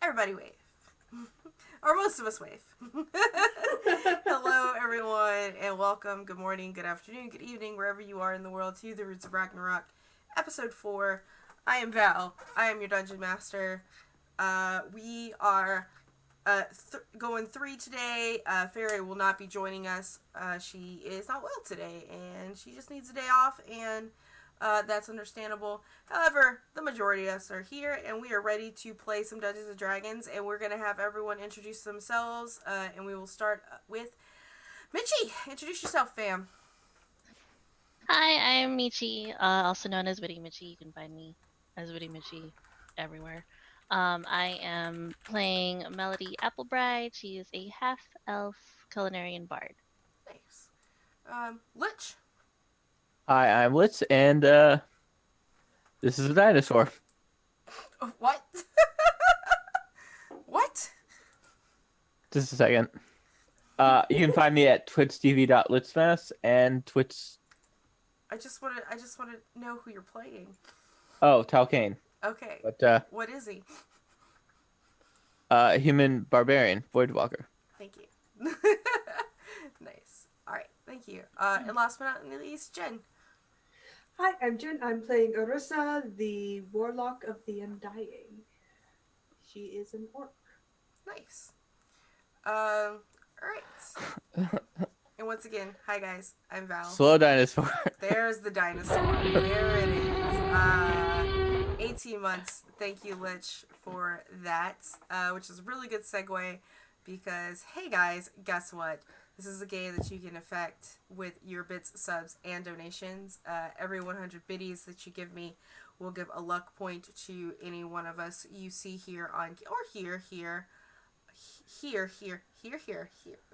Everybody wave. Or most of us wave. Hello, everyone, and welcome. Good morning, good afternoon, good evening, wherever you are in the world, to the Roots of Ragnarok, episode 4. I am Val. I am your dungeon master. We are going 3 today. Fairy will not be joining us. She is not well today, and she just needs a day off, and that's understandable. However, the majority of us are here, and we are ready to play some Dungeons & Dragons, and we're going to have everyone introduce themselves, and we will start with Michi. Introduce yourself, fam. Hi, I'm Michi, also known as Witty Michi. You can find me as Witty Michi everywhere. I am playing Melody Applebride. She is a half-elf culinary bard. Nice. Lich. Hi, I'm Litz, and this is a dinosaur. What? What? Just a second. You can find me at twitchtv.litzmas and Twitch. I just want to know who you're playing. Oh, Talcane. Okay. But What is he? human barbarian, Voidwalker. Thank you. Nice. All right. Thank you. And last but not least, Jen. Hi, I'm Jen. I'm playing Orissa, the Warlock of the Undying. She is an orc. Nice. All right. And once again, hi guys. I'm Val. Slow dinosaur. There's the dinosaur. There it is. 18 months. Thank you, Lich, for that. Which is a really good segue because, hey guys, guess what? This is a game that you can affect with your bits, subs, and donations. Every 100 biddies that you give me will give a luck point to any one of us you see here on, or here.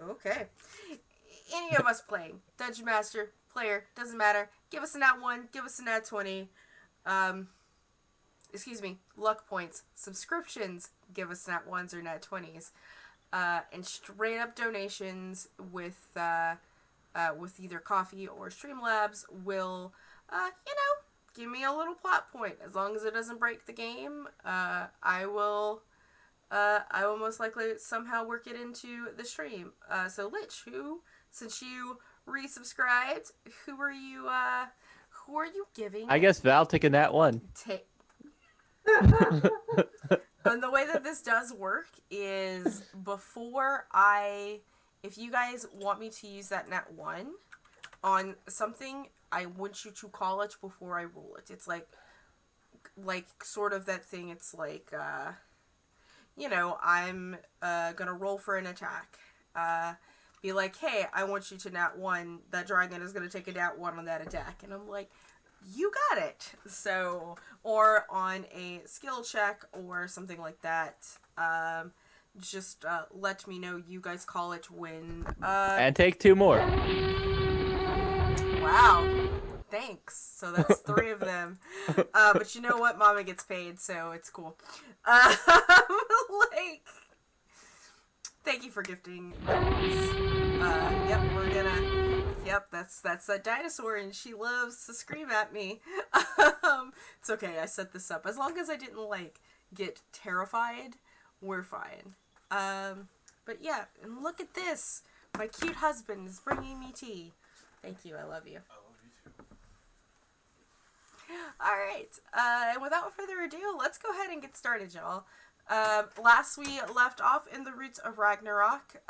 Okay. Any of us playing. Dungeon Master, player, doesn't matter. Give us a nat 1, give us a nat 20. Luck points. Subscriptions, give us nat 1s or nat 20s. And straight up donations with either coffee or Streamlabs will, give me a little plot point. As long as it doesn't break the game, I will most likely somehow work it into the stream. So Lich, since you resubscribed, who are you giving? I guess Val taking that one. And the way that this does work is if you guys want me to use that nat 1 on something, I want you to call it before I roll it. It's like sort of that thing. It's like, I'm gonna roll for an attack. Be like, hey, I want you to nat 1. That dragon is gonna take a nat 1 on that attack. And I'm like, you got it. So, or on a skill check or something like that. Just let me know. You guys call it when. And take 2 more. Wow. Thanks. So that's 3 of them. But you know what? Mama gets paid, so it's cool. Thank you for gifting those. Yep, that's that dinosaur, and she loves to scream at me. It's okay, I set this up. As long as I didn't, get terrified, we're fine. But yeah, and look at this. My cute husband is bringing me tea. Thank you, I love you. I love you too. Alright, and without further ado, let's go ahead and get started, y'all. Last we left off in the Roots of Ragnarok,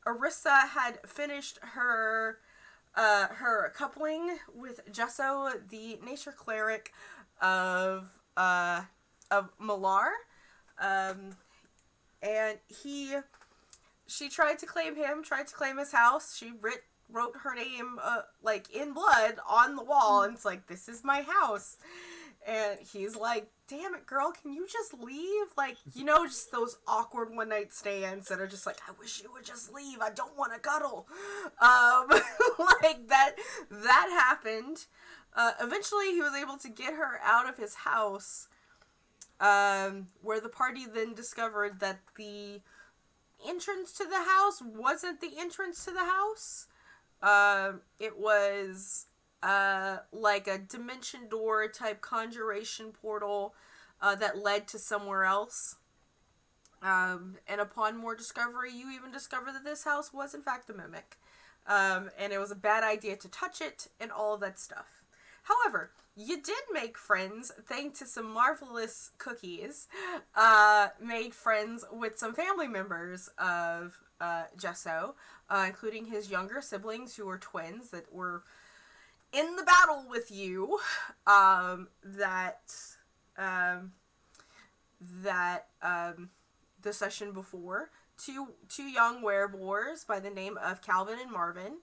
Orissa had finished her coupling with Jesso, the nature cleric of Malar, and she tried to claim his house. She wrote her name in blood on the wall, and it's like, this is my house. And he's like, damn it, girl, can you just leave? Just those awkward one-night stands that are just like, I wish you would just leave. I don't want to cuddle. That happened. Eventually, he was able to get her out of his house, where the party then discovered that the entrance to the house wasn't the entrance to the house. It was like a dimension door type conjuration portal that led to somewhere else. And upon more discovery, you even discover that this house was in fact a mimic. And it was a bad idea to touch it and all of that stuff. However, you did make friends thanks to some marvelous cookies. Made friends with some family members of Gesso, including his younger siblings who were twins that were in the battle with you. Um, the session before. Two young wereboars by the name of Calvin and Marvin.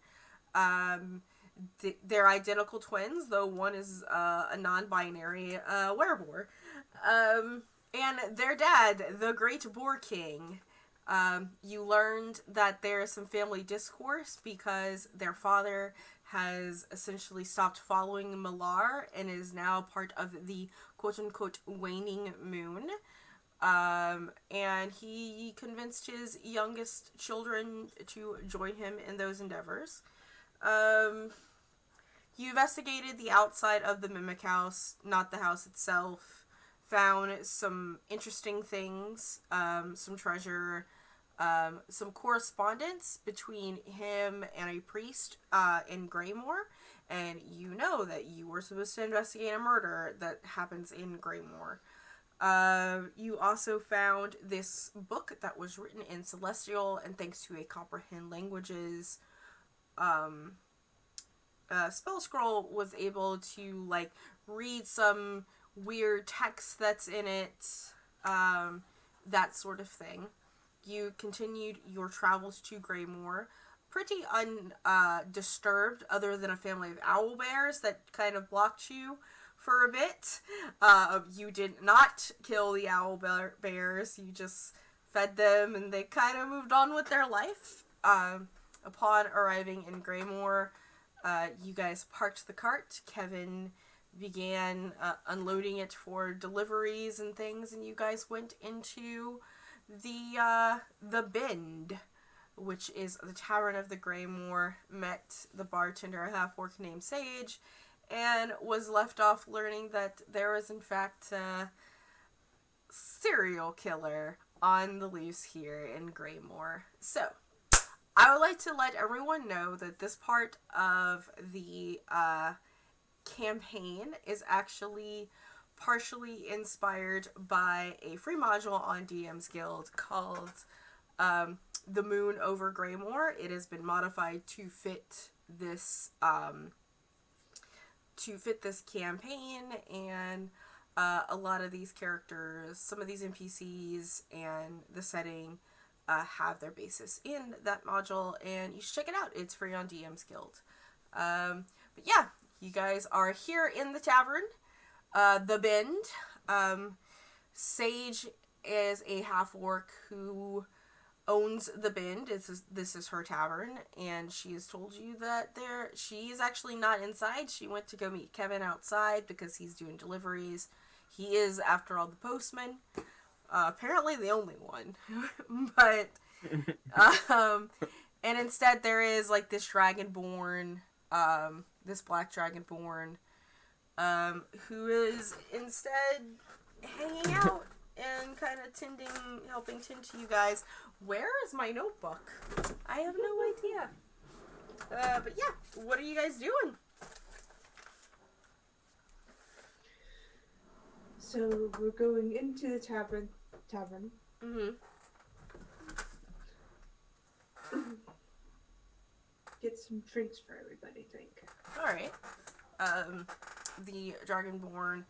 They're identical twins, though one is a non-binary wereboar. And their dad, the Great Boar King. You learned that there is some family discourse because their father has essentially stopped following Malar and is now part of the quote-unquote waning moon. And he convinced his youngest children to join him in those endeavors. You investigated the outside of the Mimic House, not the house itself. Found some interesting things, some treasure, some correspondence between him and a priest in Greymore. And you know that you were supposed to investigate a murder that happens in Greymore. You also found this book that was written in Celestial, and thanks to a comprehend languages spell scroll, was able to like read some weird text that's in it, that sort of thing. You continued your travels to Greymore, pretty undisturbed, other than a family of owl bears that kind of blocked you for a bit. You did not kill the owl bears. You just fed them, and they kind of moved on with their life. Upon arriving in Greymore, you guys parked the cart. Kevin began unloading it for deliveries and things, and you guys went into the Bend, which is the Tavern of the Greymore. Met the bartender, a half-orc named Sage, and was left off learning that there was in fact a serial killer on the loose here in Greymore. So, I would like to let everyone know that this part of the campaign is actually partially inspired by a free module on DM's Guild called The Moon Over Greymore. It has been modified to fit this campaign, and a lot of these characters, some of these NPCs, and the setting have their basis in that module, and you should check it out. It's free on DM's Guild. But yeah, you guys are here in the tavern, the Bend. Sage is a half-orc who owns the Bend. This is her tavern, and she has told you that she's actually not inside. She went to go meet Kevin outside because he's doing deliveries. He is, after all, the postman. Apparently the only one. But, and instead there is, like, this dragonborn, this black dragonborn, who is instead hanging out and kind of helping tend to you guys. Where is my notebook? I have no idea. But yeah, what are you guys doing? So we're going into the tavern. Mm-hmm. Get some drinks for everybody, I think. Alright. The Dragonborn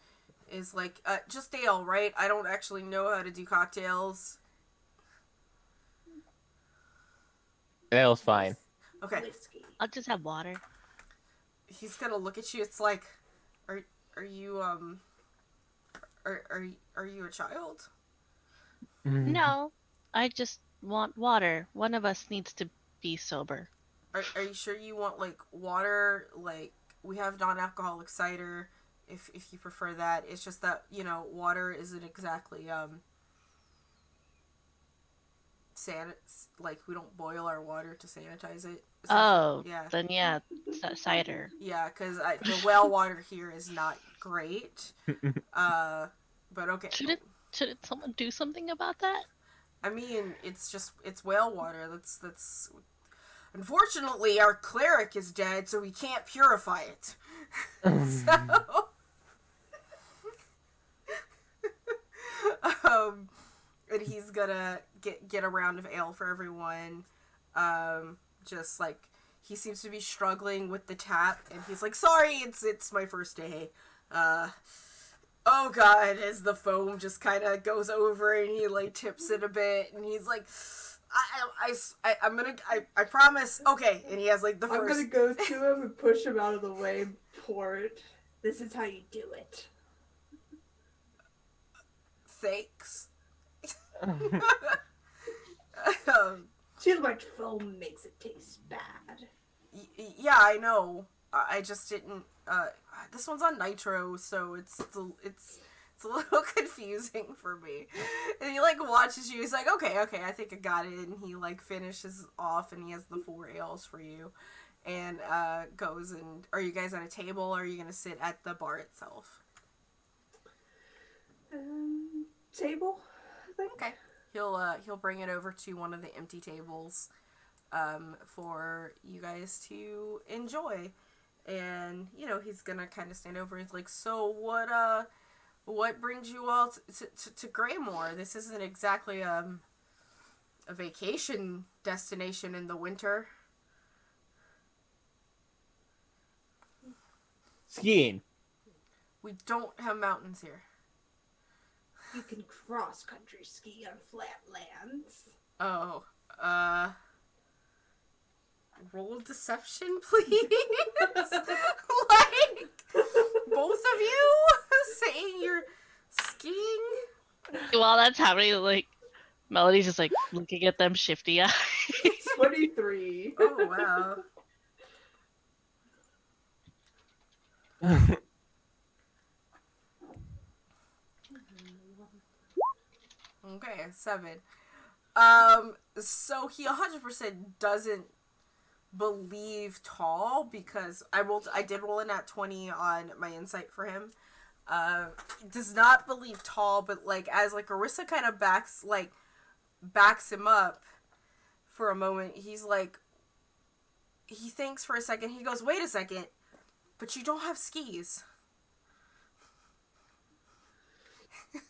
is like, just ale, right? I don't actually know how to do cocktails. Ale's fine. Okay. Whiskey. I'll just have water. He's gonna look at you. It's like, are you are you a child? No, I just want water. One of us needs to be sober. Are you sure you want like water? Like, we have non-alcoholic cider if you prefer that. It's just that, you know, water isn't exactly like, we don't boil our water to sanitize it. Oh, yeah. Then yeah, cider. Yeah, because the well water here is not great. But okay. Should someone do something about that? I mean, it's whale water. That's. Unfortunately, our cleric is dead, so we can't purify it. So, and he's gonna get a round of ale for everyone. Just like he seems to be struggling with the tap, and he's like, "Sorry, it's my first day." Oh god, as the foam just kind of goes over, and he like tips it a bit, and he's like, I promise. Okay, and he has like the first. I'm gonna go to him and push him out of the way and pour it. This is how you do it. Thanks. Too much foam makes it taste bad. Yeah, I know. I just didn't. This one's on nitro, so it's a little confusing for me. And he like watches you. He's like, okay, I think I got it. And he like finishes off, and he has the 4 ales for you, and goes and. Are you guys at a table, or are you gonna sit at the bar itself? Table, I think. Okay. He'll bring it over to one of the empty tables, for you guys to enjoy. And he's gonna kind of stand over. He's like, so what brings you all to Greymore? This isn't exactly a vacation destination in the winter. Skiing. We don't have mountains here. You can cross-country ski on flat lands. Oh, roll deception, please. Like, both of you saying you're skiing? While that's happening, like, Melody's just like looking at them shifty eyes. 23. Oh, wow. Okay, 7. So he 100% doesn't believe Tall, because I did roll a nat 20 on my insight for him. Does not believe Tall, but like as like Arissa kind of backs him up for a moment, he's like, he thinks for a second, he goes, wait a second, but you don't have skis.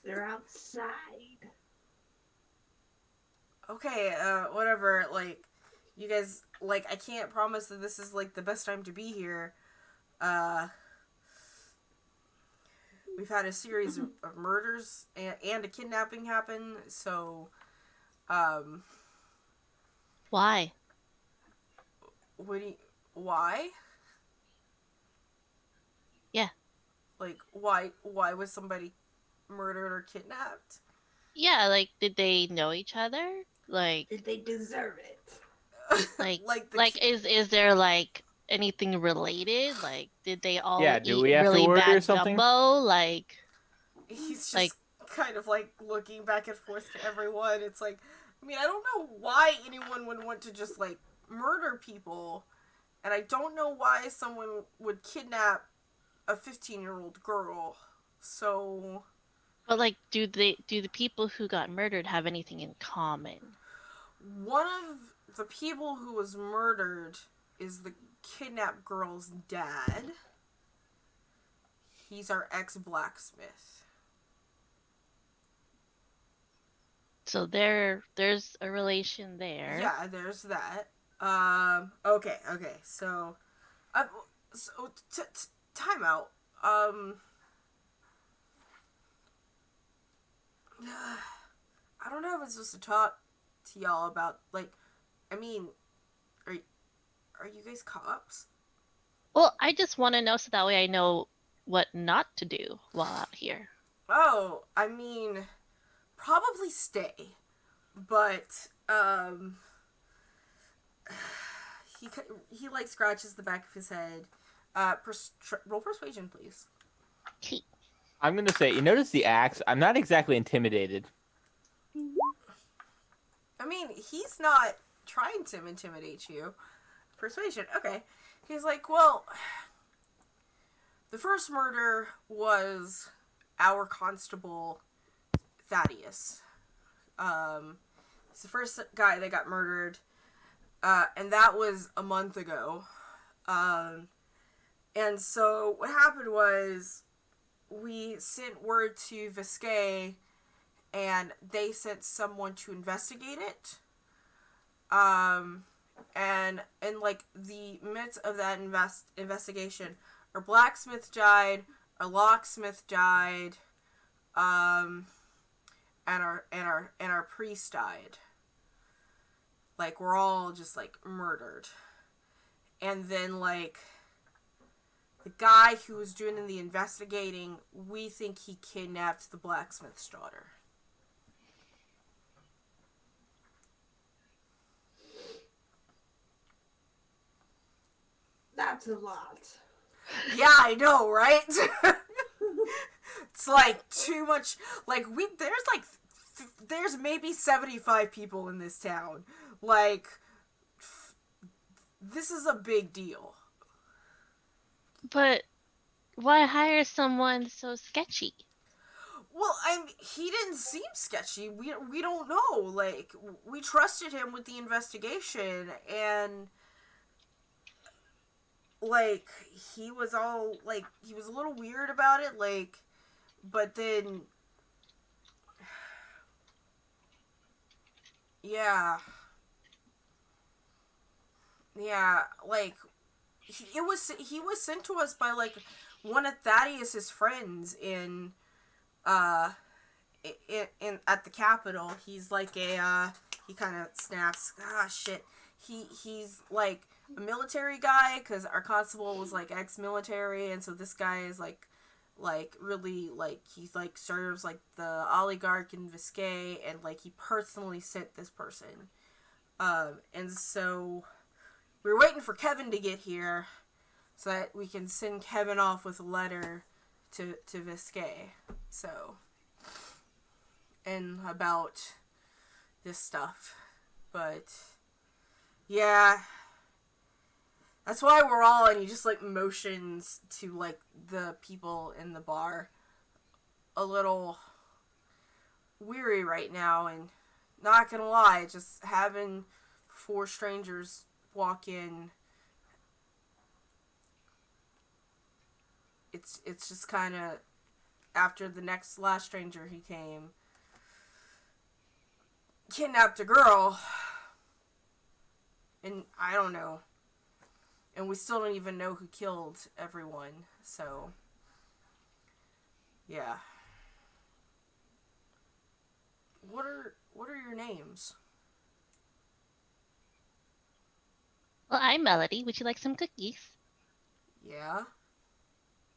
They're outside. Okay, whatever, like, you guys, like, I can't promise that this is, like, the best time to be here. We've had a series of murders and a kidnapping happen, so, Why? why? Yeah. Like, why was somebody murdered or kidnapped? Yeah, like, did they know each other? Like, Did they deserve it? is there like anything related? Like, did they all Yeah, do eat we have to really order bad something? gumbo? Like, He's just like- kind of like looking back and forth to everyone. It's like, I mean, I don't know why anyone would want to just like murder people, and I don't know why someone would kidnap a 15-year-old girl. So, but like, do the people who got murdered have anything in common? one of the people who was murdered is the kidnapped girl's dad. He's our ex-blacksmith. So there's a relation there. Yeah, there's that. Okay. So, time out. I don't know if I'm supposed to talk to y'all about, like, I mean, are you guys cops? Well, I just want to know so that way I know what not to do while out here. Oh, I mean, probably stay, but he like scratches the back of his head. Roll persuasion, please. I'm gonna say, you notice the axe? I'm not exactly intimidated. I mean, he's not trying to intimidate you. Persuasion, okay. He's like, well, the first murder was our constable, Thaddeus. He's the first guy that got murdered. And that was a month ago. And so what happened was we sent word to Viscay, and they sent someone to investigate it. And in like the midst of that investigation, our blacksmith died, our locksmith died, and our priest died. Like, we're all just like murdered. And then like the guy who was doing the investigating, we think he kidnapped the blacksmith's daughter. That's a lot. Yeah, I know, right? It's like too much. Like, there's maybe 75 people in this town. Like, this is a big deal. But why hire someone so sketchy? Well, he didn't seem sketchy. We don't know. Like, we trusted him with the investigation, and like, he was all like, he was a little weird about it. Like, but then, yeah, like, he was sent to us by like one of Thaddeus's friends in at the Capitol. He's like he kind of snaps. Ah, shit. He's like a military guy, because our constable was like ex-military, and so this guy is like really, like, he's like serves like the oligarch in Viscay, and like he personally sent this person. And so we were waiting for Kevin to get here so that we can send Kevin off with a letter to Viscay. So, and about this stuff. But yeah, that's why we're all, and he just like motions to like the people in the bar, a little weary right now, and not gonna lie, just having 4 strangers walk in, it's just kind of, after the last stranger he came, kidnapped a girl, and I don't know, and we still don't even know who killed everyone. So yeah. What are your names? Well, I'm Melody. Would you like some cookies? Yeah.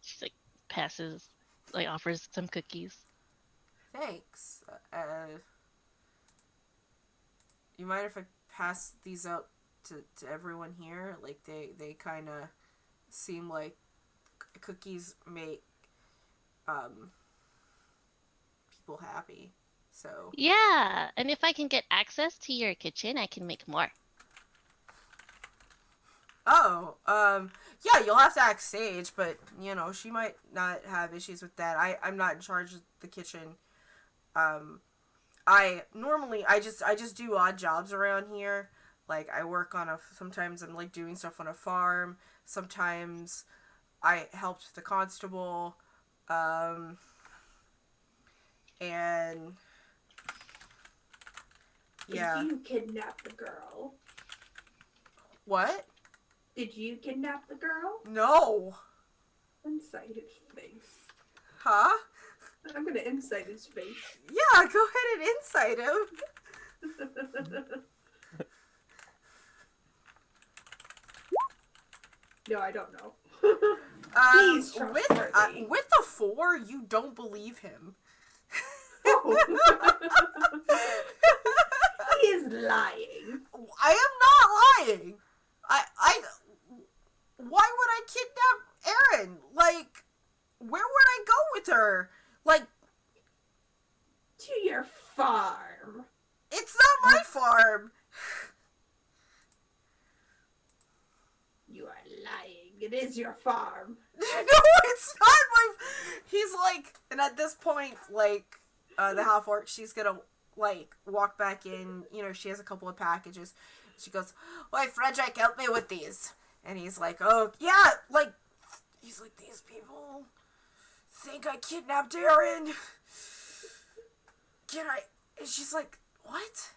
She like offers some cookies. Thanks. You mind if I pass these out to everyone here? Like, they kind of seem like cookies make people happy. So Yeah, and if I can get access to your kitchen, I can make more. oh, yeah, you'll have to ask Sage, but you know, she might not have issues with that. I'm not in charge of the kitchen. I just do odd jobs around here. Like, I work on sometimes I'm like doing stuff on a farm. Sometimes I helped the constable. And yeah. Did you kidnap the girl? What? Did you kidnap the girl? No. Inside his face. Huh? I'm gonna inside his face. Yeah, go ahead and insight him. No, I don't know. He's with trustworthy. with the 4, you don't believe him. He is lying. I am not lying. Why would I kidnap Erin? Like, where would I go with her? Like, To your farm. it's not my farm. You are lying. It is your farm. No, it's not my. He's like, and at this point, like, the half orc, she's gonna like walk back in. You know, she has a couple of packages. She goes, "Why, Frederick, help me with these." And he's like, "Oh yeah, like." He's like, "These people think I kidnapped Aaron. Can I?" And she's like, "What?"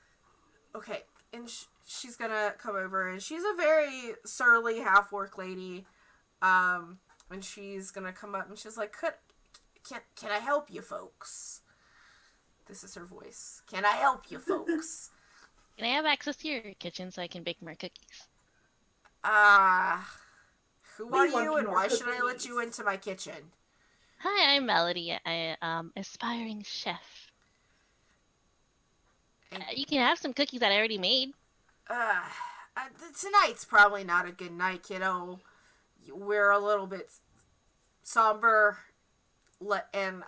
Okay, and she's gonna come over, and she's a very surly half-orc lady. And she's gonna come up, and she's like, Can I help you folks?" This is her voice. "Can I help you folks?" Can I have access to your kitchen so I can bake more cookies? Who We are want you, and more why should I let cookies. you into my kitchen? Hi, I'm Melody. I aspiring chef. And, You can have some cookies that I already made. uh, tonight's probably not a good night, kiddo. We're a little bit somber, and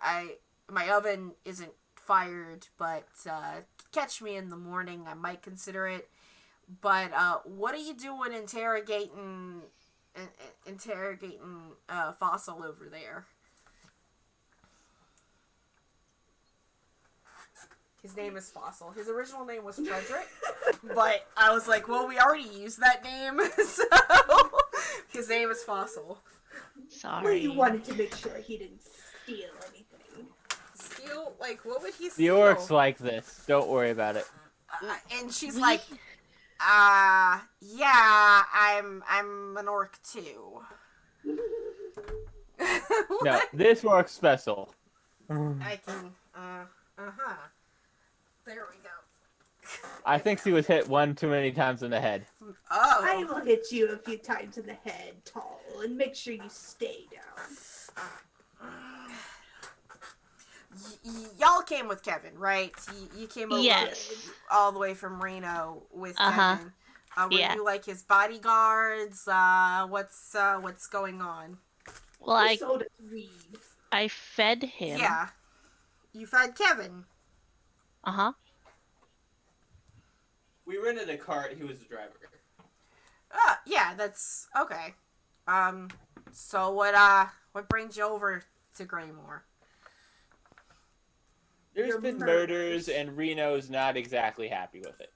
my oven isn't fired, but catch me in the morning. I might consider it. But what are you doing interrogating Fossil over there? His name is Fossil. His original name was Frederick, but I was like, well, we already used that name, so his name is Fossil. Sorry. We wanted to make sure he didn't steal anything. Steal? Like, what would he The steal? orcs like this. Don't worry about it. And she's We- like, yeah, I'm an orc too. No, this orc's special. I can, uh-huh. There we go. I think she was hit one too many times in the head. I Oh. will hit you a few times in the head, tall, and make sure you stay down. Y'all came with Kevin, right? You came over Yes. all the way from Reno with Uh-huh. Kevin. Were Yeah. you like his bodyguards? What's going on? Well, He sold us weed. I fed him. Yeah. You fed Kevin. Uh-huh. We rented a cart. He was the driver. Yeah, that's okay. So what brings you over to Greymore? There's Your been murders. murders, and Reno's not exactly happy with it.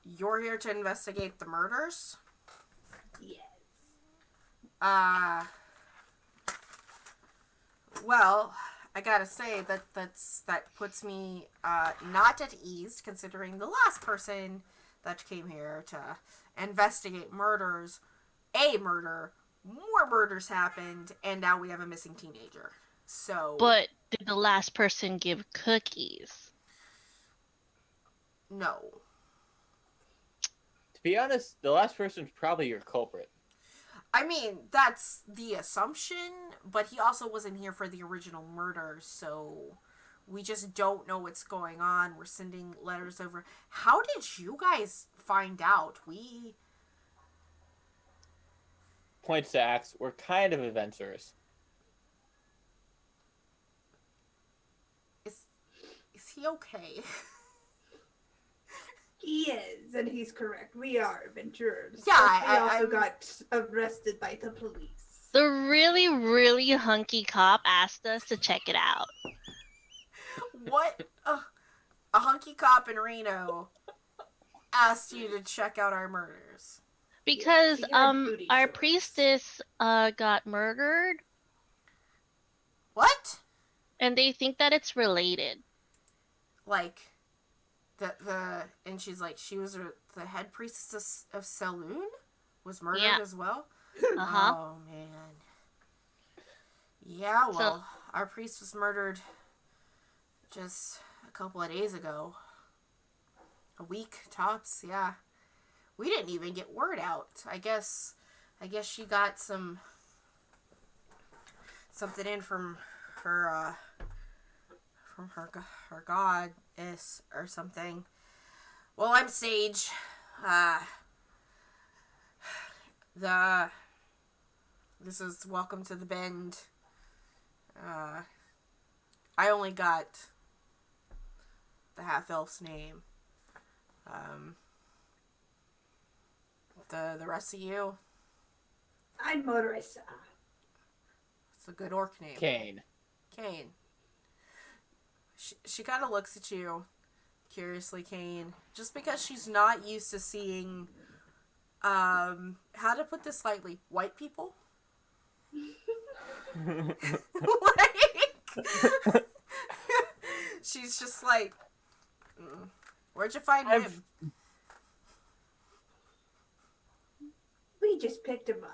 You're here to investigate the murders? Yes. Well, I gotta say that puts me not at ease, considering the last person that came here to investigate murders, more murders happened, and now we have a missing teenager. So, But did the last person give cookies? no. To be honest, the last person's probably your culprit. I mean, that's the assumption, but he also wasn't here for the original murder, so we just don't know what's going on. We're sending letters over. How did you guys find out? Points to Axe. We're kind of adventurous. Is he okay? He is, and he's correct. We are adventurers. Yeah, But we also I'm- got arrested by the police. The really, really hunky cop asked us to check it out. What? A hunky cop in Reno asked you to check out our murders. Because he had booty our shorts. priestess got murdered, What? and they think that it's related. Like, and she's like, she was the head priestess of Saloon? Was murdered Yeah. as well? Uh-huh. Oh, man. Yeah, So- well, our priest was murdered just a couple of days ago. A week, tops, yeah. We didn't even get word out. I guess she got something in from her goddess or something. Well, I'm Sage. This is Welcome to the Bend. I only got the half-elf's name. The rest of you, I'm Marissa. it's a good orc name. Kane. Kane. She kind of looks at you curiously, Kane, just because she's not used to seeing, how to put this lightly, white people. Like, she's just like, where'd you find him? We just picked him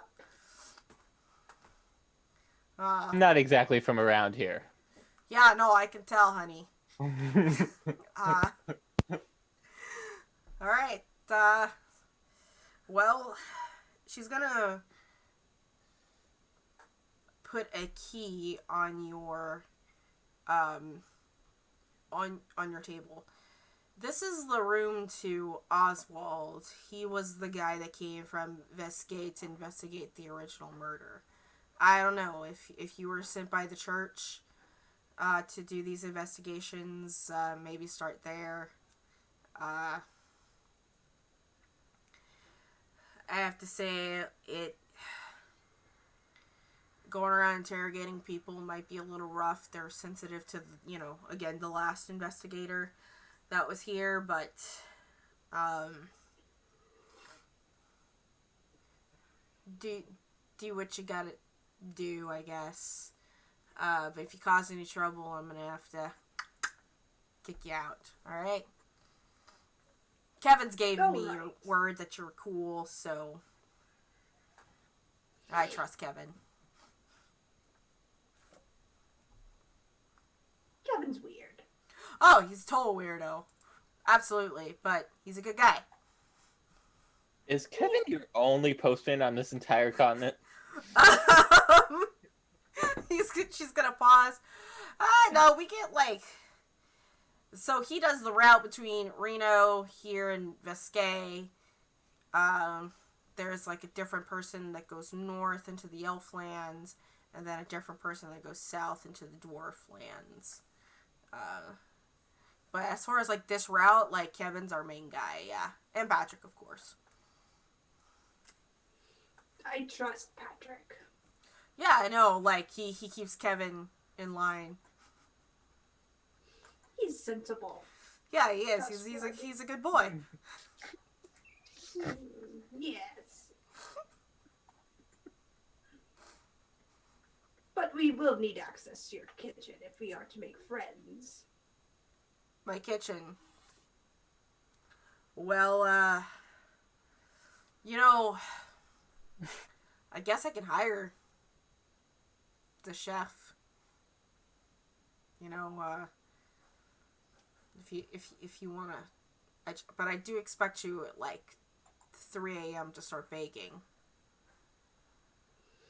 up. Not exactly from around here. Yeah, no, I can tell, honey. Alright, well, she's gonna put a key on your, on your table. This is the room to Oswald. He was the guy that came from Vestgate to investigate the original murder. I don't know if you were sent by the church to do these investigations, maybe start there. I have to say, going around interrogating people might be a little rough. They're sensitive to, again, the last investigator that was here, but do what you gotta do, I guess. But if you cause any trouble, I'm gonna have to kick you out. Alright? Kevin's gave me your word that you're cool, so I trust Kevin. Kevin's weird. Oh, he's a total weirdo. Absolutely, but he's a good guy. Is Kevin your only postman on this entire continent? She's gonna pause. No, we get so he does the route between Reno here and Vescay. There's a different person that goes north into the Elflands, and then a different person that goes south into the Dwarflands. But as far as this route, Kevin's our main guy, yeah, and Patrick, of course. I trust Patrick. Yeah, I know. He keeps Kevin in line. He's sensible. Yeah, he is. He's a good boy. Yes. But we will need access to your kitchen if we are to make friends. My kitchen. Well, I guess I can hire the chef. If you wanna, but I do expect you at 3 a.m. to start baking.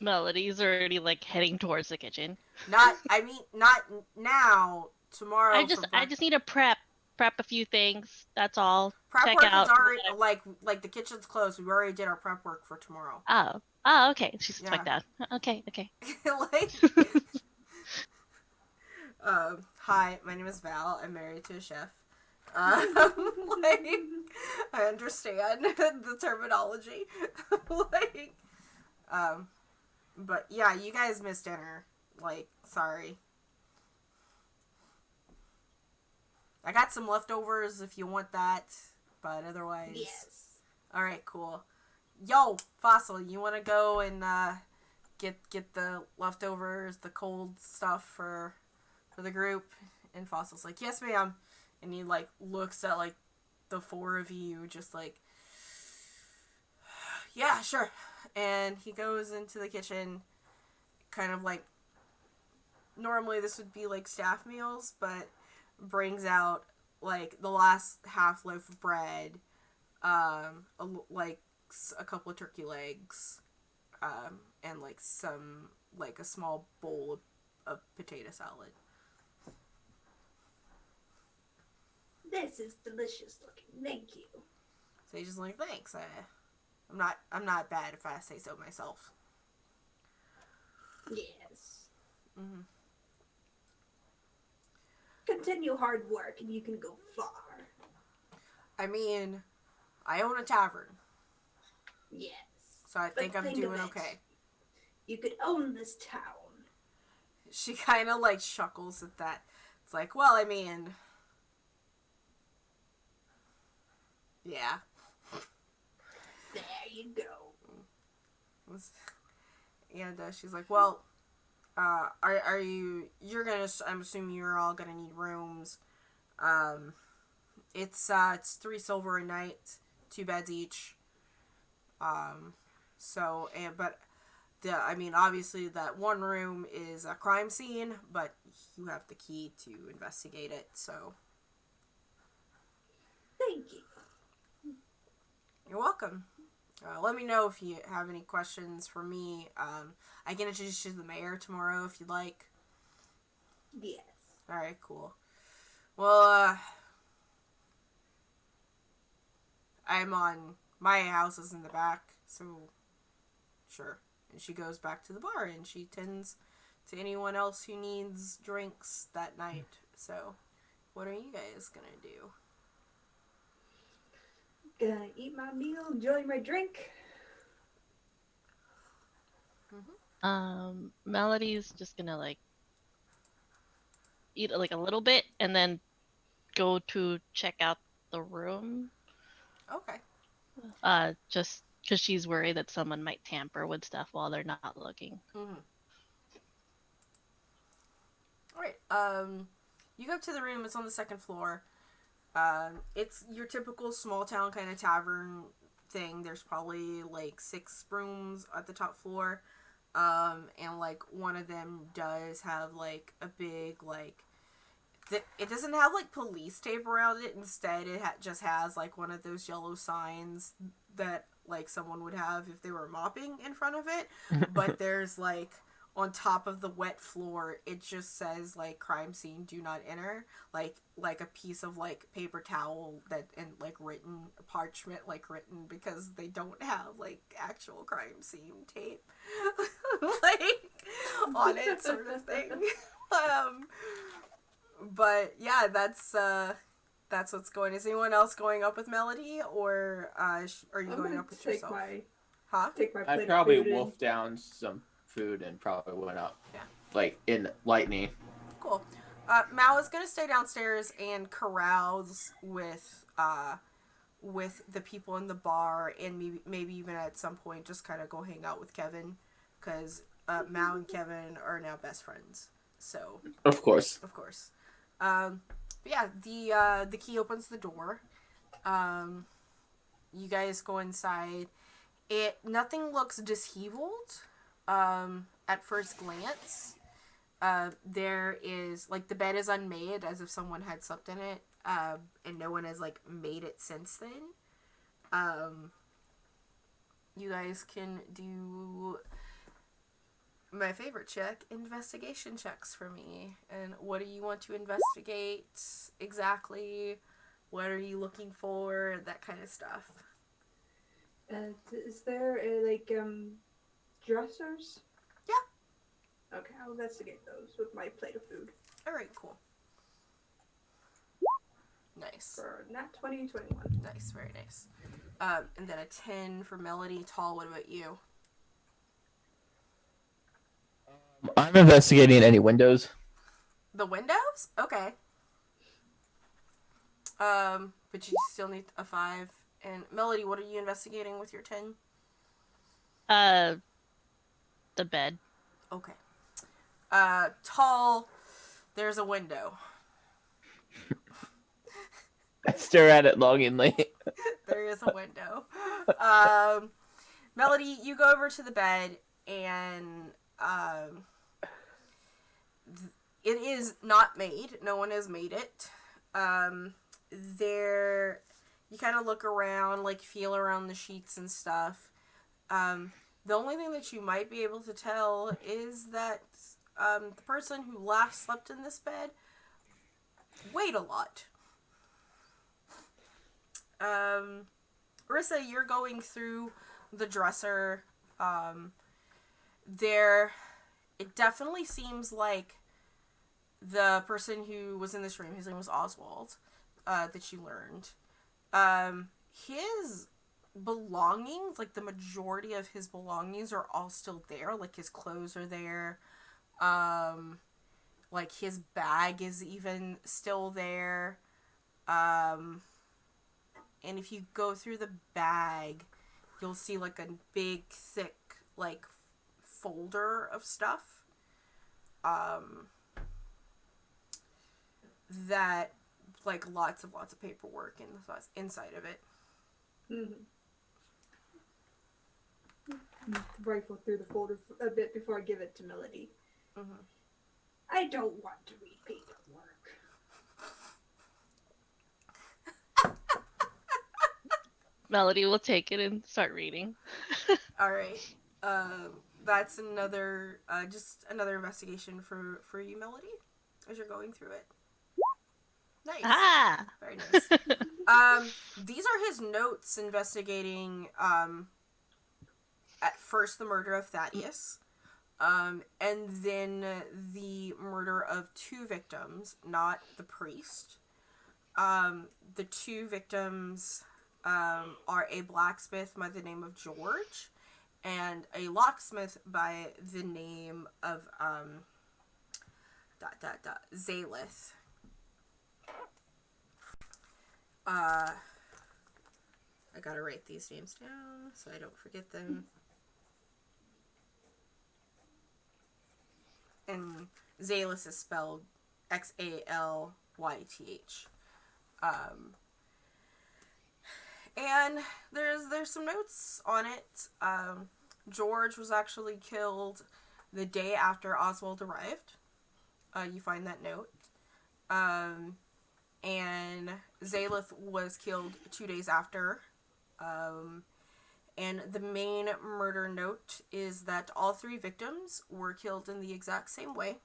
Melody's already heading towards the kitchen. Not now. Tomorrow. I just need to prep a few things. That's all. Prep Check work out is already the kitchen's closed. We already did our prep work for tomorrow. Oh, okay. She's Yeah. like that. Okay. Hi, my name is Val. I'm married to a chef. I understand the terminology. But yeah, you guys missed dinner. Sorry. I got some leftovers if you want that, but otherwise. Yes. Alright, cool. Yo, Fossil, you want to go and get the leftovers, the cold stuff for the group? And Fossil's like, yes, ma'am. And he looks at the four of you, just yeah, sure. And he goes into the kitchen, kind of normally this would be staff meals, but brings out the last half loaf of bread, a couple of turkey legs, and some a small bowl of potato salad. This is delicious looking. Thank you. So he's just thanks. I'm not bad if I say so myself. Yes. Mm-hmm. Continue hard work and you can go far. I mean, I own a tavern. Yes. So I think I'm doing okay. You could own this town. She kind of chuckles at that. It's like, well, I mean, yeah. There you go. And she's like, well, are you? You're gonna. I'm assuming you're all gonna need rooms. It's 3 silver a night, 2 beds each. So but I mean, obviously that one room is a crime scene, but you have the key to investigate it. So Thank you. you're welcome. Let me know if you have any questions for me. I can introduce you to the mayor tomorrow if you'd like. Yes. All right, cool. Well, I'm on my house is in the back, so sure. And she goes back to the bar and she tends to anyone else who needs drinks that night. So, what are you guys gonna do? Gonna eat my meal, enjoy my drink. Melody's just gonna like eat like a little bit and then go to check out the room. Okay. Just because she's worried that someone might tamper with stuff while they're not looking. Mm-hmm. All right. You go up to the room. It's on the second floor. It's your typical small town kind of tavern thing. There's probably like 6 rooms at the top floor. And like one of them does have like a big like it doesn't have like police tape around it. Instead, it just has like one of those yellow signs that like someone would have if they were mopping in front of it. But there's like on top of the wet floor, it just says like crime scene, do not enter. Like a piece of like paper towel that and like written parchment like written because they don't have like actual crime scene tape like on it sort of thing. But yeah, that's what's going. Is anyone else going up with Melody, or are you I'm going gonna up with take yourself? my Huh? take my I plate probably of food wolfed down some food and probably went up. Yeah. Like in lightning. Cool. Mal is gonna stay downstairs and carouse with the people in the bar, and maybe even at some point just kind of go hang out with Kevin, because Mal and Kevin are now best friends. So Of course. of course. But yeah, the key opens the door. You guys go inside. Nothing looks disheveled. At first glance, there is like the bed is unmade, as if someone had slept in it. And no one has like made it since then. You guys can do my favorite check, investigation checks for me. And what do you want to investigate exactly? What are you looking for? That kind of stuff. Is there dressers? Yeah. Okay, I'll investigate those with my plate of food. Alright, cool. Nice. For nat 20 and 21. Nice, very nice. And then a 10 for Melody. Tall, what about you? I'm investigating any windows. The windows? Okay. But you still need a 5. And Melody, what are you investigating with your 10? The bed. Okay. Tall, there's a window. I stare at it longingly. There is a window. Melody, you go over to the bed, and it is not made. No one has made it. You kind of look around, like feel around the sheets and stuff. The only thing that you might be able to tell is that the person who last slept in this bed weighed a lot. Rissa, you're going through the dresser. It definitely seems like the person who was in this room, his name was Oswald, that you learned. His belongings, like the majority of his belongings are all still there. Like his clothes are there. like his bag is even still there. And if you go through the bag, you'll see like a big, thick, like folder of stuff. That like lots of paperwork inside of it. Rifle through the folder a bit before I give it to Melody. I don't want to read paperwork. Melody will take it and start reading. All right. That's another just another investigation for you, Melody, as you're going through it. Nice. Ah! Very nice. These are his notes investigating at first the murder of Thaddeus, and then the murder of 2 victims, not the priest. The 2 victims are a blacksmith by the name of George and a locksmith by the name of Zalith. I gotta write these names down so I don't forget them. And Zalith is spelled Xalyth. And there's some notes on it. George was actually killed the day after Oswald arrived. You find that note. And Zalith was killed 2 days after. And the main murder note is that all 3 victims were killed in the exact same way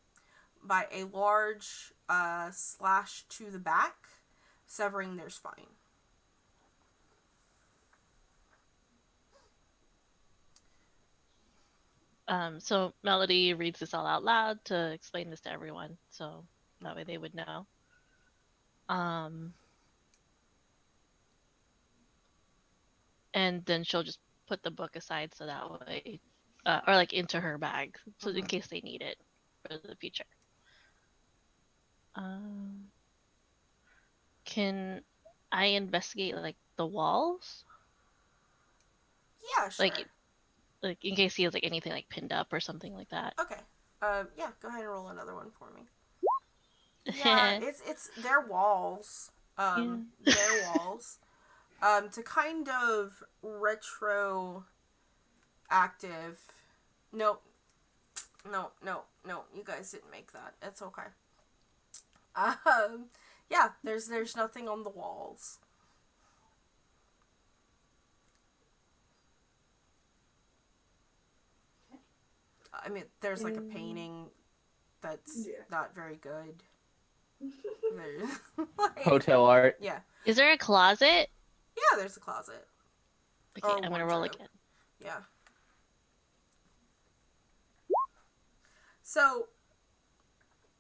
by a large slash to the back, severing their spine. So Melody reads this all out loud to explain this to everyone, so that way they would know. And then she'll just put the book aside so that way, or like into her bag, so in case they need it for the future. Can I investigate like the walls? Yeah, sure. Like in case he has like anything like pinned up or something like that. Okay. Yeah, go ahead and roll another one for me. Yeah, it's their walls. Their walls. To kind of retro active. No, you guys didn't make that. It's okay. Yeah, there's nothing on the walls. I mean, there's like a painting that's not very good. Like, hotel art. Yeah. Is there a closet? Yeah, there's a closet. Okay, I'm gonna roll again. Yeah. So,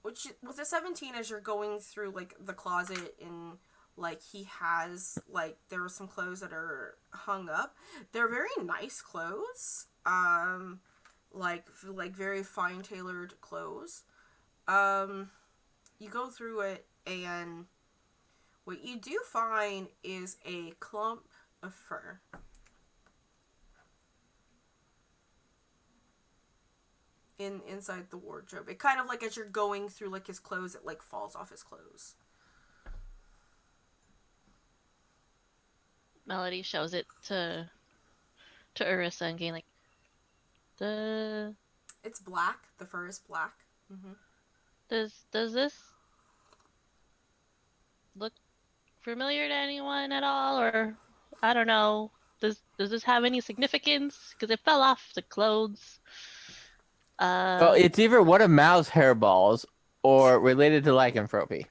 with the 17, as you're going through like the closet and like he has like there are some clothes that are hung up. They're very nice clothes. Like very fine tailored clothes. You go through it and what you do find is a clump of fur. Inside the wardrobe. It kind of like as you're going through like his clothes, it like falls off his clothes. Melody shows it to Urissa and Gain like It's black. The fur is black. Mm-hmm. Does this look familiar to anyone at all, or I don't know? Does this have any significance? Because it fell off the clothes. Well, it's either one of Mao's hairballs or related to lycanthropy.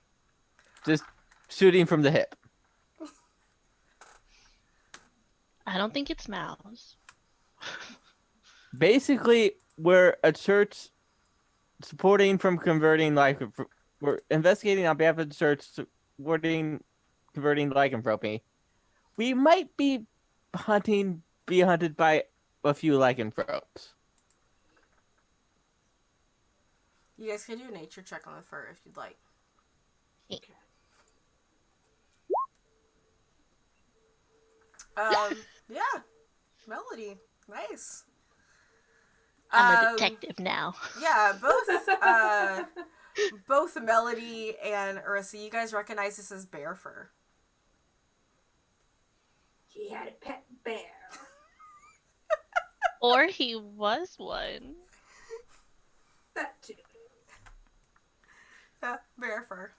Just shooting from the hip. I don't think it's Mao's. Basically, we're a church supporting from converting we're investigating on behalf of the church supporting converting lycanthropy. We might be hunted by a few lycanthropes. You guys can do a nature check on the fur if you'd like. Okay. Yeah, Melody, nice. I'm a detective now. Yeah, both Melody and Ursa, you guys recognize this as bear fur. He had a pet bear. Or he was one. That too. Yeah, bear fur.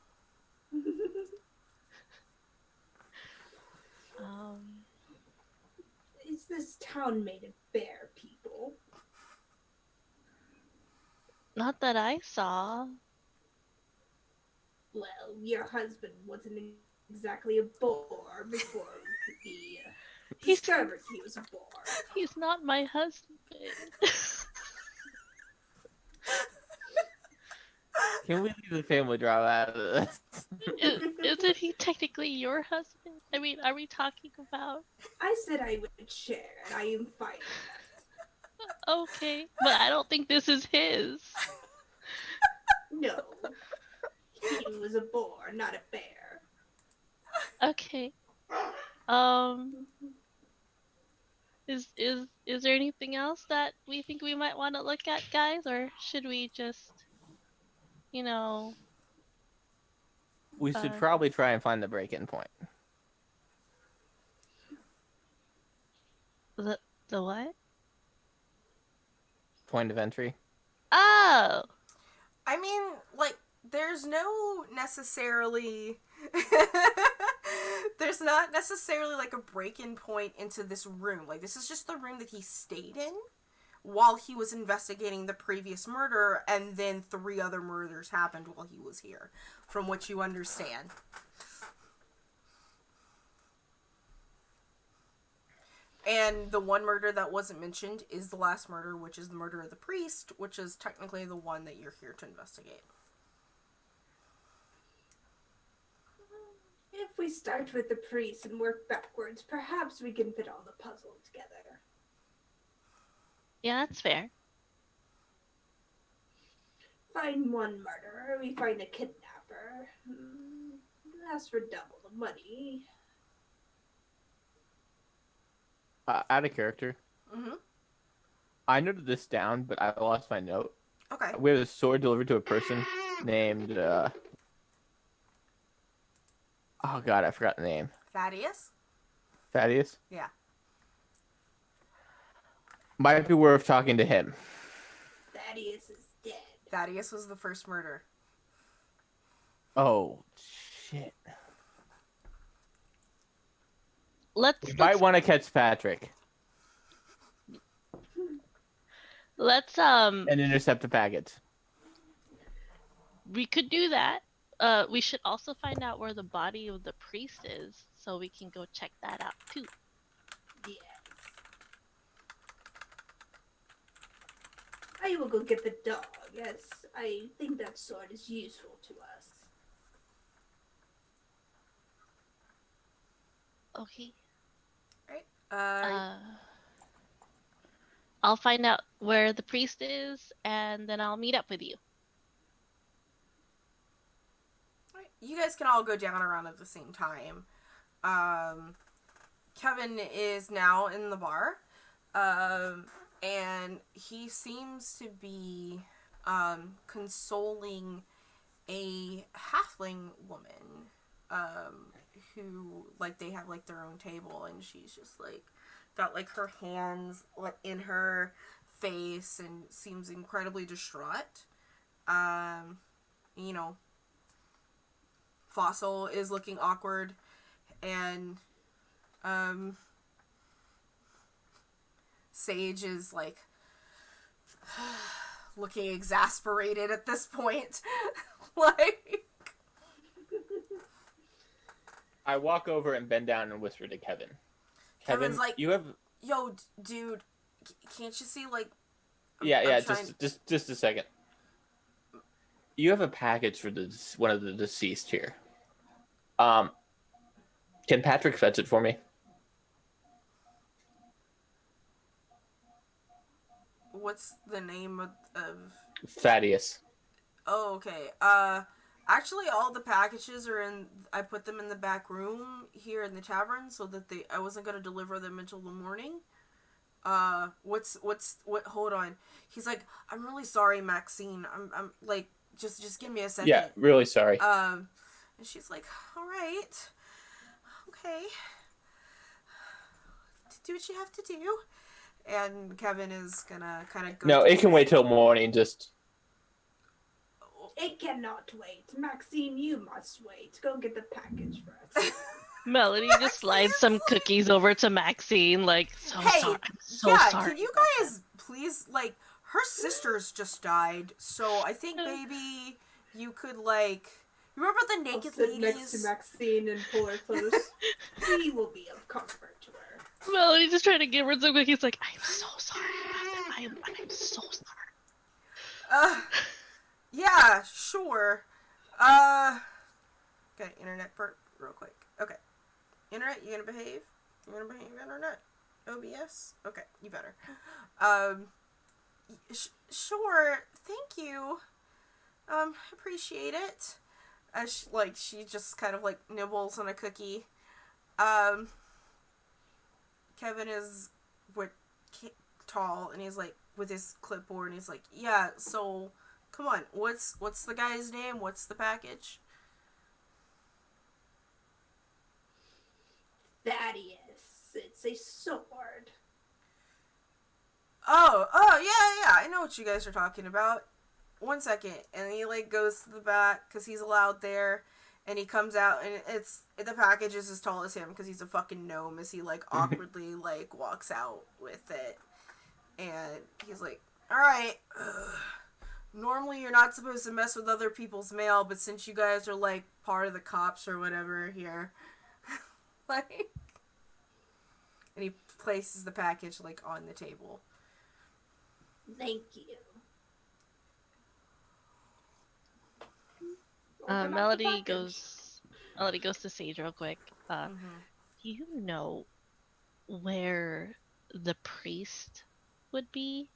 Is this town made of bear people? Not that I saw. Well, your husband wasn't exactly a boar before we He's discovered he was a boar. he's not my husband. Can we leave the family drama out of this? Isn't he technically your husband? I mean, are we talking about? I said I would share, and I am fine with that. Okay, but I don't think this is his. No, he was a boar, not a bear. Okay. Is there anything else that we think we might want to look at, guys, or should we just, you know, We should probably try and find the break-in point. the what? Point of entry. Oh, I mean, like, there's no necessarily. There's not necessarily like a break-in point into this room. Like, this is just the room that he stayed in while he was investigating the previous murder, and then 3 other murders happened while he was here, from what you understand. And the one murder that wasn't mentioned is the last murder, which is the murder of the priest, which is technically the one that you're here to investigate. If we start with the priest and work backwards, perhaps we can fit all the puzzle together. yeah, that's fair. Find one murderer, we find a kidnapper. Ask for double the money. Out of character. Mm-hmm. I noted this down, but I lost my note. Okay. We have a sword delivered to a person named. Oh God, I forgot the name. Thaddeus? Thaddeus? Yeah. Might be worth talking to him. Thaddeus is dead. Thaddeus was the first murder. Oh, shit. Let's Might want to catch Patrick and intercept the package. We could do that. We should also find out where the body of the priest is, so we can go check that out too. Yes. I will go get the dog, as I think that sword is useful to us. Okay. Right. I'll find out where the priest is, and then I'll meet up with you. You guys can all go down around at the same time. Kevin is now in the bar, and he seems to be consoling a halfling woman who, like, they have like their own table, and she's just like got like her hands in her face and seems incredibly distraught. You know, Fossil is looking awkward, and Sage is like looking exasperated at this point. Like, I walk over and bend down and whisper to Kevin. Kevin's like, you have. yo, dude, can't you see, like... I'm just a second. You have a package for one of the deceased here. Can Patrick fetch it for me? What's the name of... Thaddeus. Oh, okay. Actually, all the packages are in. I put them in the back room here in the tavern, so that I wasn't gonna deliver them until the morning. What? Hold on. He's like, I'm really sorry, Maxine. I'm like, just give me a second. Yeah, really sorry. And she's like, all right, okay, do what you have to do. And Kevin is gonna kind of go. No, it can wait till morning. Just It cannot wait. Maxine, you must wait. Go get the package for us. Melody just slides some cookies over to Maxine, like, Hey, sorry. I'm so yeah, sorry. can you about guys please, like, her sisters just died, so I think maybe you could, like, remember the I'll naked sit next to ladies? Maxine and pull her close. We will be of comfort to her. that? Melody just trying to give her some cookies, like, I'm so sorry about that. I'm so sorry. Yeah, sure. Okay, internet perk, real quick. Okay. Internet, you gonna behave? You gonna behave, internet? OBS? Okay, you better. Sure, thank you. Appreciate it. As she just kind of, like, nibbles on a cookie. Kevin is, tall, and he's, like, with his clipboard, and he's like, yeah, so, come on, what's the guy's name? What's the package? Thaddeus. It's a sword. Oh, yeah, I know what you guys are talking about. 1 second. And he, like, goes to the back, because he's allowed there, and he comes out, and the package is as tall as him, because he's a fucking gnome, as he, like, awkwardly, like, walks out with it. And he's like, alright, normally you're not supposed to mess with other people's mail, but since you guys are, like, part of the cops or whatever here, like, and he places the package, like, on the table. Thank you. Melody goes to Sage real quick. Do you know where the priest would be?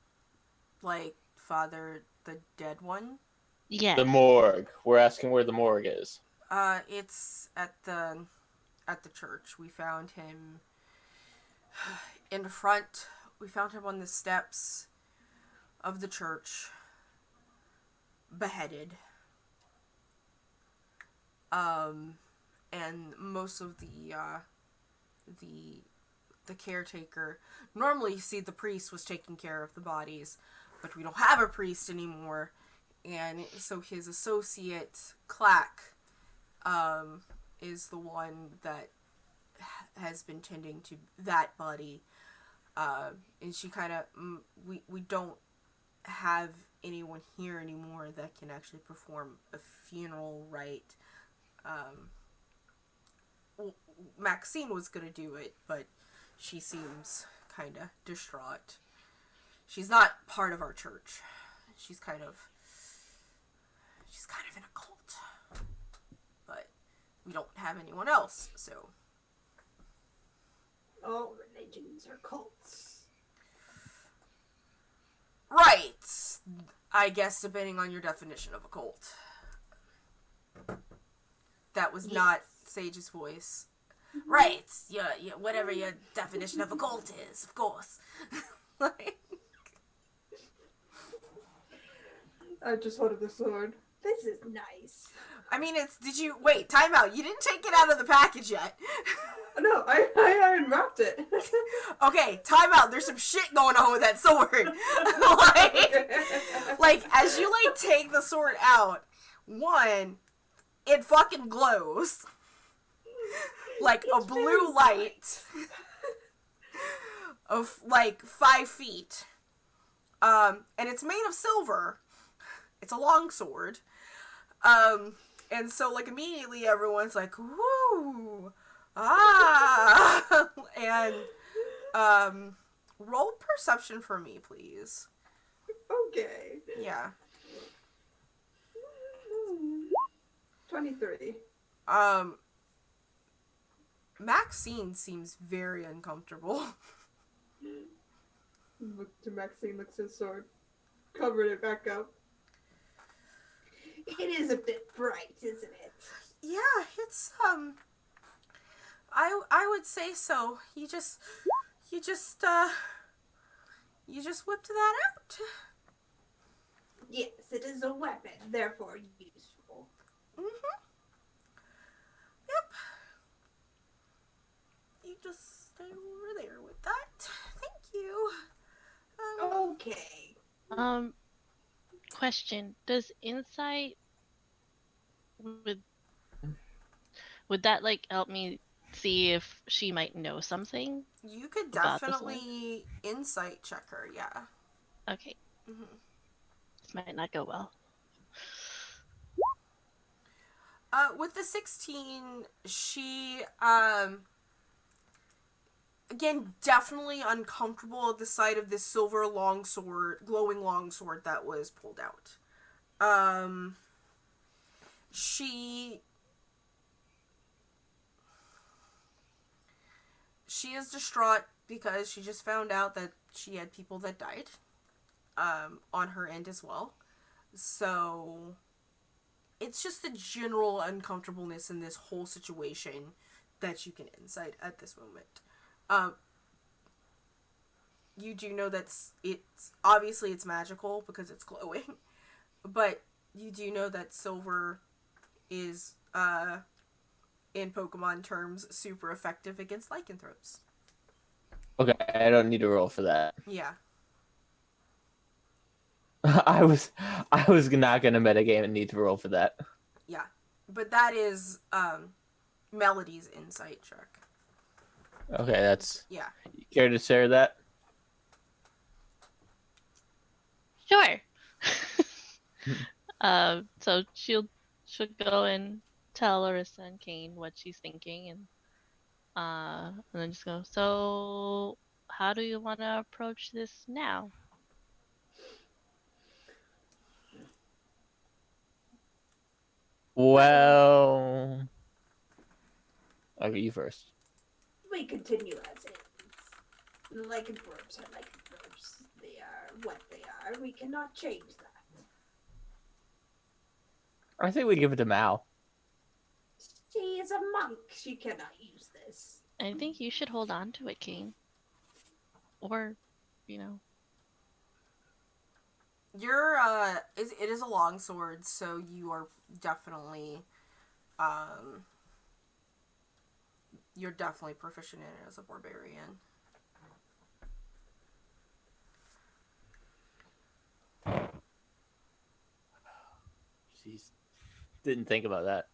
Like, Father, the dead one? Yes. the morgue. We're asking where the morgue is. It's at the church. We found him in front. We found him on the steps of the church, beheaded. And most of the caretaker, normally you see the priest was taking care of the bodies, but we don't have a priest anymore, and so his associate Clack is the one that has been tending to that body, and she kind of we don't have anyone here anymore that can actually perform a funeral rite. Maxine was gonna do it, but she seems kind of distraught. She's not part of our church. She's kind of in a cult, but we don't have anyone else, so. All religions are cults. Right. I guess depending on your definition of a cult. That was not Sage's voice. Right. Yeah, whatever your definition of a cult is, of course. Like, I just hold up the sword. This is nice. I mean, wait, time out. You didn't take it out of the package yet. No, I unwrapped it. Okay, time out. There's some shit going on with that sword. like, as you, like, take the sword out, one, it fucking glows. Like a blue light of, like, 5 feet. And it's made of silver. It's a long sword. And so, like, immediately everyone's like, woo, ah, and, roll perception for me, please. Okay. Yeah. 23. Maxine seems very uncomfortable. Look to Maxine, looks at his sword. Covered it back up. It is a bit bright, isn't it? Yeah, it's I would say so. You just you just whipped that out. Yes, it is a weapon, therefore useful. Mhm. Yep. You just stay over there with that. Thank you. Okay. Um, question: does insight would that like help me see if she might know something You could about this land? definitely insight check her. Yeah. Okay, Mhm. this might not go well. With the 16, she again definitely uncomfortable at the sight of this silver longsword, glowing longsword that was pulled out. Um, she she is distraught because she just found out that she had people that died on her end as well. So it's just the general uncomfortableness in this whole situation that you can insight at this moment. Um, you do know that it's obviously it's magical because it's glowing, but you do know that silver is in Pokemon terms super effective against lycanthropes. Okay, I don't need to roll for that. Yeah. I was not gonna metagame and need to roll for that. Yeah. But that is Melody's insight check. Okay, that's. Yeah. You care to share that? Sure. So she'll go and tell Larissa and Kane what she's thinking, and then just go. So, how do you want to approach this now? Well, okay, you first. We continue as is. Lycanthropes are lycanthropes. They are what they are. We cannot change that. I think we give it to Mal. She is a monk. She cannot use this. I think you should hold on to it, Kane. Or, you know, You're it is a long sword, so you are definitely um you're definitely proficient in it as a barbarian. Jeez, didn't think about that.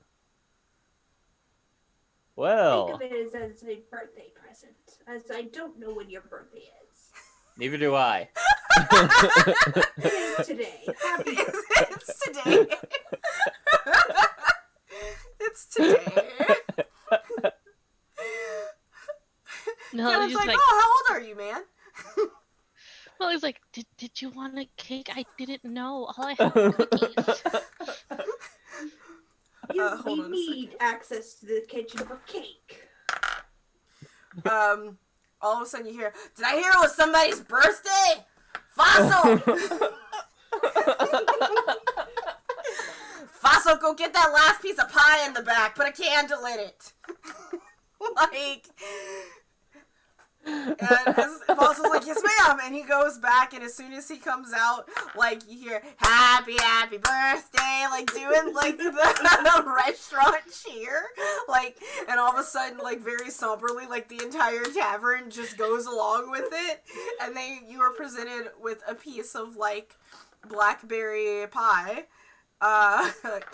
Think of Well, it as a birthday present, as I don't know when your birthday is. neither do I. It is today. Happy birthday. It's today. It's today. no, Kevin's he's like, like, oh, how old are you, man? well, he's like, did you want a cake? I didn't know. All I had were cookies. Hold We on a need second. access to the kitchen for cake. All of a sudden you hear, did I hear it was somebody's birthday? Fossil! Fossil, go get that last piece of pie in the back. Put a candle in it. Like, and as Fossil's like, yes ma'am, and he goes back, and as soon as he comes out, like, you hear, happy birthday, like, doing, like, the restaurant cheer, like, and all of a sudden, like, very somberly, like, the entire tavern just goes along with it, and you are presented with a piece of, like, blackberry pie,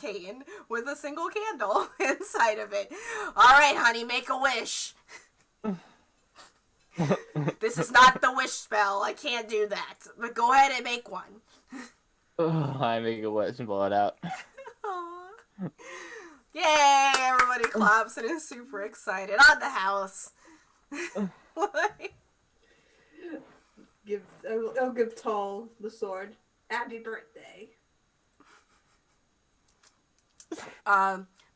Kane, with a single candle inside of it. Alright, honey, make a wish. This is not the wish spell. I can't do that. But go ahead and make one. I make a wish and blow it out. Aww. Yay! Everybody claps and is super excited. On the house. I'll give Tall the sword. Happy birthday.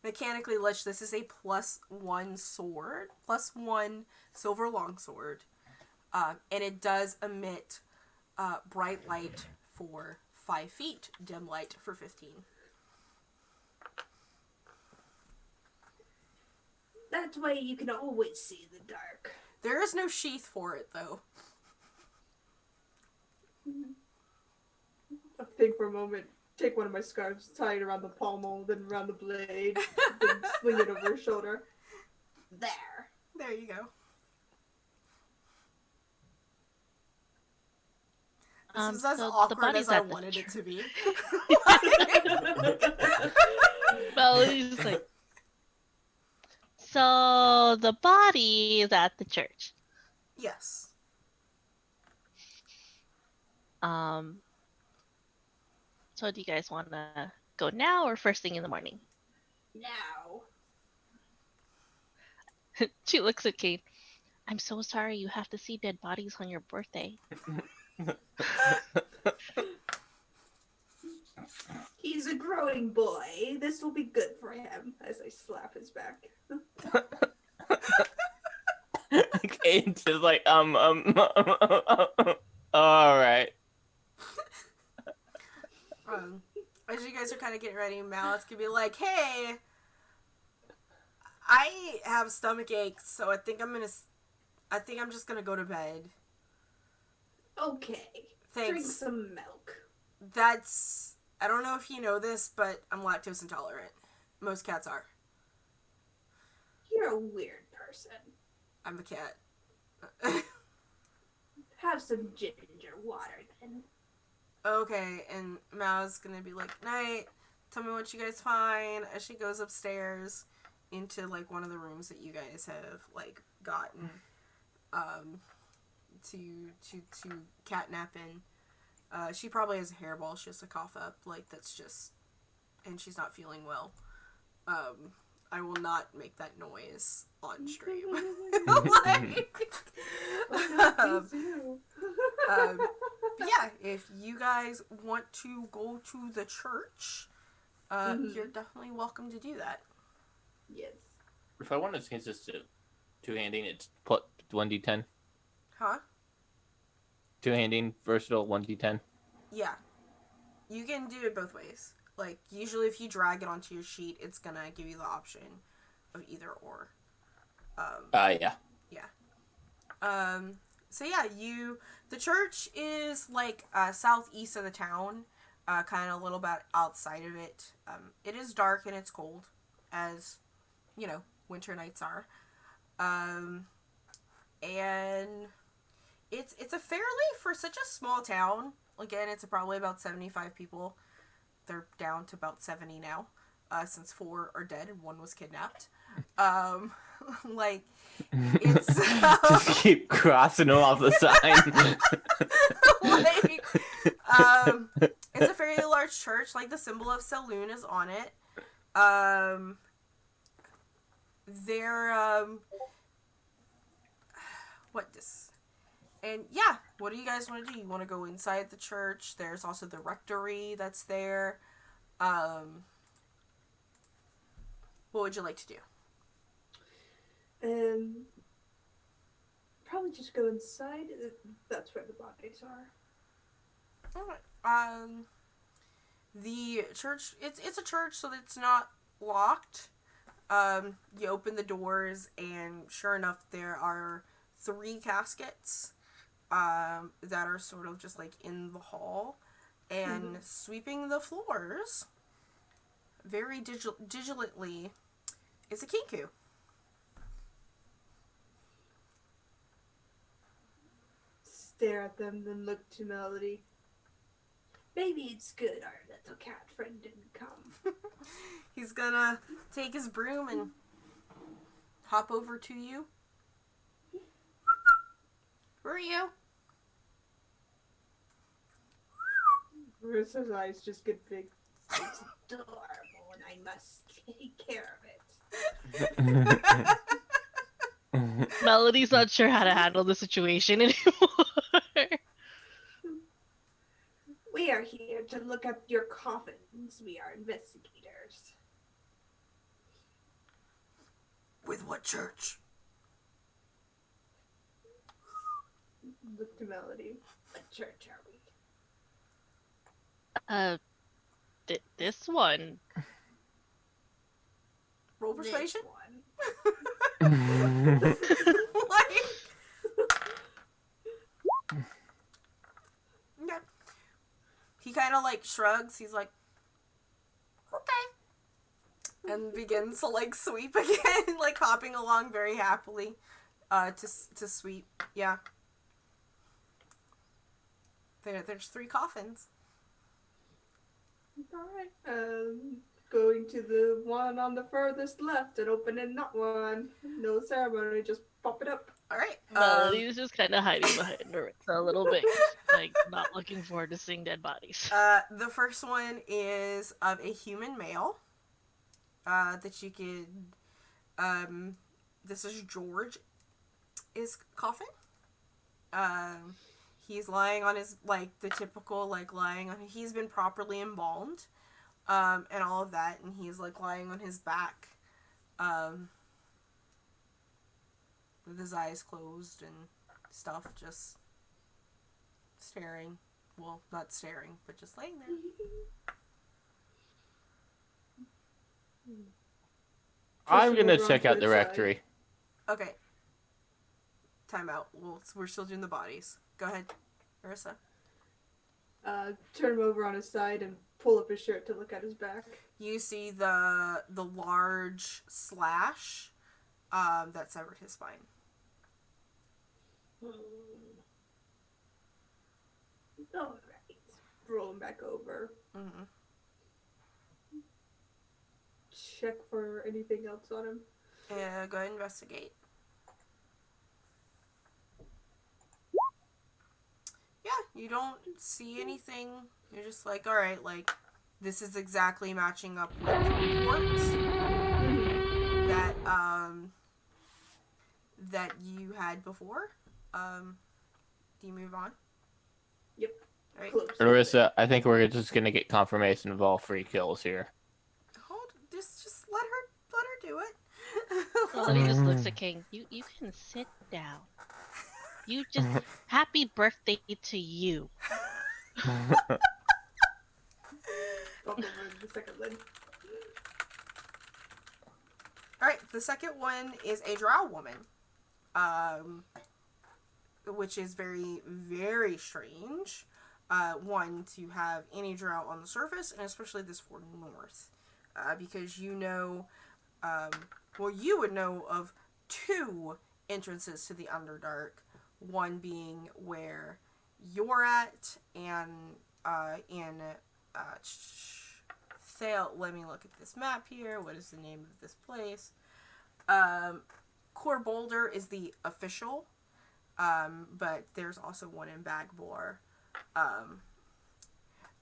Mechanically Lich, this is a +1 sword. +1 silver longsword. And it does emit bright light for 5 feet, dim light for 15. That way you can always see in the dark. There is no sheath for it, though. I think for a moment, take one of my scarves, tie it around the pommel, then around the blade, then swing it over his shoulder. There. There you go. This is as So the awkward body's as I at the wanted it to be. Well, he's just like. So the body is at the church. Yes. So do you guys want to go now or first thing in the morning? Now. She looks at Kate. I'm so sorry you have to see dead bodies on your birthday. He's a growing boy. This will be good for him. As I slap his back. Kate's just like, all right. As you guys are kind of getting ready, Malice could be like, "Hey, I have stomach aches, so I think I'm just gonna go to bed." Okay. Thanks. Drink some milk. I don't know if you know this, but I'm lactose intolerant. Most cats are. You're a weird person. I'm a cat. Have some ginger water then. Okay, and Mao's gonna be like, "Night, tell me what you guys find," as she goes upstairs into, like, one of the rooms that you guys have, like, gotten, to catnap in. She probably has a hairball she has to cough up, like, that's just, and she's not feeling well. I will not make that noise on stream. But yeah, if you guys want to go to the church, you're definitely welcome to do that. Yes. If I want to change this to two-handing, it's put 1d10. Huh? Two-handing, versatile, 1d10. Yeah. You can do it both ways. Like, usually if you drag it onto your sheet, it's gonna give you the option of either or. Yeah. Yeah. So yeah, the church is, like, southeast of the town, kind of a little bit outside of it. It is dark and it's cold, as, you know, winter nights are. And it's a fairly, for such a small town, again, it's probably about 75 people. They're down to about 70 now, since 4 are dead and 1 was kidnapped. Like, it's... Just keep crossing them off the sign. Like, it's a fairly large church. Like, the symbol of Saloon is on it. And yeah, what do you guys want to do? You want to go inside the church? There's also the rectory that's there. What would you like to do? Probably just go inside. That's where the bodies are. Alright. The church, it's a church, so it's not locked. You open the doors, and sure enough, there are 3 caskets, that are sort of just, like, in the hall, and sweeping the floors, very digitally, is a kinku. Stare at them, then look to Melody. Maybe it's good our little cat friend didn't come. He's gonna take his broom and hop over to you. Where are you? Marissa's eyes just get big. It's adorable, and I must take care of it. Melody's not sure how to handle the situation anymore. We are here to look at your coffins. We are investigators. With what church? Look to Melody. What church are we? This one. Roll persuasion? This one. Like, yeah. He kind of like shrugs. He's like, okay, and begins to like sweep again, like hopping along very happily, to sweep. Yeah. There's 3 coffins. Alright. Going to the one on the furthest left and opening that one. No ceremony, just pop it up. All right. Melody's just kind of hiding behind her a little bit, 'cause she's, like, not looking forward to seeing dead bodies. The first one is of a human male. That you could. This is George. Is coffin. He's lying on his like the typical like lying on. He's been properly embalmed, and all of that, and he's like lying on his back, with his eyes closed and stuff, just staring. Well, not staring, but just laying there. I'm gonna Pushing check over out onto the his rectory. Okay. Time out. We're still doing the bodies. Go ahead, Marissa. Turn him over on his side and pull up his shirt to look at his back. You see the large slash that severed his spine. Alright. Roll him back over. Mm-hmm. Check for anything else on him. Yeah, go ahead and investigate. Yeah, you don't see anything. You're just like, all right, like, this is exactly matching up with reports that that you had before. Do you move on? Yep. All right. Close. Larissa, I think we're just gonna get confirmation of all 3 kills here. Just let her do it. Melody just looks at King. You can sit down. You just happy birthday to you. Bump over the second lid. Alright, the second one is a drow woman. Which is very, very strange. One, to have any drow on the surface, and especially this for north. Because you know, you would know of 2 entrances to the Underdark. One being where you're at, and in Thale. Let me look at this map here. What is the name of this place? Core Boulder is the official, but there's also one in Bagbor.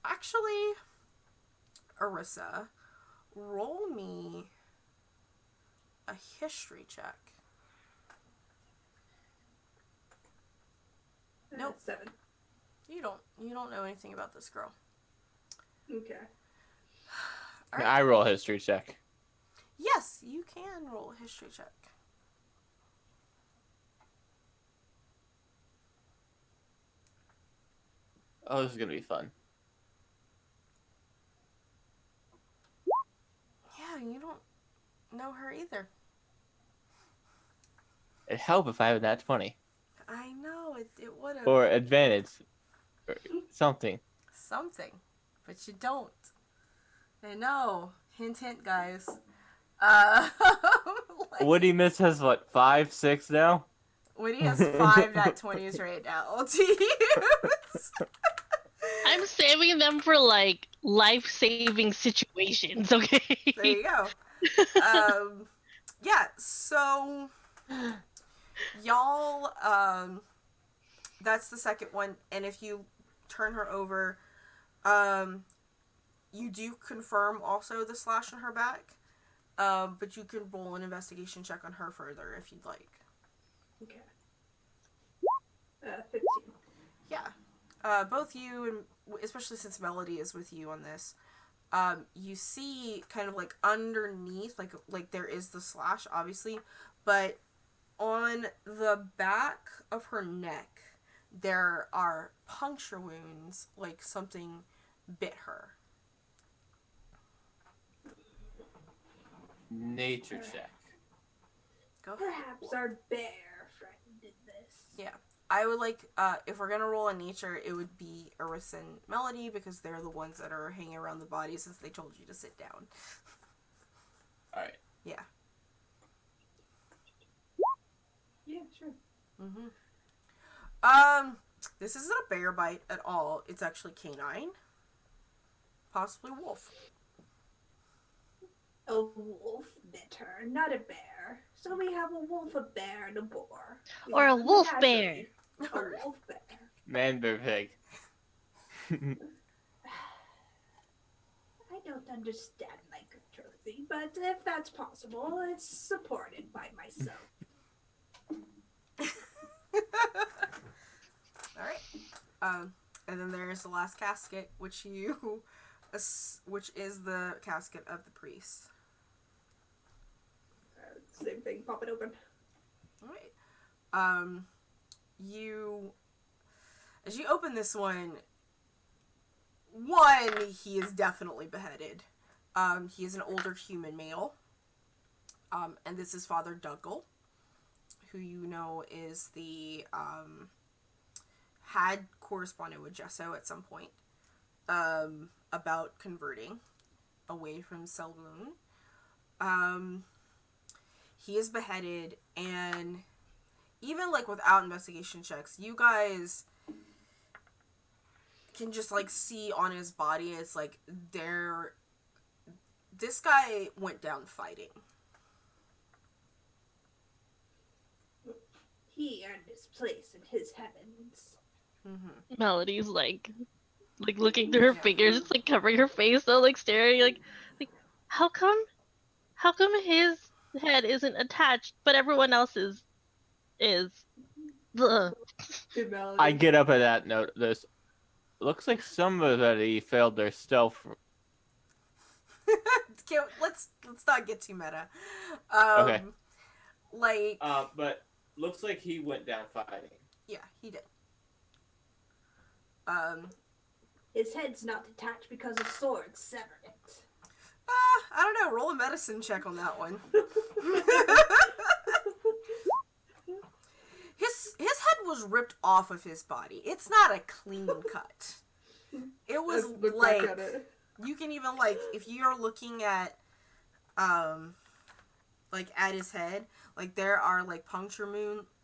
Actually, Arissa, roll me a history check. Nope. 7. You don't know anything about this girl. Okay. All right. I roll a history check. Yes, you can roll a history check. Oh, this is gonna be fun. Yeah, you don't know her either. It'd help if I had that 20. I know, it would have. Or advantage. Or something. Something. But you don't. I know. Hint, hint, guys. Like, Woody Miss has what, 5, 6 now? Woody has 5 nat 20s right now to use. I'm saving them for like life-saving situations, okay? There you go. Yeah, so y'all, that's the second one, and if you turn her over, you do confirm also the slash on her back, but you can roll an investigation check on her further if you'd like. Okay. 15. Yeah. Both you, and especially since Melody is with you on this, you see kind of like underneath, like there is the slash, obviously, but on the back of her neck, there are puncture wounds, like something bit her. Nature check. Go ahead. Perhaps our bear friend did this. Yeah. I would like, if we're gonna roll on nature, it would be Arissa and Melody, because they're the ones that are hanging around the body since they told you to sit down. Alright. Yeah. Yeah, sure. This isn't a bear bite at all. It's actually canine. Possibly wolf. A wolf bit her, not a bear. So we have a wolf, a bear, and a boar. We Or a have wolf bear. menagerie. A wolf bear. Man bear pig. I don't understand lycanthropy, but if that's possible, it's supported by myself. Alright. And then there's the last casket, which is the casket of the priest. Same thing, pop it open. Alright. As you open this one, he is definitely beheaded. He is an older human male. And this is Father Dougal, who you know is had corresponded with Gesso at some point, about converting away from Selmoon. He is beheaded, and even, like, without investigation checks, you guys can just, like, see on his body, it's like, this guy went down fighting. He earned his place in his heavens. Melody's like looking through her fingers, just like covering her face, though, like staring, like how come his head isn't attached, but everyone else's is? Ugh. Good melody. I get up at that note. This looks like somebody failed their stealth. Let's not get too meta. Okay. Like, But looks like he went down fighting. yeah, he did. His head's not detached because a sword severed it. I don't know. Roll a medicine check on that one. His head was ripped off of his body. It's not a clean cut. It was Look like, back at it. you can even, like, if you're looking at, like, at his head, like, there are, like, puncture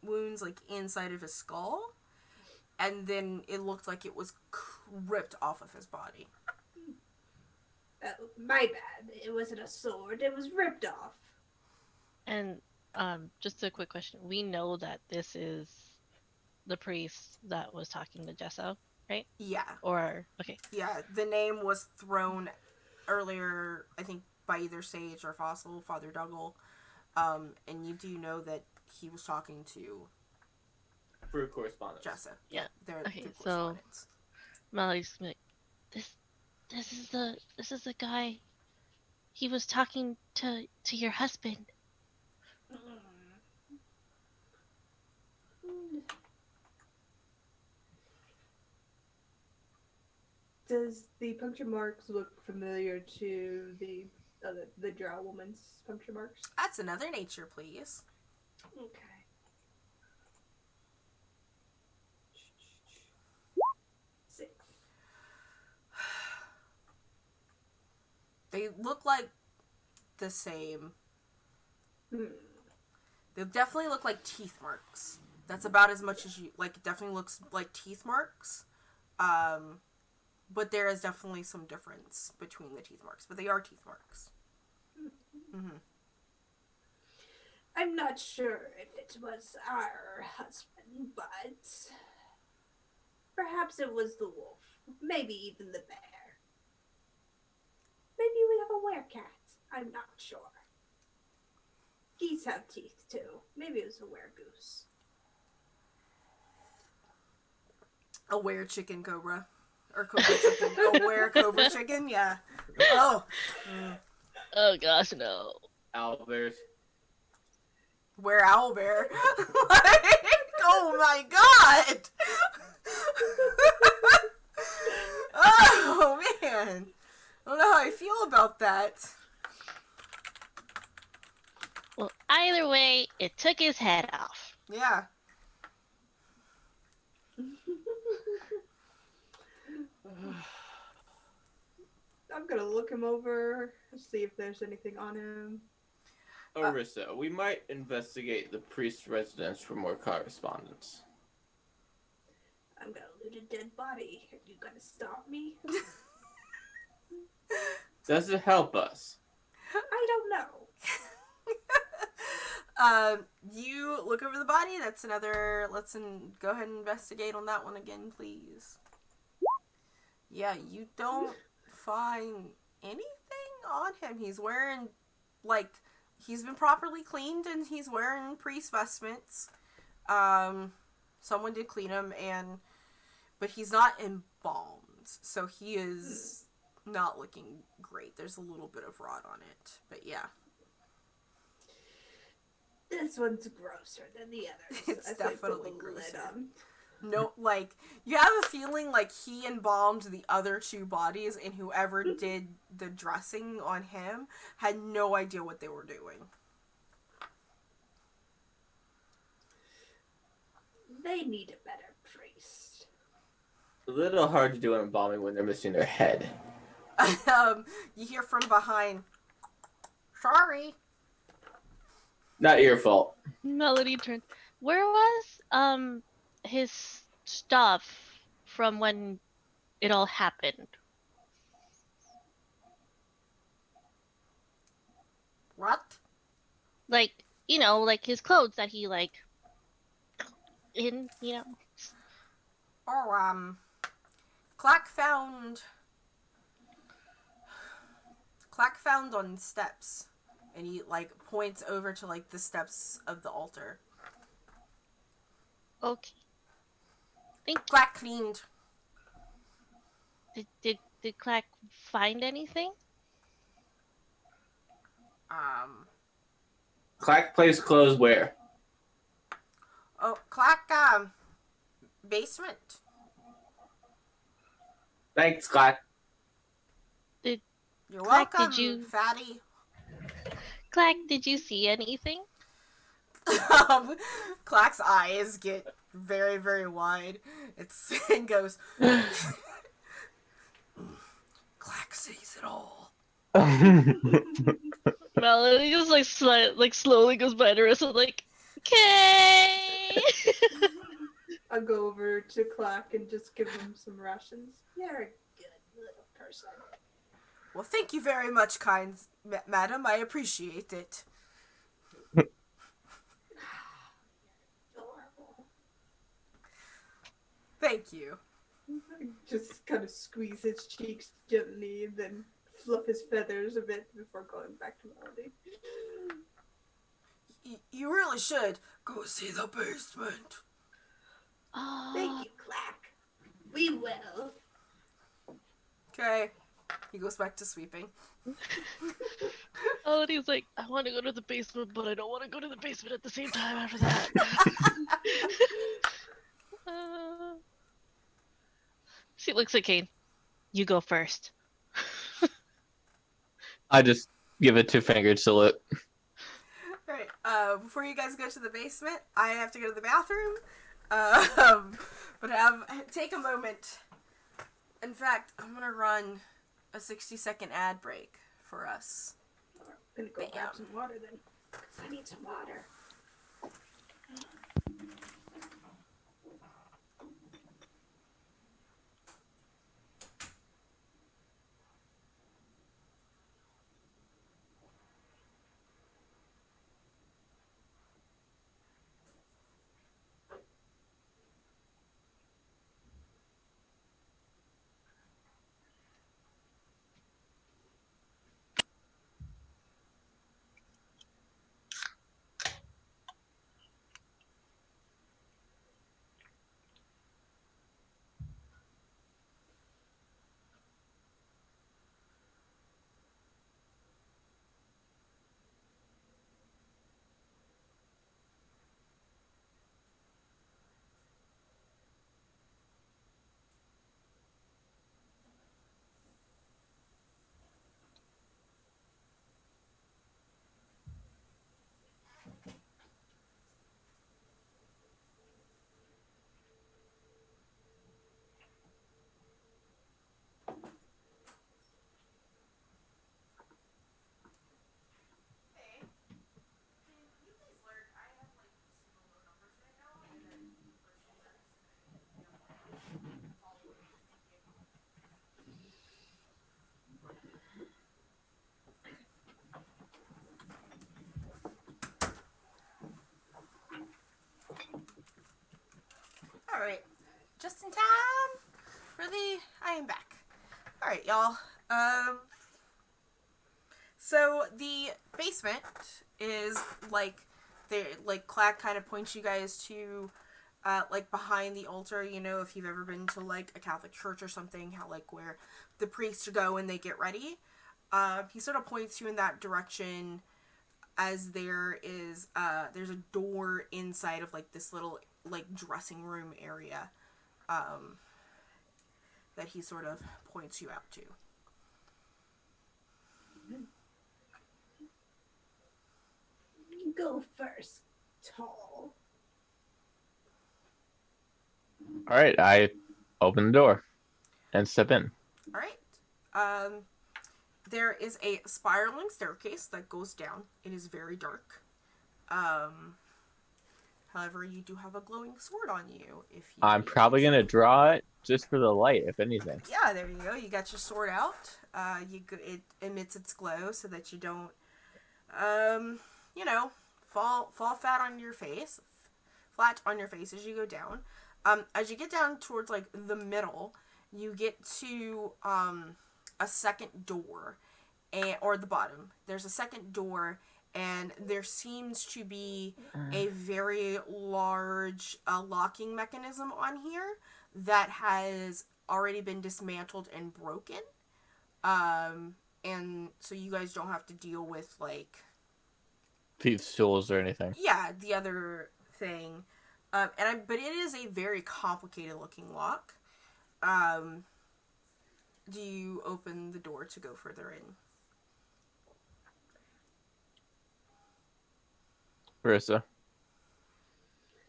wounds, like, inside of his skull, and then it looked like it was ripped off of his body. My bad. It wasn't a sword. It was ripped off. And just a quick question: we know that this is the priest that was talking to Gesso, right? Yeah. Or okay, Yeah, the name was thrown earlier, I think, by either Sage or Fossil, Father Dougal. And you do know that he was talking to Through correspondence. Jessa. Yeah. Their Okay, so- correspondence. Melody's like, this is the guy. He was talking to your husband. Does the puncture marks look familiar to the drow woman's puncture marks? That's another nature, please. Okay. Six. They look like the same. Hmm. They definitely look like teeth marks. That's about as much as you, like, it definitely looks like teeth marks. But there is definitely some difference between the teeth marks. But they are teeth marks. Mm-hmm. I'm not sure if it was our husband, but perhaps it was the wolf. Maybe even the bear. Maybe we have a werecat. I'm not sure. Geese have teeth too. Maybe it was a weregoose. A were chicken cobra. Or cobra chicken. A were cobra chicken? Yeah. Oh. Oh gosh, no. Owlbears. Where owlbear? Like, oh my god! Oh man! I don't know how I feel about that. Well, I Either way, it took his head off. Yeah. I'm gonna look him over, see if there's anything on him. Orissa, we might investigate the priest's residence for more correspondence. I'm gonna loot a dead body. Are you gonna stop me? Does it help us? I don't know. You look over the body. That's another. Go ahead and investigate on that one again, please. Yeah, you don't find anything on him. He's wearing, like, he's been properly cleaned and he's wearing priest vestments. Someone did clean him, but he's not embalmed, so he is not looking great. There's a little bit of rot on it, but yeah. This one's grosser than the others. It's as I definitely put the lid grosser. on. No, like, you have a feeling like he embalmed the other two bodies, and whoever did the dressing on him had no idea what they were doing. They need a better priest. A little hard to do an embalming when they're missing their head. You hear from behind, sorry. Not your fault. Melody turned. Where was his stuff from when it all happened? What? Like, like his clothes that he in, Oh, Clack found on steps, and he, like, points over to, like, the steps of the altar. Okay. Clack cleaned. Did Clack find anything? Clack plays clothes where? Oh, Clack, basement. Thanks, Clack. You're Clack, welcome, fatty. Clack, did you see anything? Clack's eyes get very, very wide. And goes, Clack sees it all. Melody just slowly goes by the rest of okay. I'll go over to Clack and just give him some rations. You're a good little person. Well, thank you very much, kind madam. I appreciate it. Adorable. Thank you. Just kind of squeeze his cheeks gently and then fluff his feathers a bit before going back to Melody. You really should go see the basement. Thank you, Clack. We will. Okay. He goes back to sweeping. Melody's like, I want to go to the basement, but I don't want to go to the basement at the same time after that. She looks at Kane. You go first. I just give a two-fingered salute. Alright, before you guys go to the basement, I have to go to the bathroom. But take a moment. In fact, I'm gonna run a 60-second ad break for us. I'm gonna go grab some water then, because I need some water. just in time for the... I am back. Alright, y'all. So the basement is like... Clack kind of points you guys to... like behind the altar, you know, if you've ever been to like a Catholic church or something, how like where the priests go and they get ready. He sort of points you in that direction as there's a door inside of like this little like dressing room area that he sort of points you out to. Go first, tall. All right, I open the door and step in. All right. There is a spiraling staircase that goes down. It is very dark. However, you do have a glowing sword on you. If you I'm probably gonna draw it just for the light, if anything. Yeah, there you go. You got your sword out. It emits its glow so that you don't, fall flat on your face, as you go down. As you get down towards like the middle, you get to a second door, or the bottom. There's a second door, and there seems to be a very large locking mechanism on here that has already been dismantled and broken. And so you guys don't have to deal with like Thieves' tools or anything. yeah, the other thing. But it is a very complicated looking lock. Do you open the door to go further in? Marissa,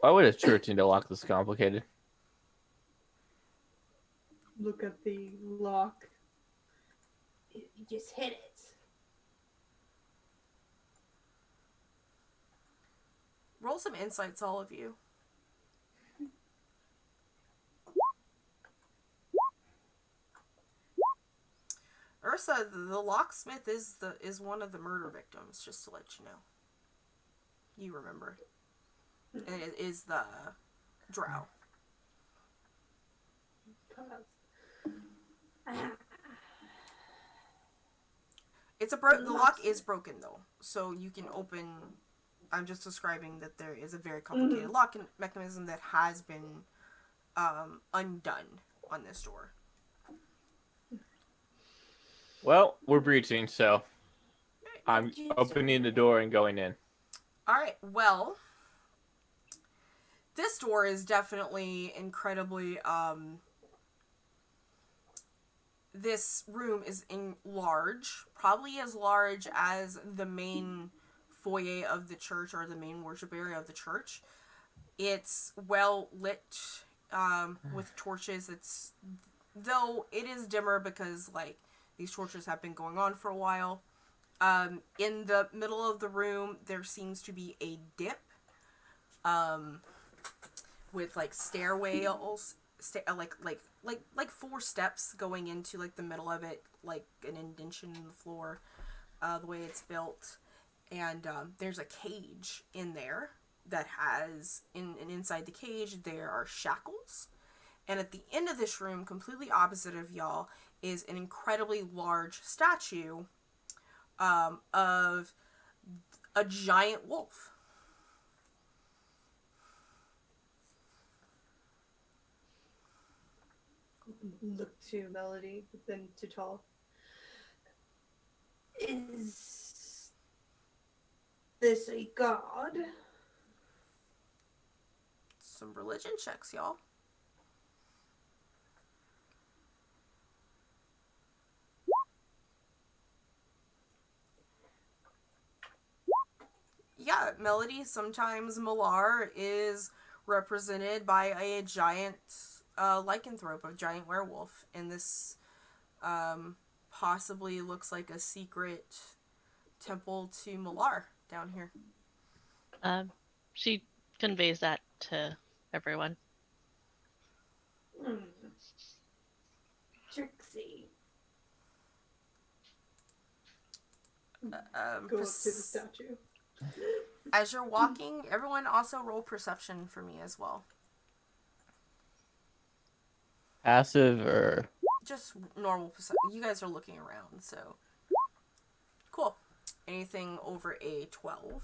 why would a church need to lock this complicated? Look at the lock. You just hit it. Roll some insights, all of you. Ursa, the locksmith is one of the murder victims, just to let you know. You remember. And it is the drow. The lock is broken though, so you can open. I'm just describing that there is a very complicated lock mechanism that has been undone on this door. Well, we're breaching, so I'm opening the door and going in. Alright, well, this door is definitely incredibly, this room is large, probably as large as the main foyer of the church or the main worship area of the church. It's well lit, with torches. Though it is dimmer because, like, these torches have been going on for a while. In the middle of the room, there seems to be a dip, with like stairwells, like 4 steps going into like the middle of it, like an indention in the floor, the way it's built, and there's a cage in there that has and inside the cage there are shackles. And at the end of this room, completely opposite of y'all, is an incredibly large statue of a giant wolf. Look to Melody, but then to Tall. Is this a god? Some religion checks, y'all. Yeah, Melody, sometimes Malar is represented by a giant lycanthrope, a giant werewolf. And this possibly looks like a secret temple to Malar down here. She conveys that to everyone. Trixie. Go Go up to the statue. As you're walking, everyone also roll perception for me as well. Passive or Just normal perception. You guys are looking around, so cool. Anything over a 12?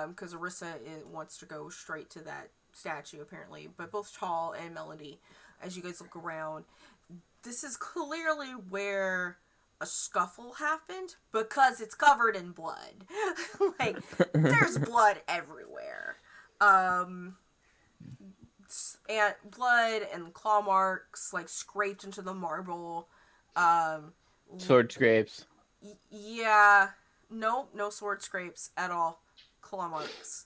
Because Arissa wants to go straight to that statue apparently. But both Tall and Melody, as you guys look around, this is clearly where a scuffle happened because it's covered in blood. Like, there's blood everywhere. And blood and claw marks, like, scraped into the marble. Um, sword scrapes. yeah. No sword scrapes at all. Claw marks.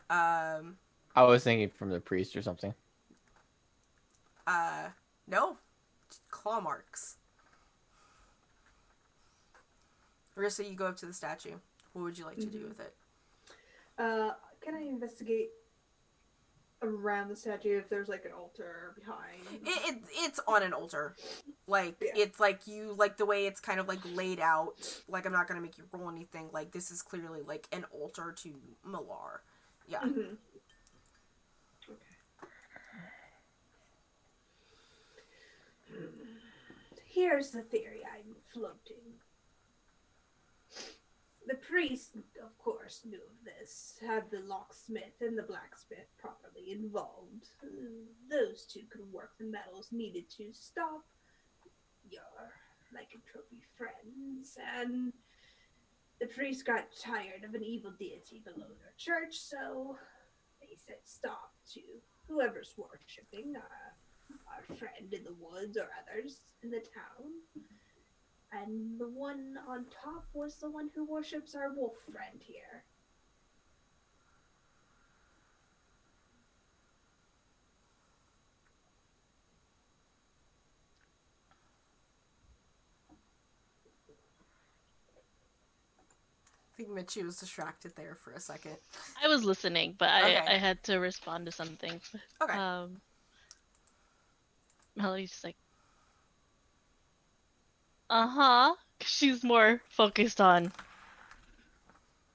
Um, I was thinking from the priest or something. no. Claw marks. Marissa, you go up to the statue. What would you like to do with it? Can I investigate around the statue if there's like an altar behind? It's on an altar. Like, Yeah. it's like you, like the way it's kind of like laid out. Like, I'm not gonna make you roll anything. Like, this is clearly like an altar to Malar. Yeah. Mm-hmm. Okay. Here's the theory I'm floating. The priest, of course, knew of this, had the locksmith and the blacksmith properly involved. Those two could work the metals needed to stop your lycanthropy friends, and the priest got tired of an evil deity below their church, so they said stop to whoever's worshipping our friend in the woods or others in the town. And the one on top was the one who worships our wolf friend here. I think Mitchie was distracted there for a second. I was listening, but Okay. I had to respond to something. Okay. Melody's just like, uh-huh. She's more focused on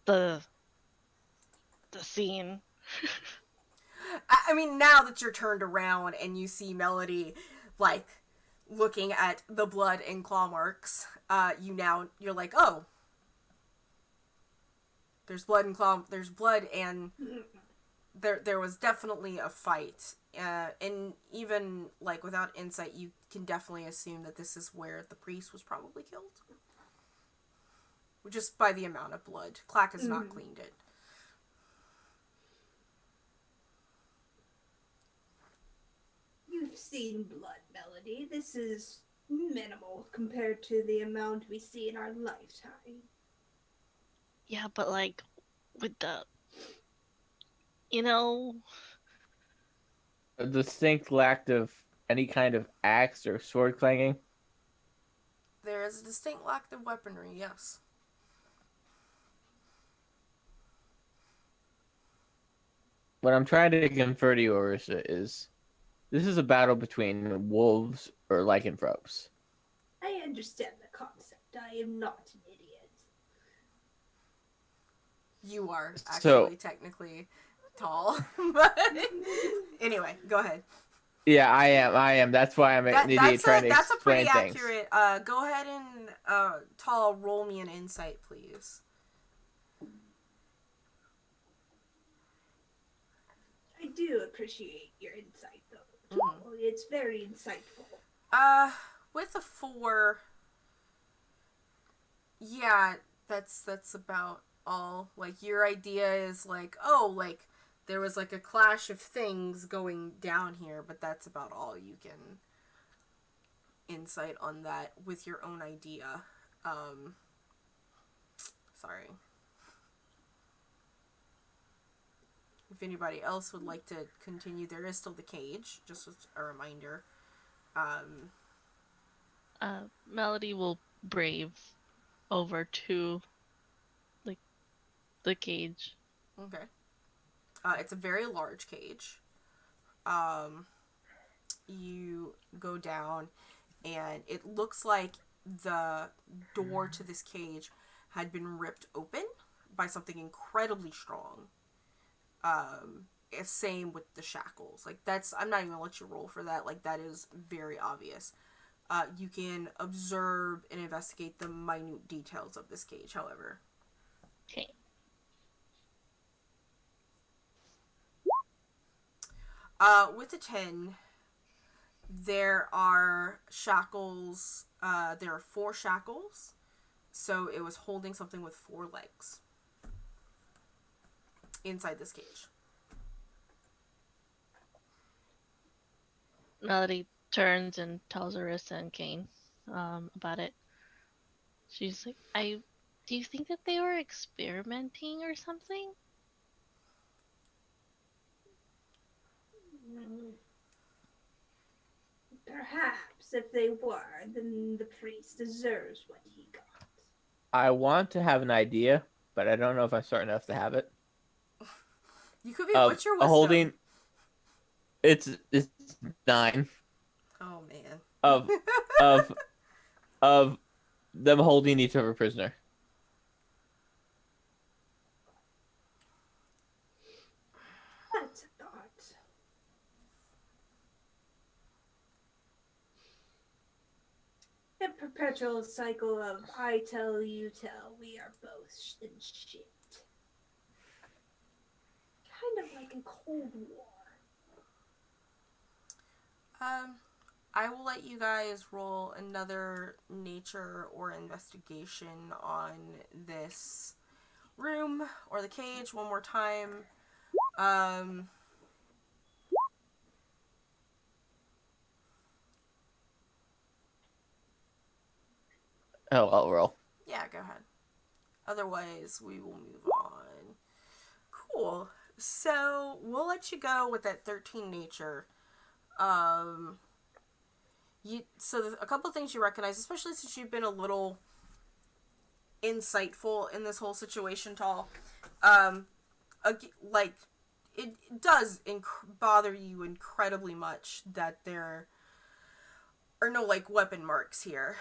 the scene. I mean, now that you're turned around and you see Melody, like, looking at the blood and claw marks, you're like, oh, there's blood and there was definitely a fight. And even, like, without insight, you can definitely assume that this is where the priest was probably killed. Just by the amount of blood. Clack has not cleaned it. You've seen blood, Melody. This is minimal compared to the amount we see in our lifetime. Yeah, but like, with the, you know, A distinct lack of any kind of axe or sword clanging. There is a distinct lack of weaponry, yes. What I'm trying to confer to you, Orisa, is this is a battle between wolves or lycanthropes. I understand the concept. I am not an idiot. You are actually So- technically tall. But anyway, go ahead. Yeah, I am. That's why I'm an idiot trying to That's a explain pretty things. accurate. Go ahead and Tall, roll me an insight, please. I do appreciate your insight, though. Mhm. It's very insightful. With a 4, yeah, that's about all. Like, your idea is like, oh, like, there was like a clash of things going down here, but that's about all you can insight on that with your own idea. Sorry. If anybody else would like to continue, there is still the cage, just as a reminder. Melody will brave over to, like, the cage. Okay. It's a very large cage. You go down, and it looks like the door to this cage had been ripped open by something incredibly strong. same with the shackles. Like, that's, I'm not even gonna let you roll for that. Like, that is very obvious. You can observe and investigate the minute details of this cage, however. Okay. With the 10, there are shackles. There are 4 shackles. So it was holding something with 4 legs inside this cage. Melody turns and tells Arissa and Kane about it. She's like, do you think that they were experimenting or something? Perhaps if they were, then the priest deserves what he got. I want to have an idea, but I don't know if I'm smart enough to have it. You could be. Of What's your a wisdom? holding. It's 9 Oh man. of of them holding each other prisoner. That's a thought. A perpetual cycle of I tell, you tell, we are both in shit. Kind of like a Cold War. I will let you guys roll another nature or investigation on this room or the cage one more time. Oh, I'll roll. Yeah, go ahead. Otherwise, we will move on. Cool. So, we'll let you go with that 13 nature. So a couple of things you recognize, especially since you've been a little insightful in this whole situation, Tall. Like, it does bother you incredibly much that there are no, like, weapon marks here.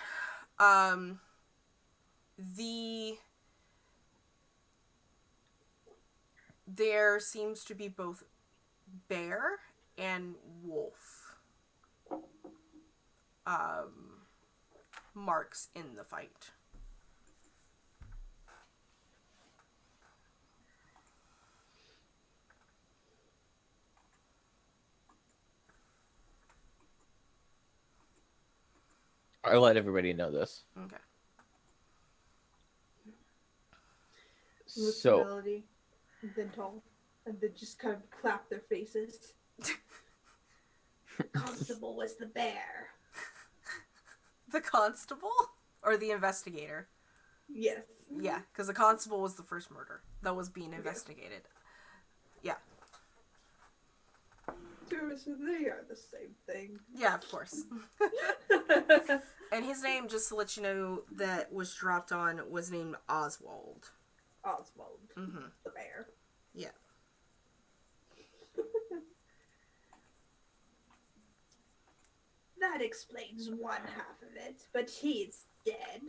There seems to be both bear and wolf marks in the fight. I'll let everybody know this. Okay. Look So, Melody, and then Tall, and then just kind of clap their faces. The constable was the bear. The constable? Or the investigator? Yes. Yeah, because the constable was the first murder that was being investigated. Yeah. So they are the same thing. Yeah, of course. And his name, just to let you know, that was dropped on, was named Oswald. Oswald, Mm-hmm. the bear. Yeah. That explains one half of it, but he's dead.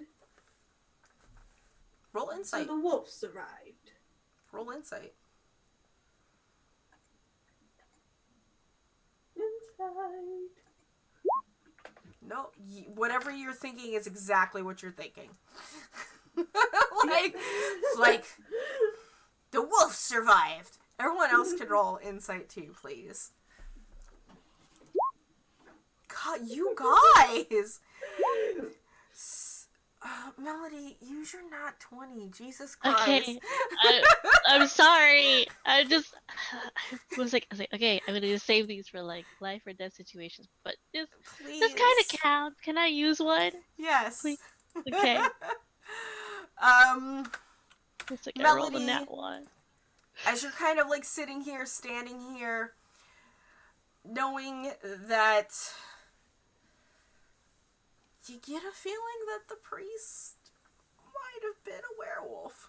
Roll insight. So the wolf survived. Roll insight. Inside. No, whatever you're thinking is exactly what you're thinking. like, the wolf survived. Everyone else can roll insight too, please. God, you guys! Melody, use your nat 20. Jesus Christ. Okay, I'm sorry. I was like, okay, I'm gonna save these for like life or death situations. But this Please. kind of counts. Can I use one? Yes. Please. Okay. Looks like I rolled a Melody, nat one. as you're kind of like sitting here, standing here, knowing that you get a feeling that the priest might have been a werewolf.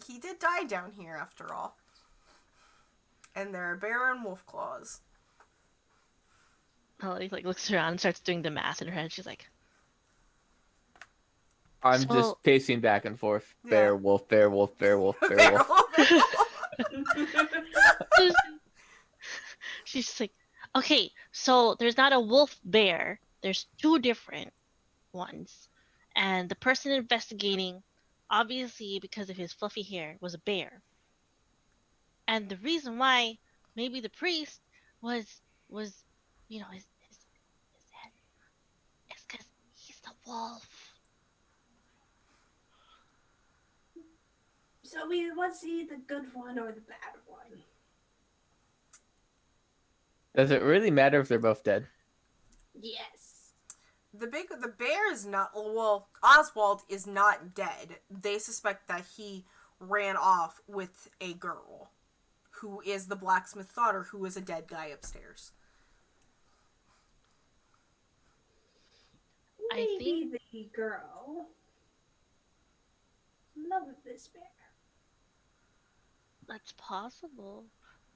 He did die down here, after all. And there are bear and wolf claws. Melody like looks around and starts doing the math in her head. She's like, I'm So- just pacing back and forth. Yeah. Bear, wolf, bear, wolf, bear, wolf, bear, wolf. She's just like, okay, so there's not a wolf bear. There's two different ones. And the person investigating, obviously because of his fluffy hair, was a bear. And the reason why maybe the priest was his head is because he's the wolf. So was he the good one or the bad one? Does it really matter if they're both dead? Yes. The bear is not, well, Oswald is not dead. They suspect that he ran off with a girl who is the blacksmith's daughter, who is a dead guy upstairs. Maybe the girl loved this bear. That's possible.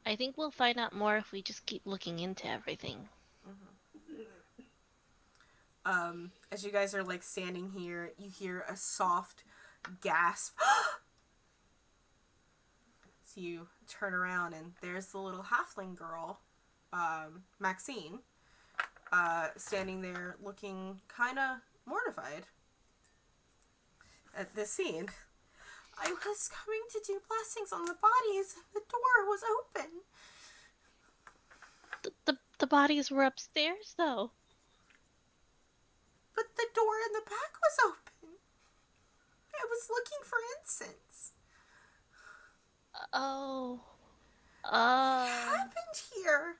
I think we'll find out more if we just keep looking into everything. As you guys are like standing here, you hear a soft gasp. So you turn around and there's the little halfling girl, Maxine, standing there looking kind of mortified at this scene. I was coming to do blessings on the bodies and the door was open. The bodies were upstairs though. But the door in the back was open. I was looking for incense. Oh. What happened here?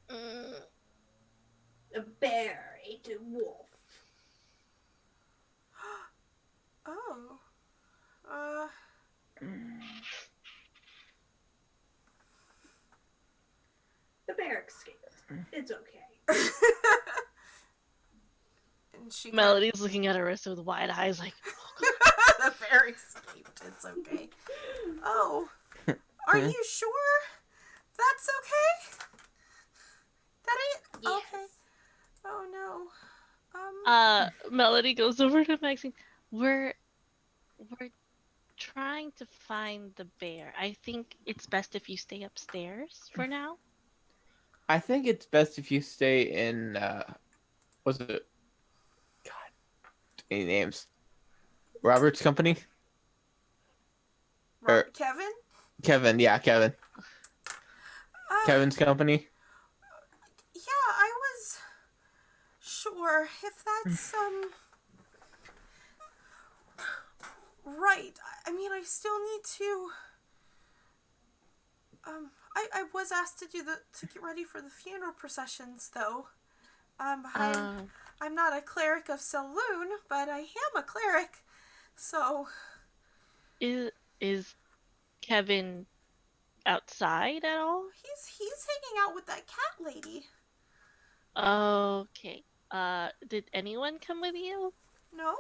Mm, A bear ate a wolf. Oh. The bear escaped. It's okay. And she Melody's looking at Arissa with wide eyes like, the bear escaped. It's okay. Oh. Are you sure that's okay? That ain't Yes. okay. Oh no. Melody goes over to Maxine. We're trying to find the bear. I think it's best if you stay upstairs for now. I think it's best if you stay in, what's it? God, any names? Robert's company? Kevin? Kevin, yeah, Kevin. Kevin's company? Yeah, I was sure if that's, right. I mean, I still need to, I was asked to get ready for the funeral processions, though. I'm not a cleric of Saloon, but I am a cleric, so... Is Kevin outside at all? He's hanging out with that cat lady. Okay. Did anyone come with you? No.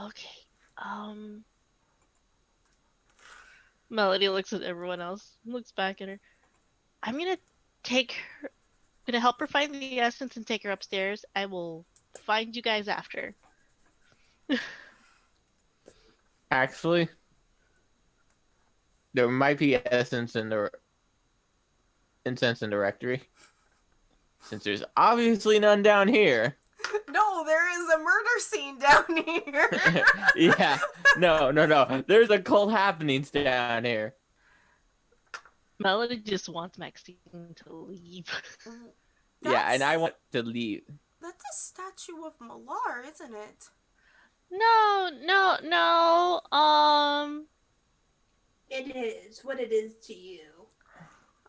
Okay. Melody looks at everyone else, looks back at her. I'm gonna help her find the essence and take her upstairs. I will find you guys after. Actually, there might be incense in the rectory. Since there's obviously none down here. No, there is a murder scene down here. Yeah. No. There's a cult happenings down here. Melody just wants Maxine to leave. Yeah, and I want to leave. That's a statue of Malar, isn't it? No. It is what it is to you.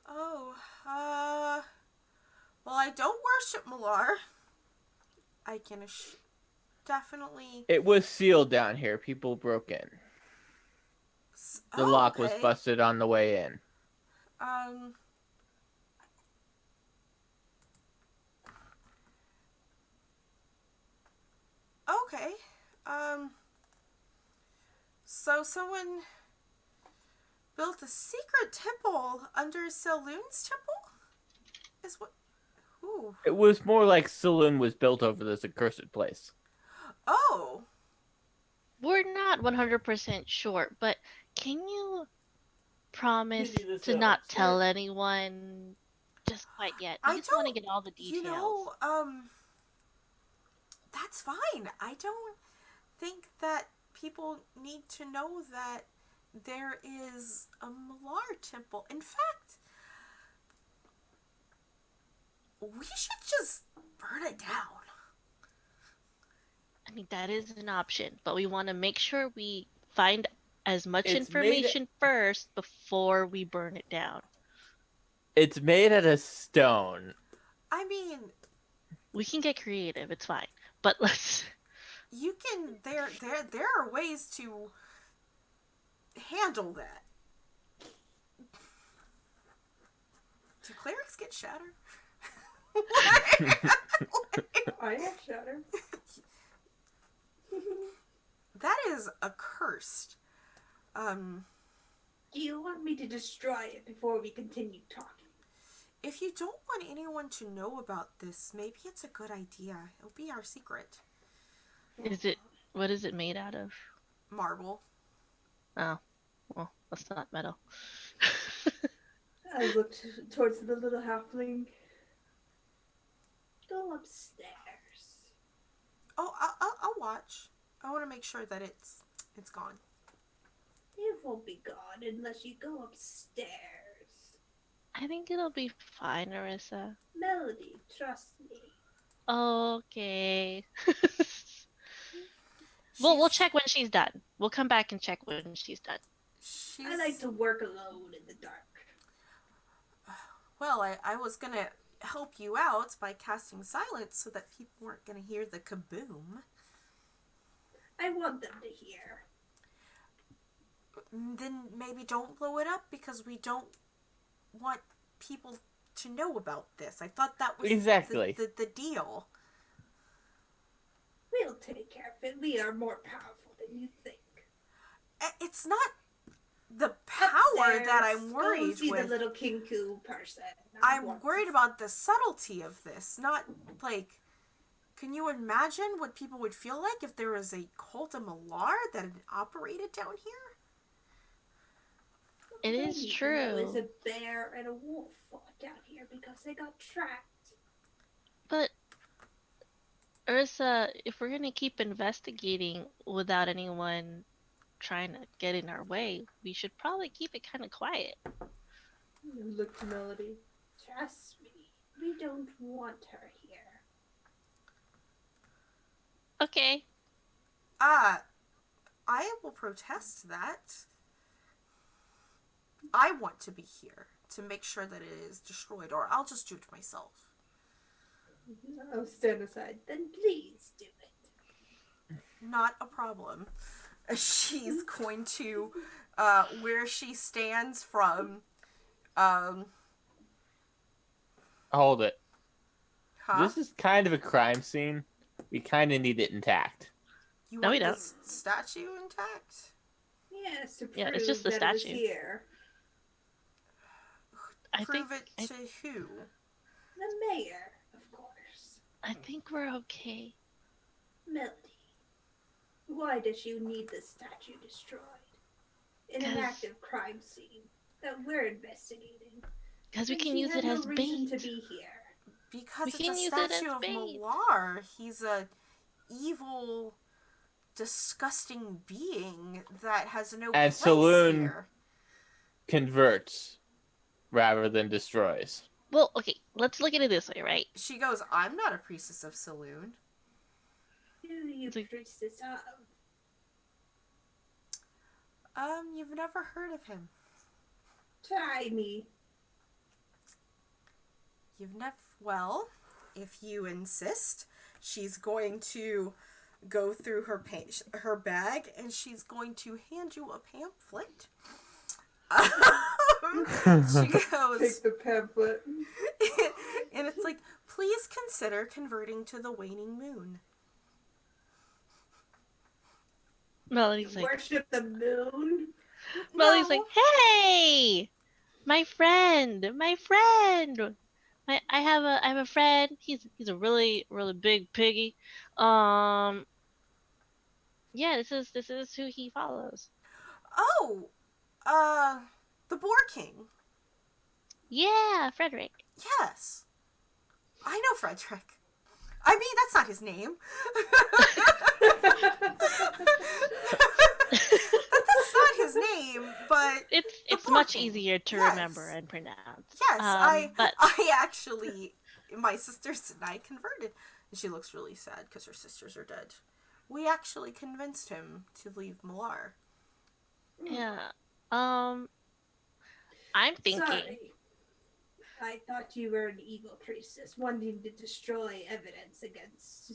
Oh, well, I don't worship Malar. I can definitely... It was sealed down here. People broke in. The lock was busted on the way in. Okay. So someone built a secret temple under Saloon's temple? Ooh. It was more like Saloon was built over this accursed place. Oh. We're not 100% sure, but can you promise Continue the to sale. not tell anyone just quite yet? We I just want to don't. get all the You details. know. That's fine. I don't think that people need to know that there is a Malar temple. In fact, we should just burn it down. I mean, that is an option, but we want to make sure we find as much It's made. information first before we burn it down. It's made out of stone. I mean, We can get creative, it's fine. But let's you can. There are ways to handle that. Do clerics get shattered? I have shatter. That is accursed. Do you want me to destroy it before we continue talking? If you don't want anyone to know about this, maybe it's a good idea. It'll be our secret. what is it made out of? Marble. Oh, well, that's not metal. I looked towards the little halfling. Go upstairs. Oh, I'll watch. I want to make sure that it's gone. It won't be gone unless you go upstairs. I think it'll be fine, Arissa. Melody, trust me. Okay. We'll check when she's done. We'll come back and check when she's done. I like to work alone in the dark. Well, I was gonna help you out by casting silence so that people weren't gonna hear the kaboom. I want them to hear. Then maybe don't blow it up because we don't want people to know about this. I thought that was Exactly. the deal. We'll take care of it. We are more powerful than you think. It's not the power Upstairs, that I'm go worried see with. the little kinku person. I'm worried about the subtlety of this, not like. Can you imagine what people would feel like if there was a cult of Malar that had operated down here? It is There true. was a bear and a wolf fought down here because they got trapped. But Ursa, if we're gonna keep investigating without anyone trying to get in our way, we should probably keep it kind of quiet. Look to Melody. Trust me, we don't want her here. Okay. I will protest that. I want to be here to make sure that it is destroyed, or I'll just do it myself. I'll stand aside. Then please do it. Not a problem. She's going to, where she stands from, Hold it. huh? This is kind of a crime scene. We kind of need it intact. You No, want we don't. this statue intact? Yes, to prove Yeah, it's just the that it was statue. here. Prove it to who? The mayor, of course. I think we're okay. Melody, why does you need the statue destroyed? In an 'Cause- active crime scene that we're investigating. Because we And can she use had it no as reason bait. to be here. Because We it's can a use it as statue of bait. Malar. He's a evil, disgusting being that has no And place Saloon- here. Converts rather than destroys. Well, okay, let's look at it this way, right? She goes, I'm not a priestess of Saloon. Who are you It's like- priestess of? You've never heard of him. Try me. You've never. Well, if you insist, she's going to go through her bag and she's going to hand you a pamphlet. She goes, Take the pamphlet. and it's like, please consider converting to the waning moon. Melody's like, Worship the moon. Melody's No. like, hey, my friend, I have a friend. He's a really big piggy. Um, yeah, this is who he follows. Oh, uh, the Boar King. Yeah, Frederick. Yes, I know Frederick. I mean, that's not his name. That's not his name, but the It's Boar much King. easier to remember Yes, and pronounce. yes. But I actually, my sisters and I converted, and she looks really sad because her sisters are dead. We actually convinced him to leave Malar. yeah, um, I'm thinking. Sorry. I thought you were an evil priestess wanting to destroy evidence against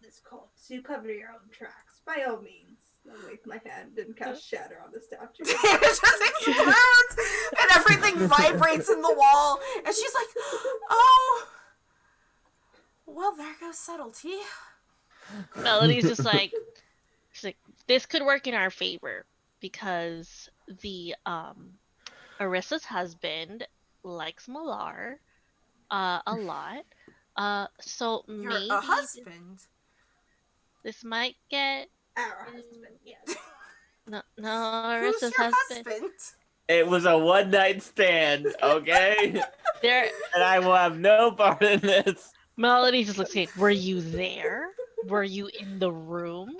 this cult. So you cover your own tracks. By all means. I'll wave my hand and cast shatter on the statue. It just explodes, and everything vibrates in the wall, and she's like, "Oh, well, there goes subtlety." Melody's just like, she's like, this could work in our favor because the Arissa's husband likes Malar a lot. So You're a maybe husband. this might get Our husband, yes. no Who's Arissa's your husband. husband? It was a one-night stand, okay? There, And I will have no part in this. Melody just looks like, were you there? Were you in the room?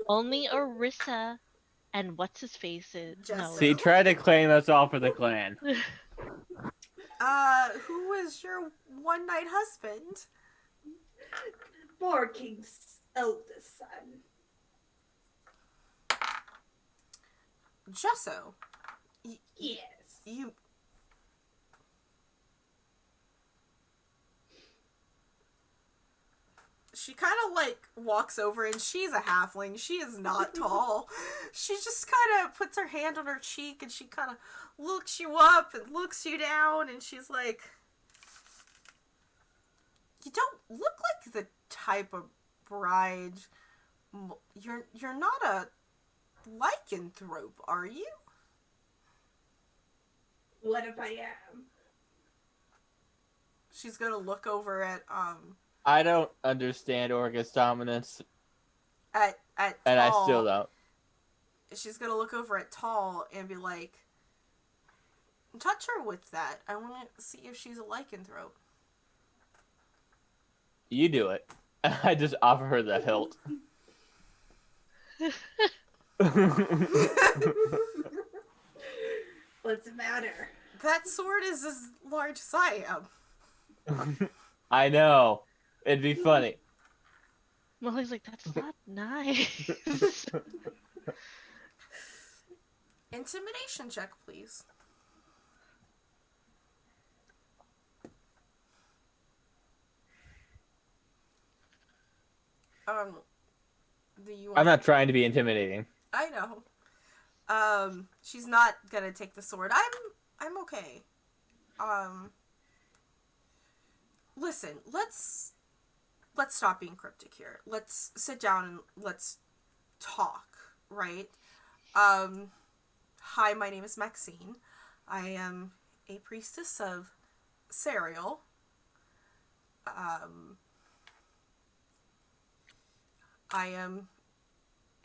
Only Arissa and what's his face knows. See, try to claim us all for the clan. Who was your one night husband? Boar King's eldest son. Jesso. Yes. You. She kind of like walks over, and she's a halfling. She is not tall. She just kind of puts her hand on her cheek, and she kind of looks you up and looks you down, and she's like, "You don't look like the type of bride. You're not a lycanthrope, are you?" What if I am? She's gonna look over at I don't understand Orcus dominance, at and I Tall. still don't. She's gonna look over at Tall and be like, "Touch her with that. I want to see if she's a lycanthrope." You do it. I just offer her the hilt. What's the matter? That sword is as large as I am. I know. It'd be funny. Molly's like, that's not nice. Intimidation check, please. Do you want... I'm not trying to be intimidating. I know. She's not gonna take the sword. I'm okay. Listen, let's stop being cryptic here. Let's sit down and let's talk, right? Hi, my name is Maxine. I am a priestess of Serial. I am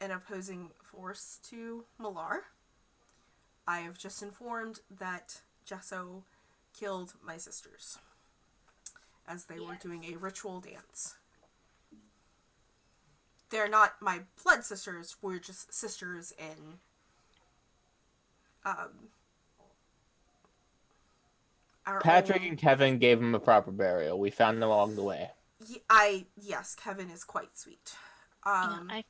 an opposing force to Malar. I have just informed that Jesso killed my sisters as they were doing a ritual dance. They're not my blood sisters, we're just sisters in our Patrick own... and Kevin gave him a proper burial. We found them along the way. Yes, Kevin is quite sweet. I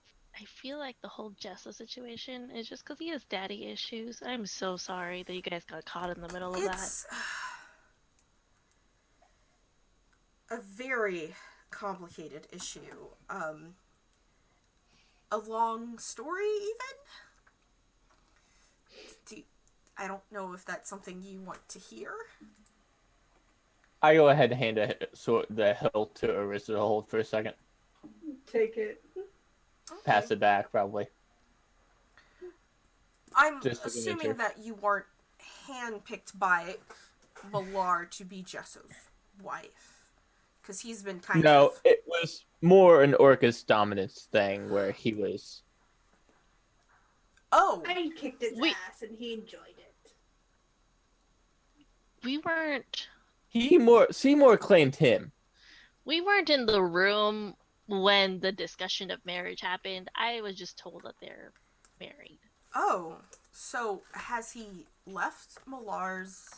feel like the whole Jessa situation is just because he has daddy issues. I'm so sorry that you guys got caught in the middle of that. It's a very complicated issue. A long story, even? I don't know if that's something you want to hear. I go ahead and hand the hilt to Arissa to hold for a second. Take it. Okay. Pass it back, probably. I'm Just for the assuming nature. that you weren't handpicked by Malar to be Jesso's wife? Because he's been kind No, of. it was more an Orcus dominance thing where he was. Oh, I kicked his We ass and he enjoyed it. we weren't Seymour claimed him. we weren't in the room when the discussion of marriage happened. I was just told that they're married. oh. So has he left Millar's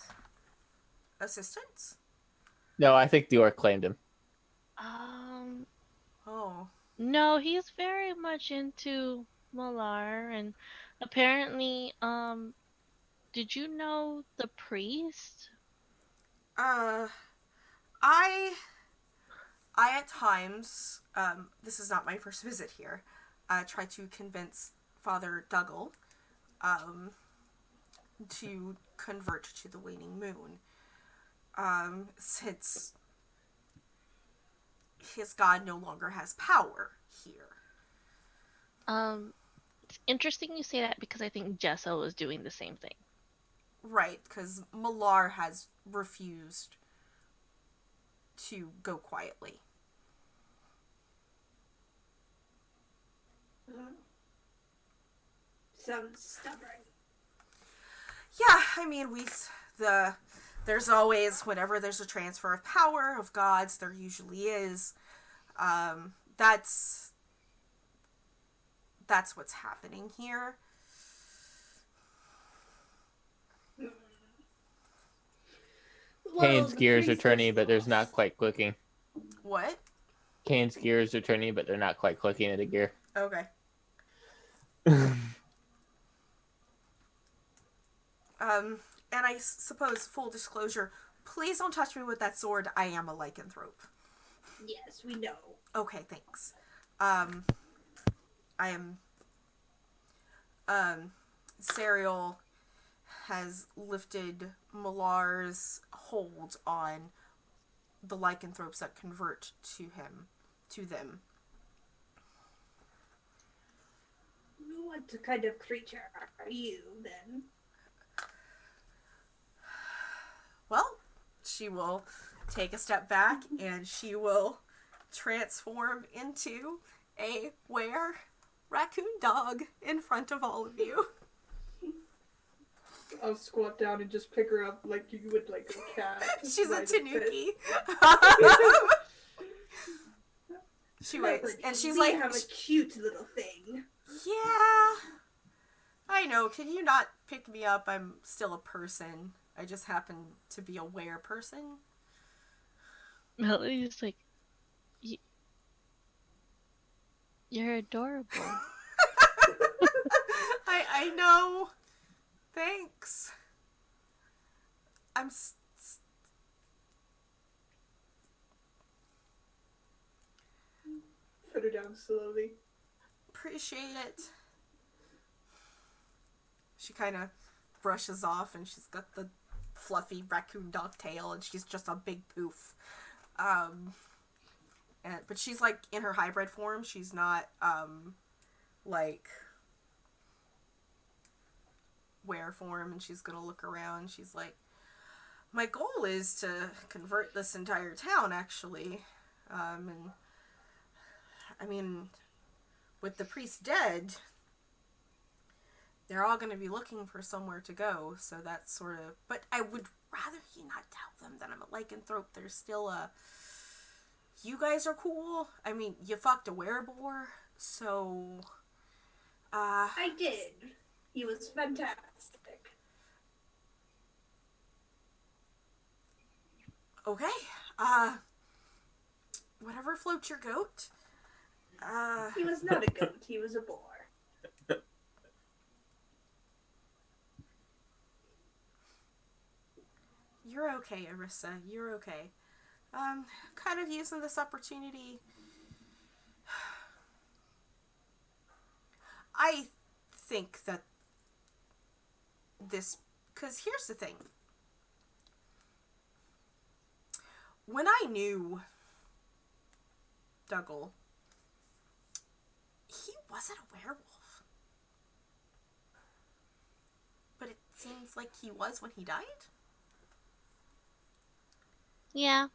assistance? No, I think the Orc claimed him. Um, Oh. no, he's very much into Malar, and apparently, did you know the priest? Uh, I I at times, this is not my first visit here, try to convince Father Dougal, um, to convert to the waning moon, since his god no longer has power here. It's interesting you say that because I think Jessa was doing the same thing. Right, because Malar has refused to go quietly. Sounds stubborn. Yeah, I mean, there's always, whenever there's a transfer of power of gods, there usually is. That's what's happening here. Kane's Well, the gears are priest is turning, but there's not lost. quite clicking. What? Kane's gears are turning, but they're not quite clicking into gear. Okay. And I suppose, full disclosure, please don't touch me with that sword. I am a lycanthrope. Yes, we know. Okay, thanks. I am. Serial has lifted Malar's hold on the lycanthropes that convert to them. What kind of creature are you, then? Well, she will take a step back and she will transform into a raccoon dog in front of all of you. I'll squat down and just pick her up like you would like a cat. She's a tanuki. She waits, and she's like, have a cute little thing. yeah, I know. Can you not pick me up? I'm still a person. I just happen to be a were person. Melody's like, you're adorable. I know. Thanks. I'm. Put her down slowly. Appreciate it. She kind of brushes off, and she's got the fluffy raccoon dog tail, and she's just a big poof. But she's like in her hybrid form. She's not like were form, and she's gonna look around. She's like, my goal is to convert this entire town, actually. And I mean, with the priest dead, they're all going to be looking for somewhere to go. So that's sort of. But I would rather you not tell them that I'm a lycanthrope. There's still a. You guys are cool. I mean, you fucked a werebore, so. I did. He was fantastic. Okay. Whatever floats your goat. He was not a goat. He was a boar. You're okay, Arissa. You're okay. Kind of using this opportunity. I think that this. Because here's the thing. When I knew Dougal, he wasn't a werewolf. But it seems like he was when he died. Yeah,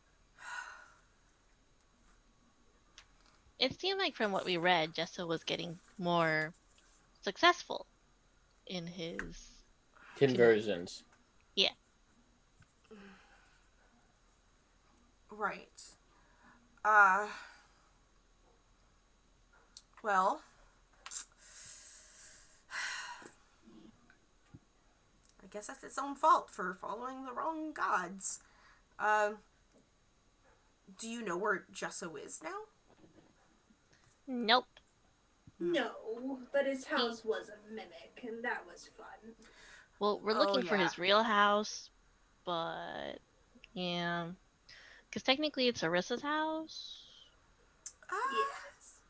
It seemed like from what we read, Jessa was getting more successful in his Conversions. yeah. Right. Uh, well, I guess that's its own fault for following the wrong gods. Um, do you know where Jesso is now? Nope. No, but his He house was a mimic, and that was fun. well, we're Oh, looking for yeah. his real house, but yeah, because technically it's Arissa's house. Yes.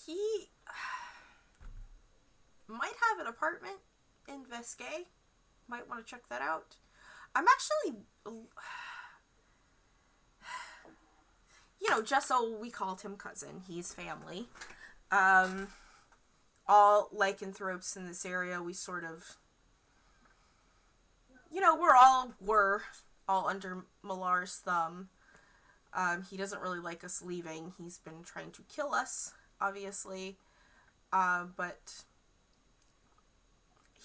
He might have an apartment in Vesquay. Might want to check that out. I'm actually, Jesso, we called him cousin. He's family. Um, all lycanthropes in this area, we sort of, we're all under Malar's thumb. He doesn't really like us leaving. He's been trying to kill us, obviously. But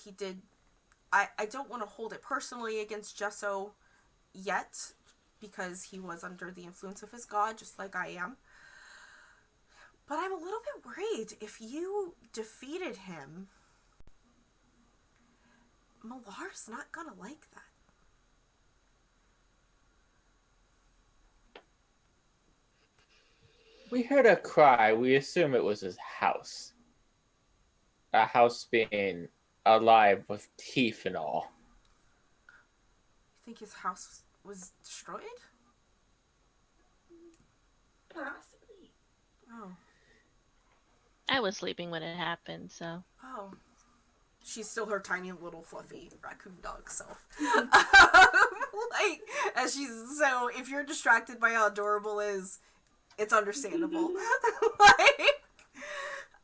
he did. I don't want to hold it personally against Jesso yet, because he was under the influence of his god, just like I am. But I'm a little bit worried. If you defeated him, Malar's not gonna like that. We heard a cry. We assume it was his house. A house being alive with teeth and all. You think his house was destroyed? Possibly. Oh. I was sleeping when it happened, so Oh. She's still her tiny little fluffy raccoon dog self. So if you're distracted by how adorable is, it's understandable.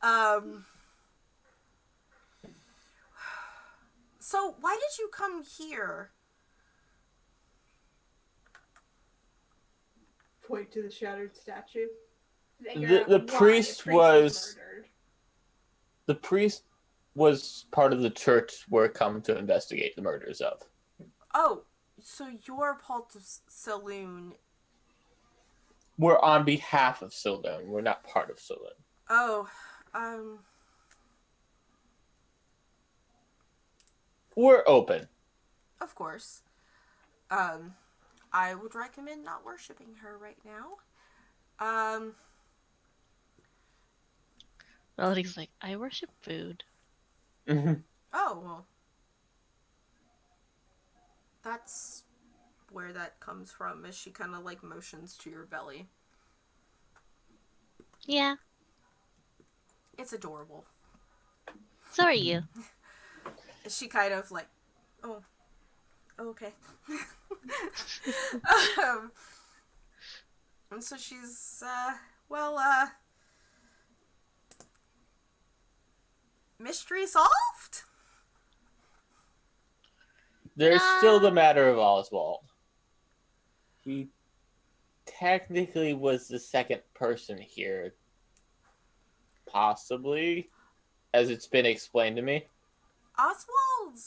um, so why did you come here? Point to the shattered statue. The priest was murdered. the priest was part of the church we're come to investigate the murders of. Oh, so you're Paul Saloon. We're on behalf of Sildon. We're not part of Sildon. Oh, We're open. of course. I would recommend not worshiping her right now. Melody's like, I worship food. Oh, well. That's where that comes from, as she kind of like motions to your belly. Yeah, It's adorable. so are you. She kind of like, oh, okay. And so she's, mystery solved? There's still the matter of Oswald. He technically was the second person here. Possibly, as it's been explained to me. Oswald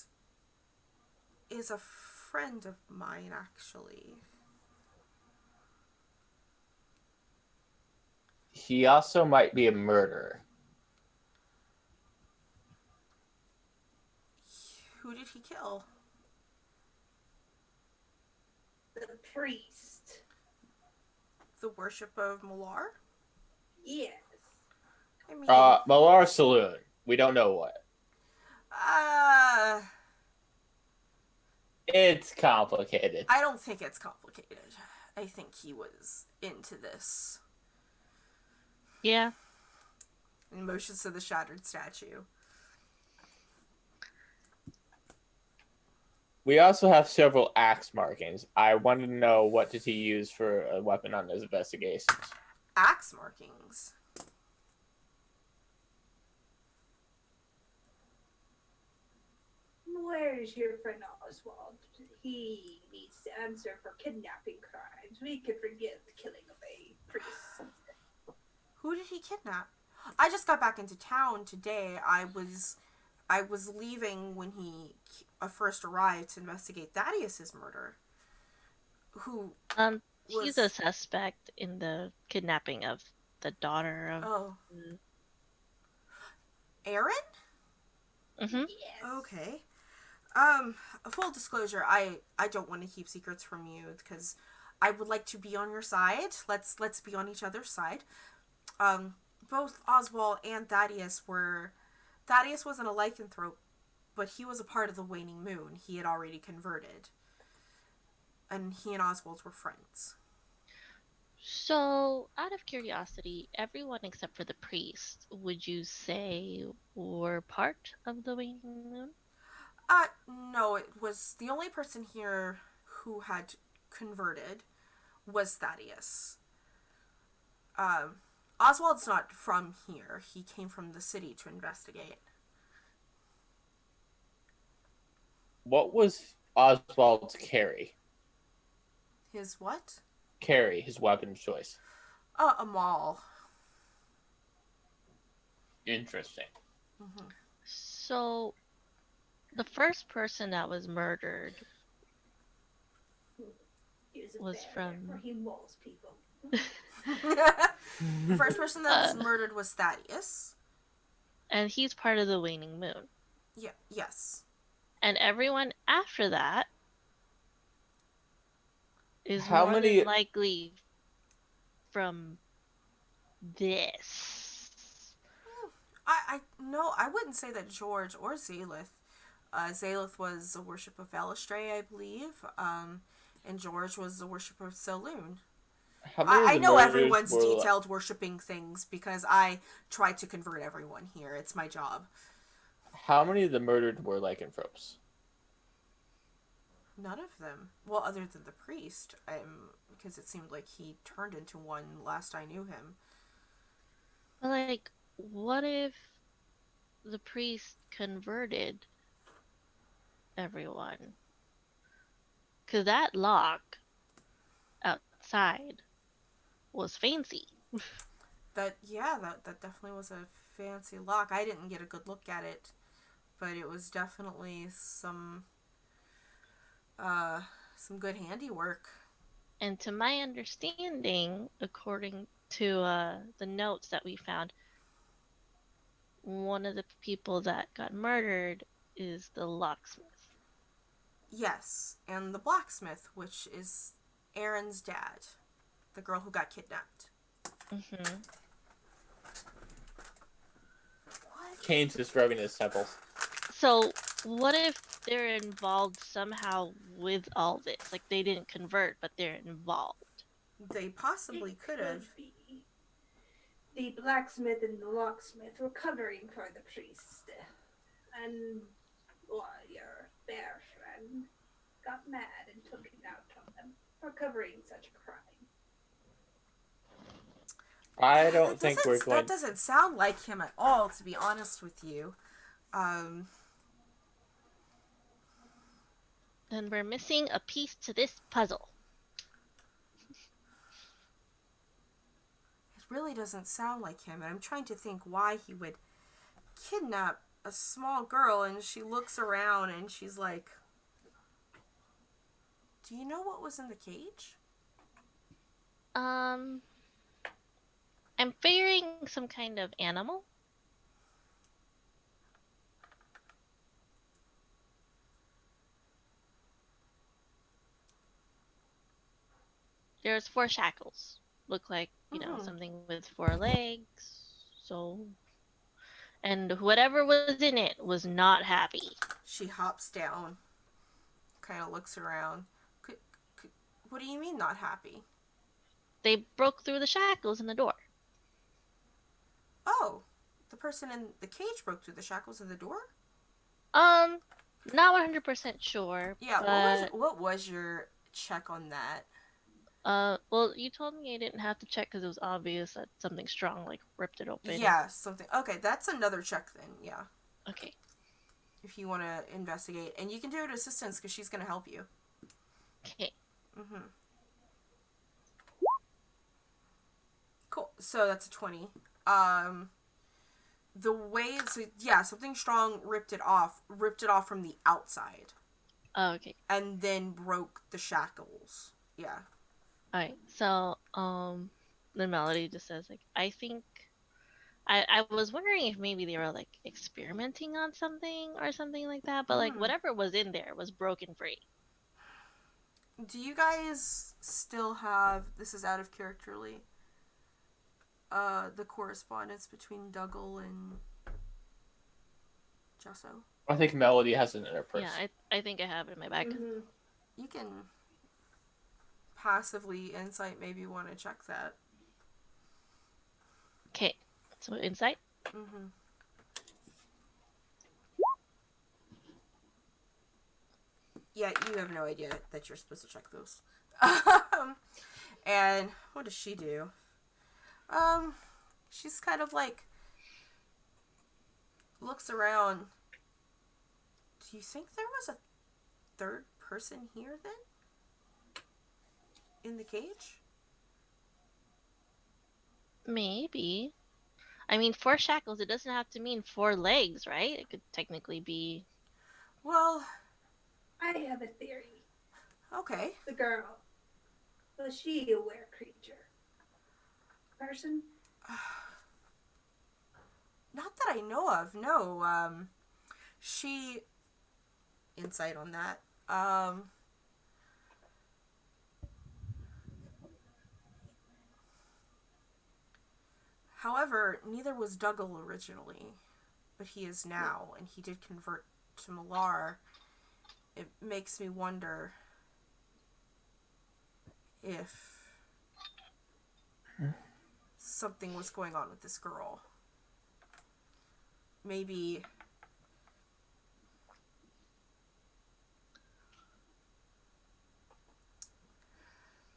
is a friend of mine, actually. He also might be a murderer. Who did he kill? The priest. The worship of Malar? Yes. I mean, Malar Saloon. We don't know what. It's complicated. I don't think it's complicated. I think he was into this. Yeah. And motions to the shattered statue. We also have several axe markings. I wanted to know, what did he use for a weapon on his investigations? Axe markings? Where's your friend Oswald? He needs to answer for kidnapping crimes. We could forgive the killing of a priest. Who did he kidnap? I just got back into town today. I was leaving when he first arrived to investigate Thaddeus's murder. Who He's a was suspect in the kidnapping of the daughter of. oh Aaron? Mm-hmm. Yes. Okay. Full disclosure, I don't want to keep secrets from you because I would like to be on your side. Let's be on each other's side. Both Oswald and Thaddeus wasn't a lycanthrope, but he was a part of the waning moon. He had already converted. And he and Oswald were friends. So, out of curiosity, everyone except for the priest, would you say were part of the waning moon? No, it was the only person here who had converted was Thaddeus. Oswald's not from here. He came from the city to investigate. What was Oswald's carry? His what? Carry, his weapon of choice. A maul. Interesting. Mm-hmm. So, the first person that was murdered He was a was bear, from- therefore he mauls people. The first person that was murdered was Thaddeus. and he's part of the waning moon. Yeah. Yes. And everyone after that is How more many- than likely from this. I wouldn't say that George or Zalith. Zalith was a worship of Valistray, I believe. And George was a worship of Saloon. How many of I the know murders everyone's were- detailed worshipping things because I try to convert everyone here. It's my job. How many of the murdered were lycanthropes? None of them. Well, other than the priest, because it seemed like he turned into one last I knew him. But, like, what if the priest converted everyone? Because that lock outside was fancy. That definitely was a fancy lock. I didn't get a good look at it, but it was definitely some good handiwork. And to my understanding, according to the notes that we found, one of the people that got murdered is the locksmith. Yes, and the blacksmith, which is Aaron's dad, the girl who got kidnapped. Mm-hmm. Kane's just rubbing his temples. So, what if they're involved somehow with all this? Like, they didn't convert, but they're involved. They possibly It could have. be. The blacksmith and the locksmith were covering for the priest. And your bear friend got mad and took it out on them for covering such a crime. I don't think we're going. That doesn't sound like him at all, to be honest with you. Then we're missing a piece to this puzzle. It really doesn't sound like him, and I'm trying to think why he would kidnap a small girl, and she looks around and she's like, "Do you know what was in the cage?" I'm figuring some kind of animal. There's 4 shackles. Look like, something with 4 legs. So, and whatever was in it was not happy. She hops down, kind of looks around. What do you mean not happy? They broke through the shackles in the door. Oh, the person in the cage broke through the shackles in the door? Not 100% sure. Yeah, but, what was your check on that? well, you told me I didn't have to check because it was obvious that something strong, like, ripped it open. Yeah, something. Okay, that's another check then, yeah. Okay. If you want to investigate. And you can do it assistance because she's going to help you. Okay. Mm-hmm. Cool. So that's a 20. The way, something strong ripped it off from the outside. Oh, okay. And then broke the shackles. Yeah. Alright. So, the Melody just says, like, I think I was wondering if maybe they were like experimenting on something or something like that, but like whatever was in there was broken free. Do you guys still have, this is out of characterly, the correspondence between Dougal and Jesso? I think Melody has it in her purse. Yeah, I think I have it in my bag. Mm-hmm. You can passively insight, maybe want to check that. Okay, so insight. Mm-hmm. Yeah, you have no idea that you're supposed to check those. And what does she do? She's kind of like looks around. Do you think there was a third person here then? In the cage? Maybe. I mean, 4 shackles, it doesn't have to mean 4 legs, right? It could technically be. Well, I have a theory. okay. The girl, was she a were creature? Person? Not that I know of, no. She... Insight on that. However, neither was Dougal originally, but he is now, and he did convert to Malar. It makes me wonder if something was going on with this girl. Maybe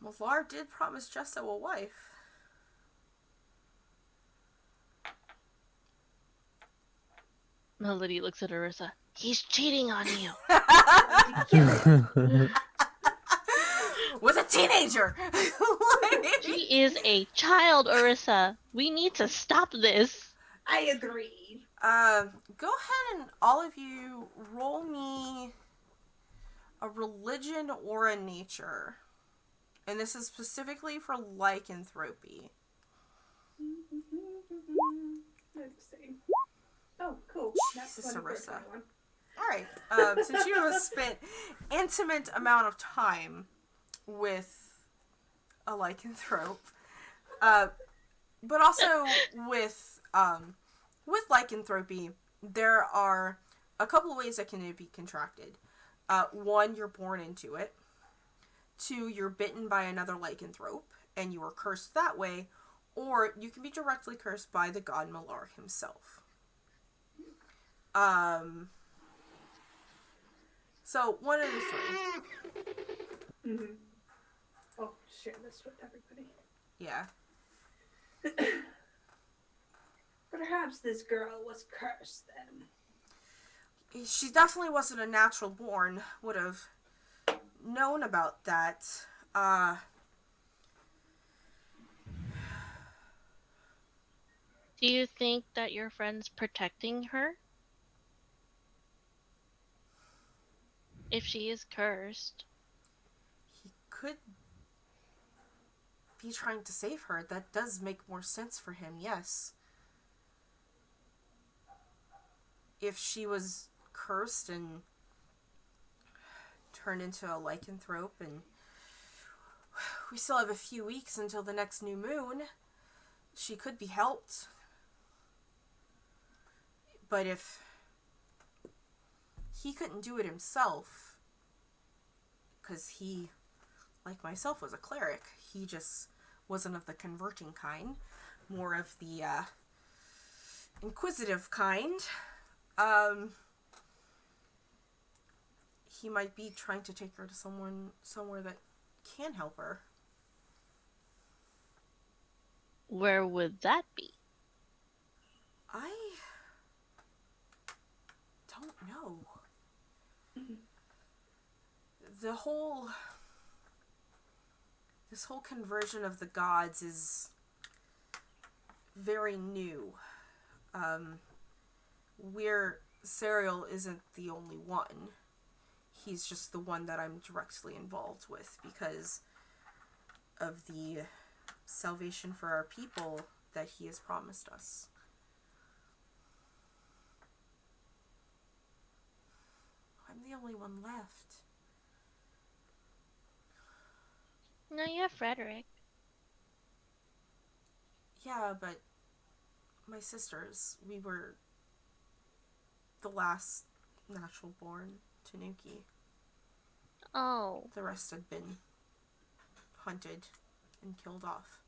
Malar did promise Jesso a wife. Melody looks at Arissa. He's cheating on you. Was a teenager. She is a child, Arissa. We need to stop this. I agree. Go ahead and all of you roll me a religion or a nature. And this is specifically for lycanthropy. Let's see. Oh, cool. That's Jesus, 20 for Arissa. 21. Alright, since you have spent intimate amount of time with a lycanthrope, but also with lycanthropy, there are a couple of ways that can be contracted. 1, you're born into it. 2, you're bitten by another lycanthrope, and you are cursed that way. Or you can be directly cursed by the god Malar himself. So, one of the 3. Mm-hmm. Oh, share this with everybody. Yeah. Perhaps this girl was cursed then. She definitely wasn't a natural born. Would have known about that. Do you think that your friend's protecting her? If she is cursed. He could be trying to save her. That does make more sense for him, yes. If she was cursed and turned into a lycanthrope, and we still have a few weeks until the next new moon, she could be helped. But if he couldn't do it himself, because he, like myself, was a cleric, he just wasn't of the converting kind, more of the inquisitive kind. He might be trying to take her to somewhere that can help her. Where would that be? I don't know. This whole conversion of the gods is very new. We're Serial isn't the only one. He's just the one that I'm directly involved with because of the salvation for our people that he has promised us. I'm the only one left. No, you have Frederick. Yeah, but my sisters, we were the last natural born Tanuki. Oh. The rest had been hunted and killed off.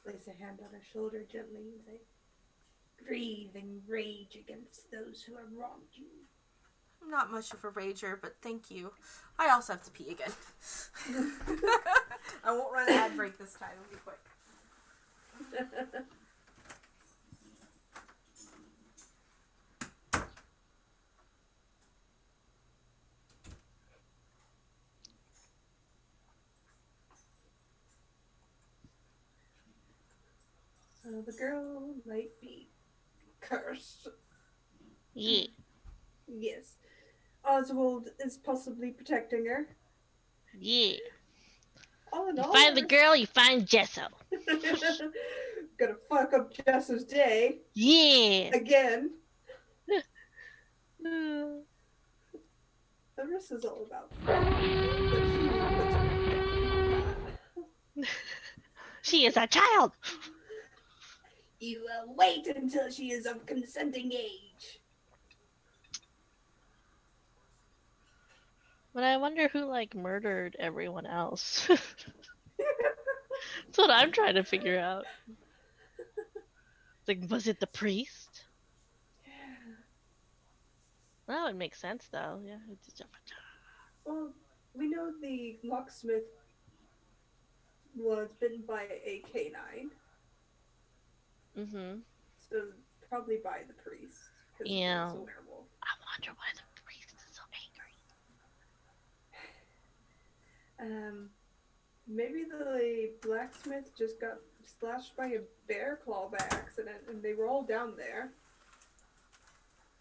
Place a hand on her shoulder gently and say, "Grieve and rage against those who have wronged you." I'm not much of a rager, but thank you. I also have to pee again. I won't run an ad break this time. It'll be quick. The girl might be cursed. Yeah. Yes. Oswald is possibly protecting her. Yeah. All in You all, find the girl, you find Gesso. Gonna fuck up Jess's day. Yeah. Again. Marissa's all about fun, but she puts her down. She is a child. You will wait until she is of consenting age. But I wonder who, like, murdered everyone else. That's what I'm trying to figure out. Like, was it the priest? That would make sense, though. Yeah. Well, we know the locksmith was bitten by a canine. Mm-hmm. So probably by the priest. Because Yeah. he's a werewolf. I wonder why the priest is so angry. Maybe the blacksmith just got slashed by a bear claw by accident and they were all down there.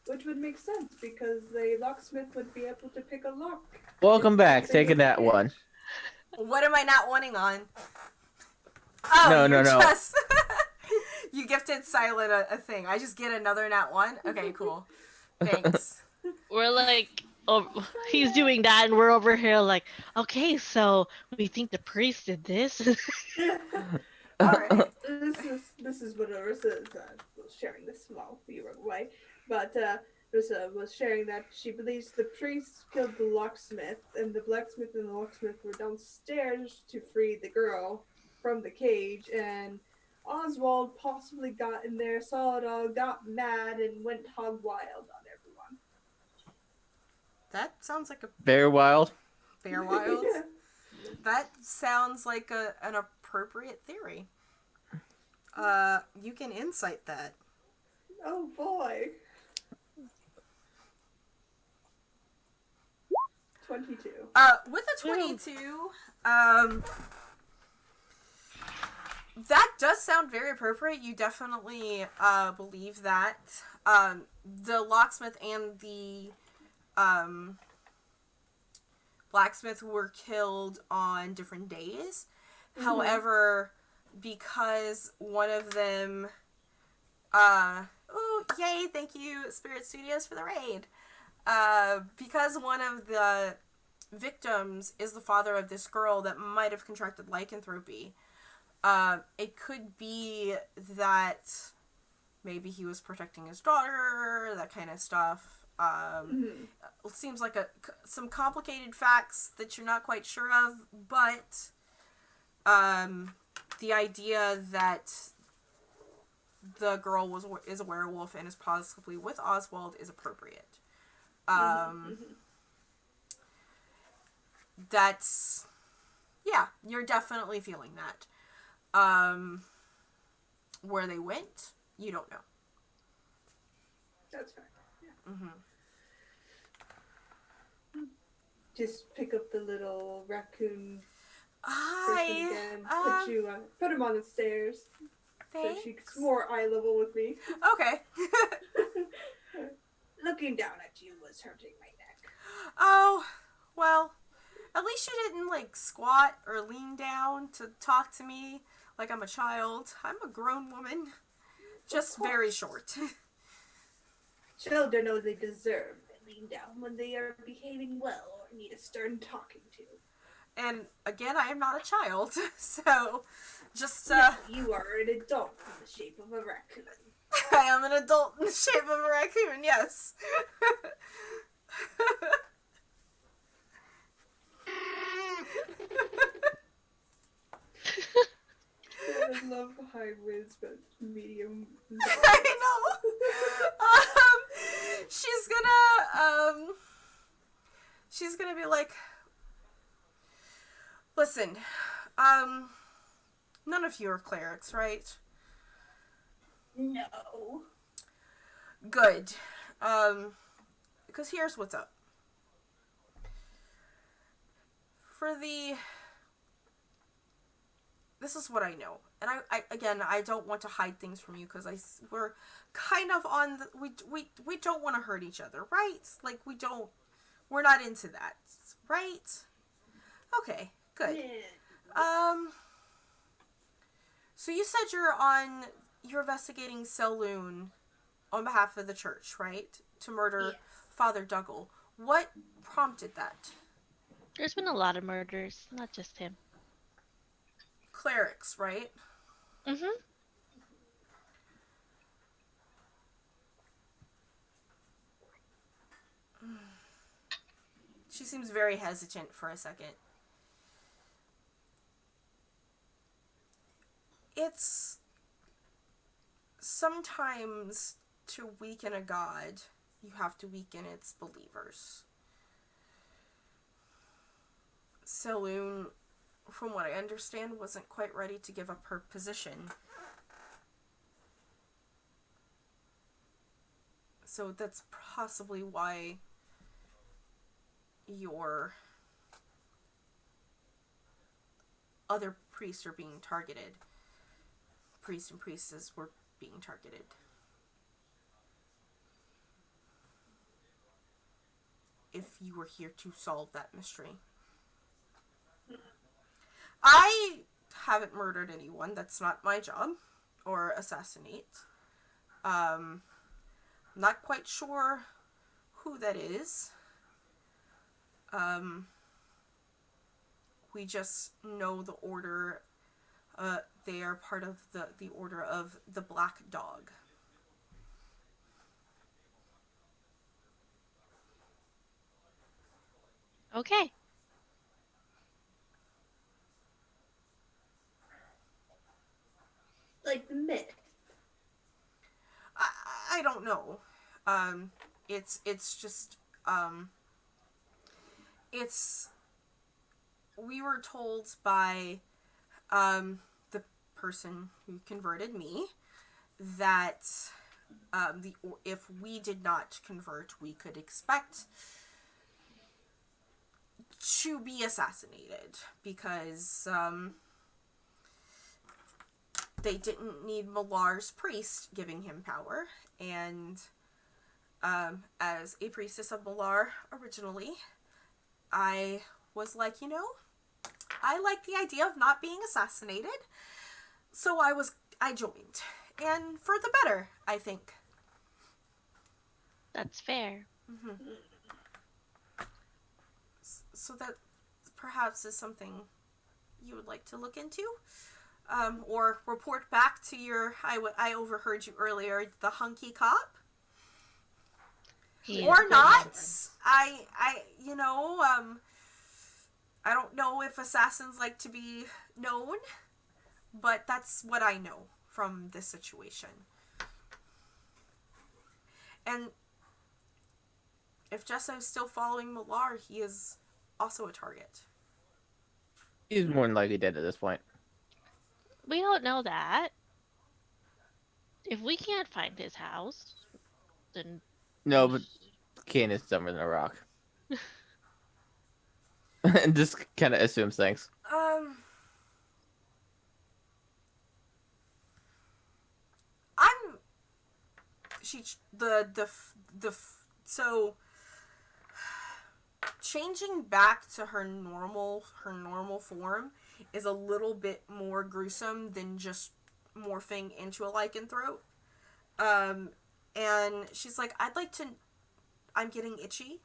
Which would make sense because the locksmith would be able to pick a lock. Welcome back. Taking that one. What am I not wanting on? Oh, No. just... You gifted Silent a thing. I just get another nat 1? Okay, cool. Thanks. We're like, oh, he's doing that, and we're over here like, okay, so we think the priest did this. Alright. This is what Arissa was sharing this while we were away. But Arissa was sharing that she believes the priest killed the locksmith, and the blacksmith and the locksmith were downstairs to free the girl from the cage, and Oswald possibly got in there, saw it all, got mad, and went hog wild on everyone. That sounds like a Very wild. bear wild. Yeah. That sounds like an appropriate theory. You can insight that. Oh boy. 22. With a 22, that does sound very appropriate. You definitely believe that. The locksmith and the blacksmith were killed on different days. Mm-hmm. However, because one of them yay, thank you Spirit Studios for the raid. Because one of the victims is the father of this girl that might have contracted lycanthropy, it could be that maybe he was protecting his daughter, that kind of stuff. It seems like some complicated facts that you're not quite sure of, but the idea that the girl is a werewolf and is possibly with Oswald is appropriate. That's, yeah, you're definitely feeling that. Where they went, you don't know. That's fair. Yeah. Mm-hmm. Just pick up the little raccoon person I again. Put him on the stairs so she's thanks. more eye level with me. Okay. Looking down at you was hurting my neck. Oh, well, at least you didn't like squat or lean down to talk to me like I'm a child. I'm a grown woman, just very short. Children only deserve to lean down when they are behaving well or need a stern talking to. And again, I am not a child, so just No, you are an adult in the shape of a raccoon. I am an adult in the shape of a raccoon. Yes. I love high whiz, but medium. I know. She's gonna be like, listen, none of you are clerics, right? No. Good. Because here's what's up. This is what I know. And I don't want to hide things from you because we're kind of on we don't want to hurt each other, right? Like we're not into that, right? Okay, good. Yeah. So you said you're investigating Selûne on behalf of the church, right? To murder Yes. Father Dougal. What prompted that? There's been a lot of murders, not just him. Clerics, right? Mm-hmm. She seems very hesitant for a second. It's sometimes to weaken a god, you have to weaken its believers. Selûne, from what I understand, wasn't quite ready to give up her position. So that's possibly why your other priests are being targeted. Priests and priestesses were being targeted. If you were here to solve that mystery. I haven't murdered anyone. That's not my job. Or assassinate. Not quite sure who that is. We just know the order. They are part of the order of the Black Dog. Okay. Like the myth. I don't know. It's just it's we were told by the person who converted me that if we did not convert, we could expect to be assassinated because they didn't need Malar's priest giving him power, and as a priestess of Malar originally, I was like, I like the idea of not being assassinated, so I joined, and for the better, I think. That's fair. Mm-hmm. So that perhaps is something you would like to look into, or report back to your. I overheard you earlier, the hunky cop. He Or is not. good. I don't know if assassins like to be known, but that's what I know from this situation. And if Jesso's still following Malar, he is also a target. He's more than likely dead at this point. We don't know that. If we can't find his house, then No, but Kane is dumber than a rock. And just kind of assumes things. so changing back to her normal form is a little bit more gruesome than just morphing into a lycanthrope. And she's like, I'm getting itchy.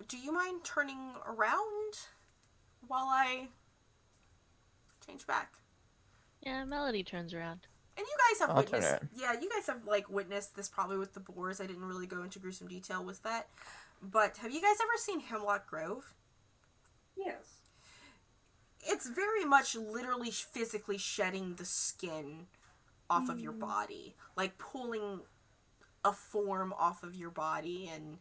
Do you mind turning around while I change back? Yeah, Melody turns around. And you guys have I'll turn witnessed, it. yeah, you guys have like witnessed this probably with the boars. I didn't really go into gruesome detail with that. But have you guys ever seen Hemlock Grove? Yes. It's very much literally physically shedding the skin off of your body, like pulling a form off of your body, and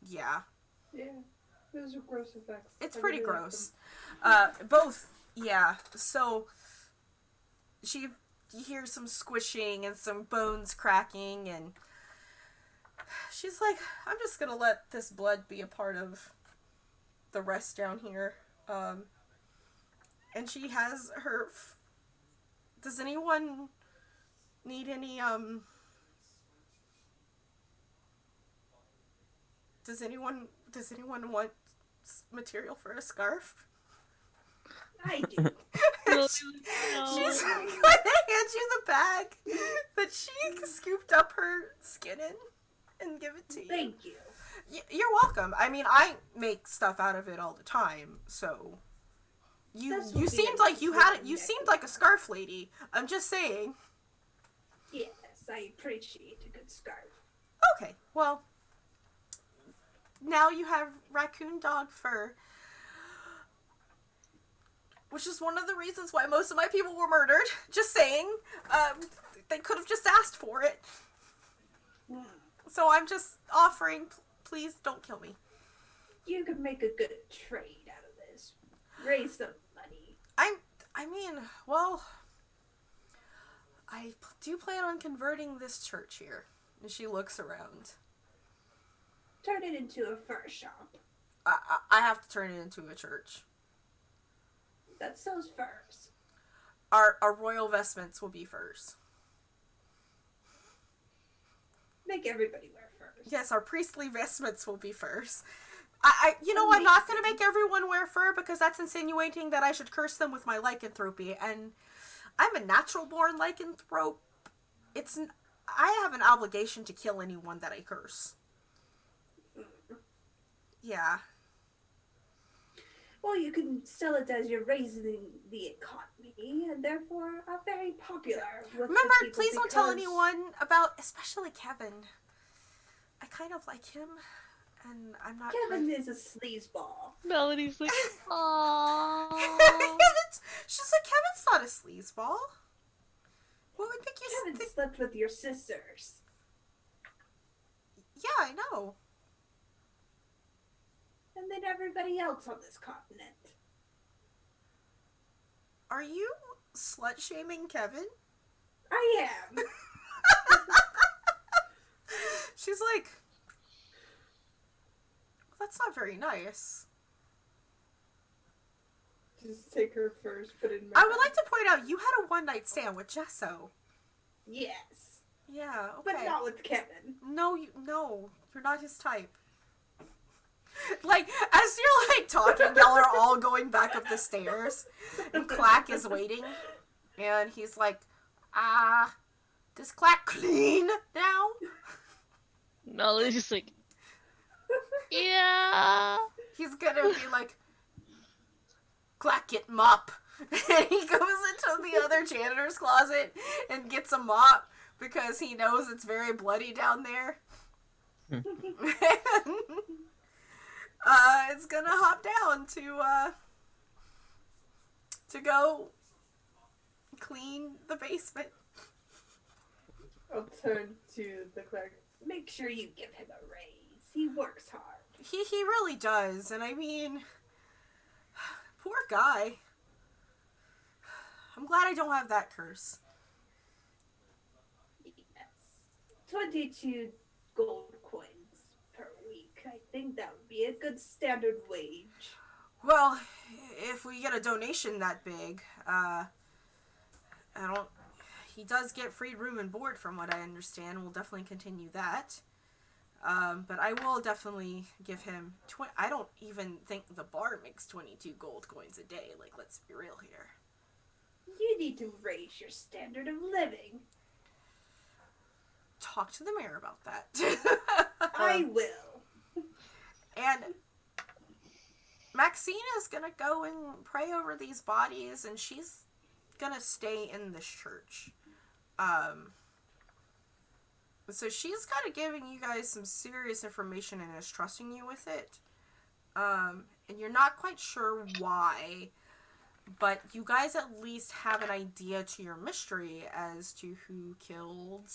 yeah, Yeah. Those are gross effects. it's I pretty really like gross. them. Both, yeah. So you hear some squishing and some bones cracking, and she's like, I'm just gonna let this blood be a part of the rest down here. And she has her. Does anyone need any Does anyone want material for a scarf? I do. She's going to hand you the bag that she scooped up her skin in and give it to you. Thank you. You're welcome. I mean, I make stuff out of it all the time, so you seemed like you seemed like a scarf lady. I'm just saying. Yes, I appreciate a good scarf. Okay, well, now you have raccoon dog fur, which is one of the reasons why most of my people were murdered. Just saying. They could have just asked for it. So I'm just offering, please don't kill me. You could make a good trade out of this. Raise some money. I mean, well, I do plan on converting this church here. And she looks around. Turn it into a fur shop. I have to turn it into a church. That sells furs. Our royal vestments will be furs. Make everybody wear furs. Yes, our priestly vestments will be furs. I'm not going to make everyone wear fur because that's insinuating that I should curse them with my lycanthropy, and I'm a natural-born lycanthrope. I have an obligation to kill anyone that I curse. Yeah. Well, you can sell it as you're raising the economy, and therefore are very popular with Remember, the people please don't tell because- anyone about, especially Kevin. I kind of like him, and I'm not... Kevin is a sleazeball. Melody's like, aww. She's like, Kevin's not a sleazeball. What would make you Kevin slept with your sisters. Yeah, I know. And then everybody else on this continent. Are you slut-shaming Kevin? I am. She's like, that's not very nice. Just take her first, put it in my I would like to point out, you had a one-night stand with Jesso. Yes. Yeah, okay. But not with Kevin. No, you're not his type. Like, as you're, like, talking, y'all are all going back up the stairs, and Clack is waiting, and he's like, does Clack clean now? Melody's just like, yeah. He's gonna be like, Clack, get mop. And he goes into the other janitor's closet and gets a mop, because he knows it's very bloody down there. It's gonna hop down to go clean the basement. I'll turn to the clerk. Make sure you give him a raise. He works hard. He really does, and I mean, poor guy. I'm glad I don't have that curse. Yes. 22 gold coins per week. I think that would be a good standard wage. Well, if we get a donation that big, he does get free room and board from what I understand. We'll definitely continue that. But I will definitely give him I don't even think the bar makes 22 gold coins a day. Like, let's be real here. You need to raise your standard of living. Talk to the mayor about that. I will. And Maxina's gonna go and pray over these bodies, and she's gonna stay in this church. So she's kind of giving you guys some serious information and is trusting you with it. And you're not quite sure why, but you guys at least have an idea to your mystery as to who killed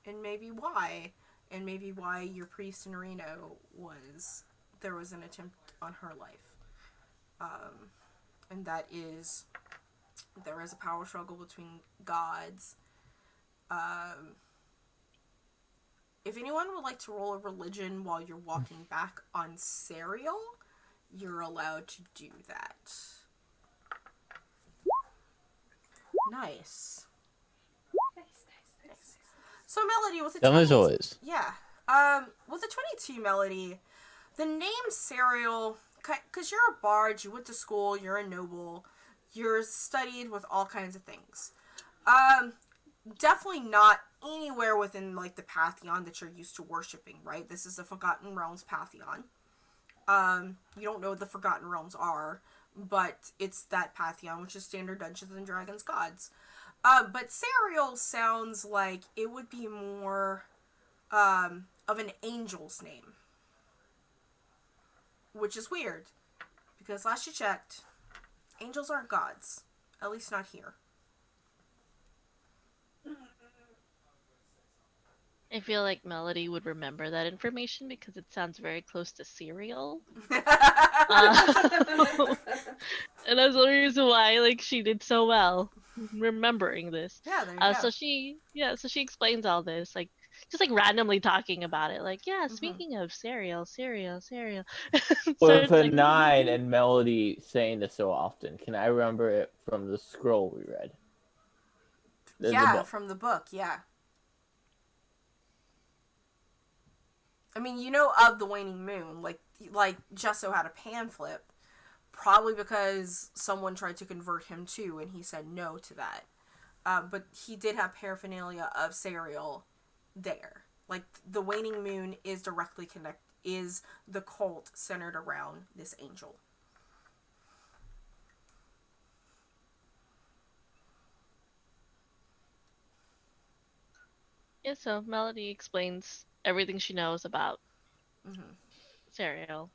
and maybe why. And maybe why your priest in Reno there was an attempt on her life. And that is, there is a power struggle between gods. If anyone would like to roll a religion while you're walking back on Serial, you're allowed to do that. Nice. Nice. So Melody, with the Dumb as 20, always. yeah. With the 22 Melody, the name Serial, because you're a bard, you went to school, you're a noble, you're studied with all kinds of things. Definitely not anywhere within, like, the pantheon that you're used to worshiping, right? This is the Forgotten Realms pantheon. You don't know what the Forgotten Realms are, but it's that pantheon, which is standard Dungeons and Dragons gods. But Serial sounds like it would be more, of an angel's name. Which is weird, because last you checked, angels aren't gods. At least not here. I feel like Melody would remember that information because it sounds very close to cereal. And that's the reason why, like, she did so well remembering this. Yeah, there you go. So she explains all this, like, just like randomly talking about it, like, yeah, speaking of cereal. With Starts a like, 9 and Melody saying this so often, can I remember it from the scroll we read? The book. From the book, yeah. I mean, you know of the waning moon, like Gesso had a pan flip, probably because someone tried to convert him too, and he said no to that. But he did have paraphernalia of Serial there. Like, the waning moon is directly is the cult centered around this angel. yeah. So Melody explains everything she knows about cereal,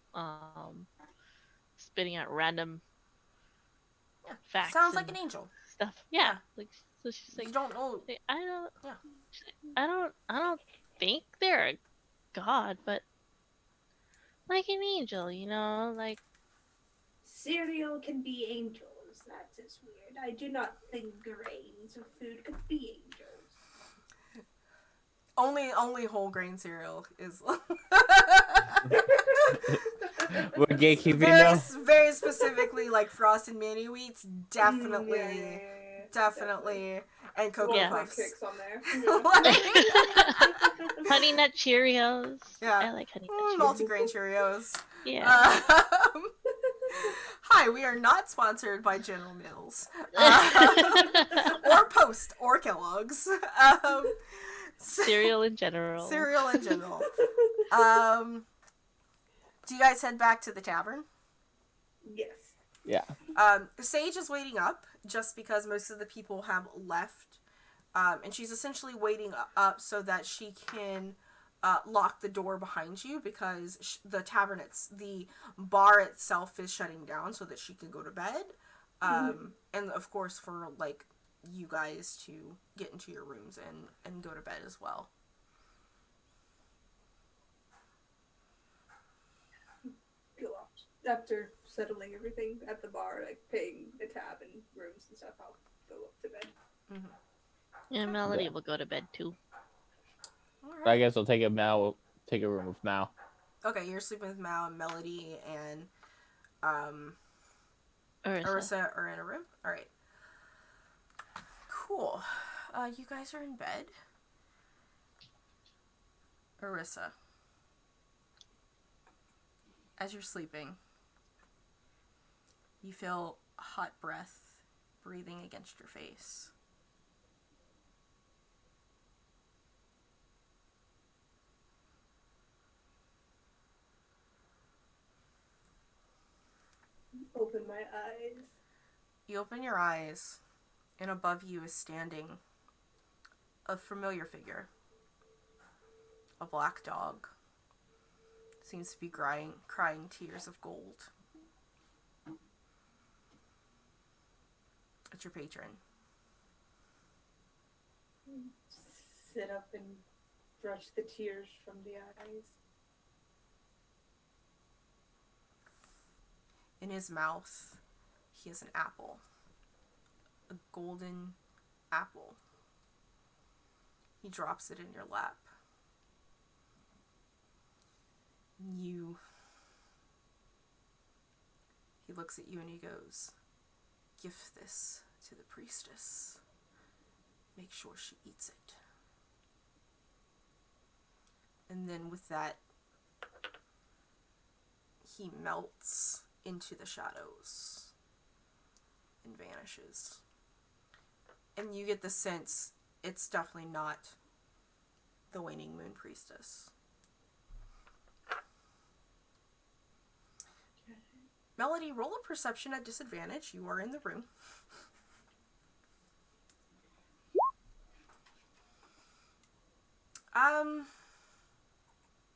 spitting out random facts. Sounds like an angel. Stuff. Yeah. Like, so she's like, you don't know. I don't think they're a god, but like an angel, you know, like. Cereal can be angels. That is weird. I do not think grains of food could be angels. Only whole grain cereal is. We're gatekeeping very, now. very specifically, like Frosted Mini Wheats, definitely, Yeah. definitely, and Cocoa Yeah. Puffs. Kicks on there. Honey Nut Cheerios. Yeah. I like Honey Nut Cheerios. Multigrain Cheerios. Yeah. Hi, we are not sponsored by General Mills, or Post, or Kellogg's. Cereal in general. Cereal in general. Do you guys head back to the tavern? Yes. Yeah. Sage is waiting up just because most of the people have left. And she's essentially waiting up so that she can lock the door behind you because the bar itself is shutting down so that she can go to bed. And of course for, like, you guys to get into your rooms and go to bed as well. Go off. After settling everything at the bar, like paying the tab and rooms and stuff, I'll go up to bed. Yeah, Melody will go to bed too. Alright. I guess I'll take a room with Mal. Okay, you're sleeping with Mal and Melody and Ursa. Ursa are in a room? Alright. Cool. You guys are in bed. Arissa, as you're sleeping, you feel hot breath breathing against your face. Open my eyes. You open your eyes, and above you is standing a familiar figure. A black dog. Seems to be crying tears of gold. It's your patron. Sit up and brush the tears from the eyes. In his mouth, he has an apple. A golden apple. He drops it in your lap. He looks at you and he goes, "Gift this to the priestess. Make sure she eats it." And then with that, he melts into the shadows and vanishes. And you get the sense it's definitely not the Waning Moon Priestess. Melody, roll a perception at disadvantage. You are in the room.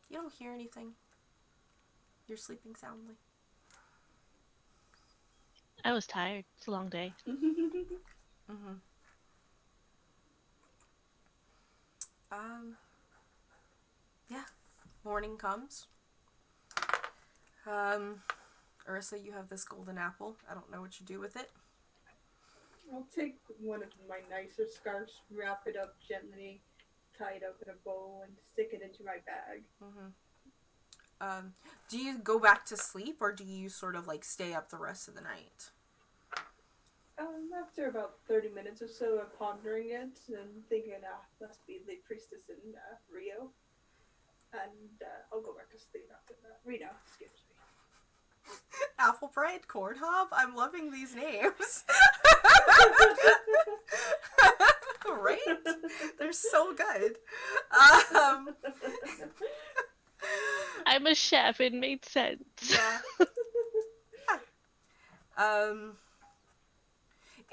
You don't hear anything. You're sleeping soundly. I was tired. It's a long day. Mm-hmm. Yeah. Morning comes. Arissa, you have this golden apple. I don't know what you do with it. I'll take one of my nicer scarves, wrap it up gently, tie it up in a bow, and stick it into my bag. Mm-hmm. Do you go back to sleep, or do you sort of like stay up the rest of the night? After about 30 minutes or so of pondering it and thinking, must be the priestess in Rio. And I'll go back to sleep after that. Reno, excuse me. Applebride, Cornhob, I'm loving these names. Right? They're so good. I'm a chef. It made sense. Yeah.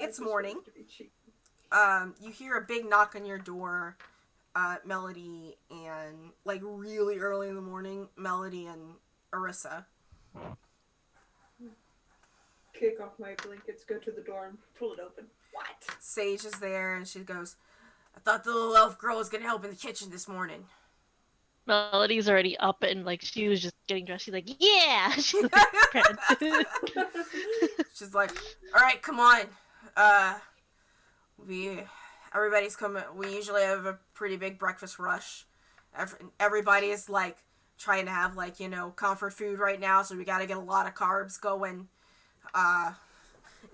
It's morning. You hear a big knock on your door, Melody, and like really early in the morning, Melody and Arissa. Kick off my blankets, go to the door, and pull it open. What? Sage is there, and she goes, "I thought the little elf girl was gonna help in the kitchen this morning." Melody's already up and like she was just getting dressed. She's like, yeah. She's like prancing. She's like, "All right, come on. Everybody's coming. We usually have a pretty big breakfast rush. Everybody is like trying to have like, comfort food right now, so we got to get a lot of carbs going." And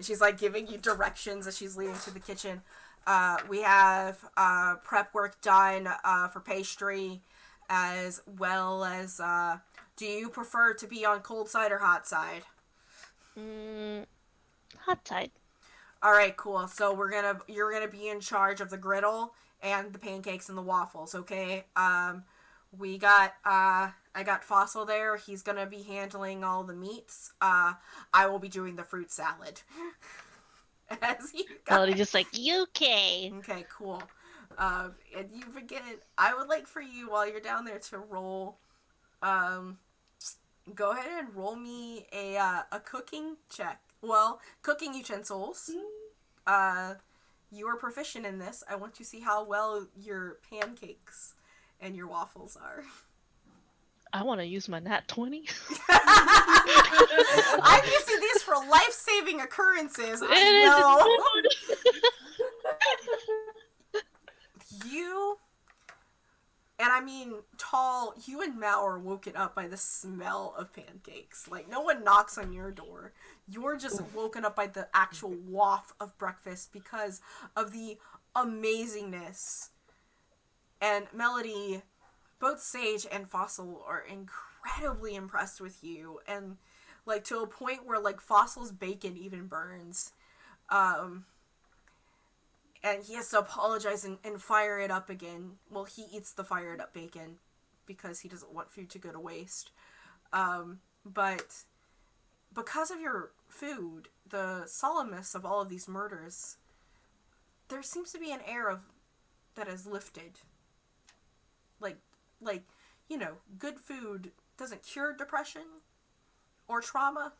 she's like giving you directions as she's leading to the kitchen. We have prep work done for pastry, as well as do you prefer to be on cold side or hot side? Hot side. All right, cool. So you're gonna be in charge of the griddle and the pancakes and the waffles, okay? I got Fossil there. He's gonna be handling all the meats. I will be doing the fruit salad. As you guys... Melody just like, okay. Okay, cool. And you begin. I would like for you, while you're down there, to roll. Go ahead and roll me a cooking check. Well, cooking utensils. You are proficient in this. I want to see how well your pancakes and your waffles are. I want to use my nat 20. I'm using these for life-saving occurrences. I know. And I mean, Tall, you and Mal are woken up by the smell of pancakes. Like, no one knocks on your door. You're just woken up by the actual waft of breakfast because of the amazingness. And Melody, both Sage and Fossil are incredibly impressed with you. And, like, to a point where, like, Fossil's bacon even burns. And he has to apologize and fire it up again. Well, he eats the fired up bacon because he doesn't want food to go to waste. But because of your food, the solemnness of all of these murders, there seems to be an air of that is lifted. Like, good food doesn't cure depression or trauma,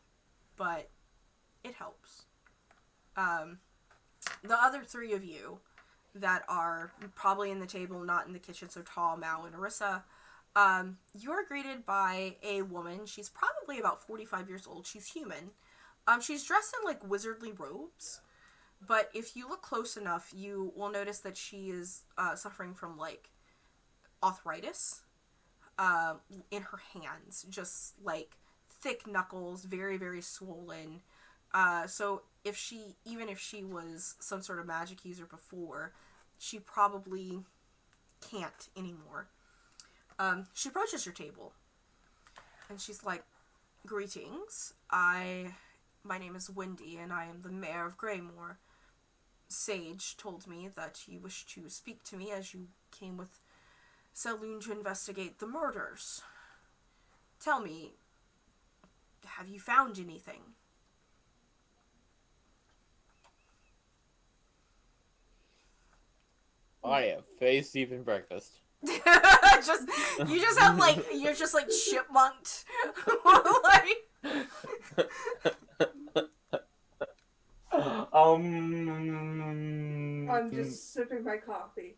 but it helps. The other three of you that are probably in the table, not in the kitchen, so Tall, Mao, and Arissa, you are greeted by a woman. She's probably about 45 years old. She's human. She's dressed in, like, wizardly robes, but if you look close enough, you will notice that she is suffering from, like, arthritis in her hands. Just, like, thick knuckles, very, very swollen. So even if she was some sort of magic user before, she probably can't anymore. She approaches your table, and she's like, "Greetings. My name is Wendy, and I am the mayor of Greymore. Sage told me that you wish to speak to me as you came with Saloon to investigate the murders. Tell me, have you found anything?" I have faced even breakfast. You just have, like, you're just, like, chipmunked. Like, I'm just sipping my coffee.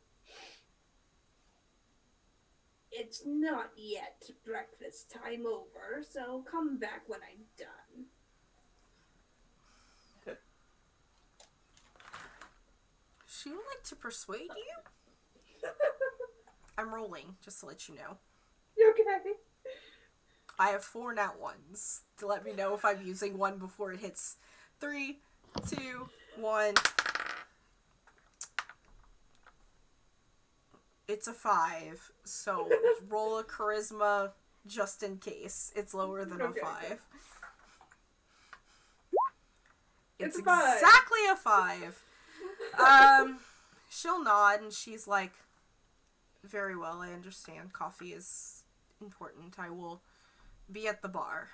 It's not yet breakfast time over, so come back when I'm done. she would like to persuade you? I'm rolling, just to let you know. You okay? I have 4 nat ones to let me know if I'm using one before it hits 3, 2, 1. It's a 5, so roll a charisma just in case. It's lower than a 5. It's a 5. Exactly a 5. She'll nod and she's like, "Very well, I understand. Coffee is important. I will be at the bar."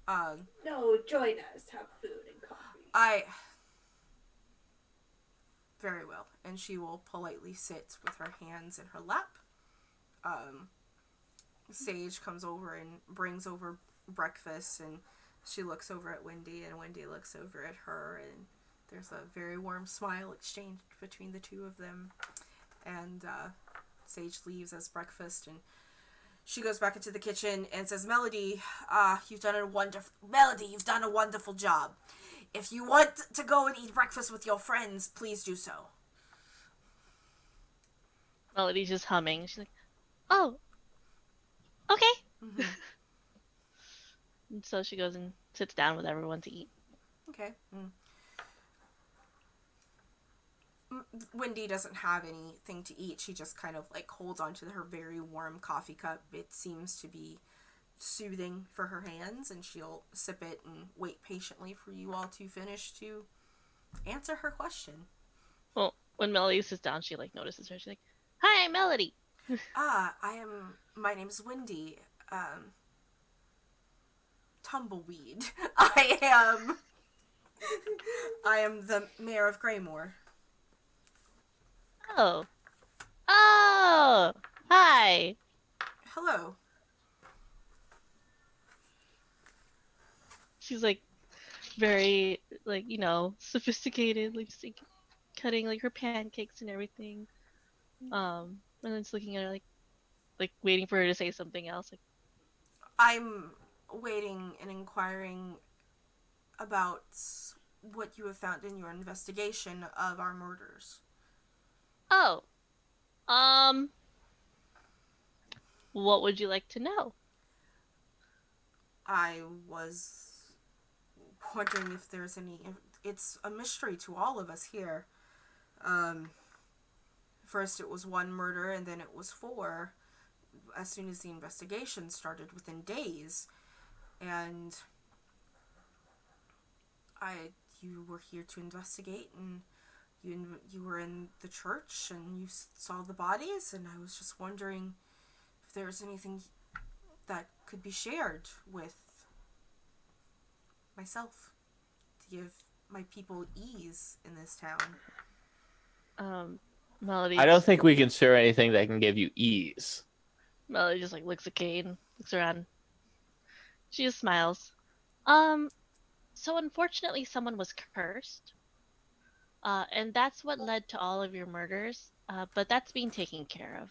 No, join us. Have food and coffee. Very well. And she will politely sit with her hands in her lap. Sage comes over and brings over breakfast, and she looks over at Wendy, and Wendy looks over at her, and there's a very warm smile exchanged between the two of them. And Sage leaves as breakfast, and she goes back into the kitchen and says, Melody, you've done a wonderful job. If you want to go and eat breakfast with your friends, please do so. Melody's just humming. She's like, "Oh, okay." Mm-hmm. And so she goes and sits down with everyone to eat. Okay. Wendy doesn't have anything to eat. She just kind of like holds onto her very warm coffee cup. It seems to be soothing for her hands, and she'll sip it and wait patiently for you all to finish to answer her question. Well, when Melody sits down, she like notices her. She's like, "Hi, Melody." My name's Wendy. Tumbleweed. I am the mayor of Greymore. Oh. Oh. Hi. Hello. She's like very like, sophisticated, like cutting like her pancakes and everything. And then just looking at her like waiting for her to say something else. Like, I'm waiting and inquiring about what you have found in your investigation of our murders. "Oh. What would you like to know? I was wondering if there's any. It's a mystery to all of us here. Um, First it was one murder, and then it was four. As soon as the investigation started, within days, and you were here to investigate, and you were in the church, and you saw the bodies, and I was just wondering if there was anything that could be shared with myself to give my people ease in this town. Melody. I don't think we can share anything that can give you ease. Melody just like looks at Kane, looks around. She just smiles. So unfortunately, someone was cursed, and that's what led to all of your murders. But that's being taken care of.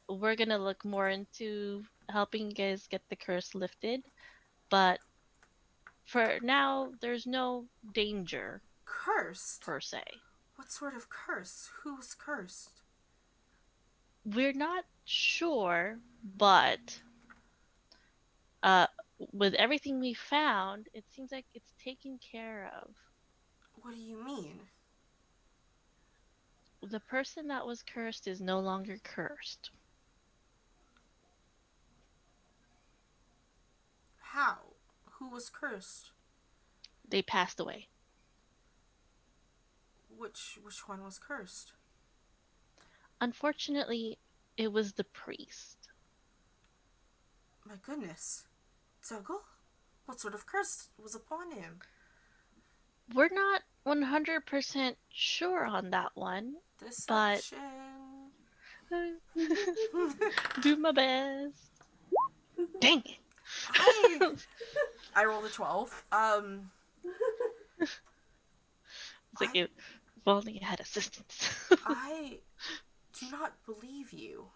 We're gonna look more into helping you guys get the curse lifted, but for now, there's no danger Cursed? per se. What sort of curse? Who was cursed? We're not sure, but with everything we found, it seems like it's taken care of. What do you mean? The person that was cursed is no longer cursed. How? Who was cursed? They passed away. Which one was cursed? Unfortunately, it was the priest. My goodness. Dougal? What sort of curse was upon him? We're not 100% sure on that one, but Deception. do my best. Dang it. I rolled a 12. It's like if only I had assistance. I do not believe you.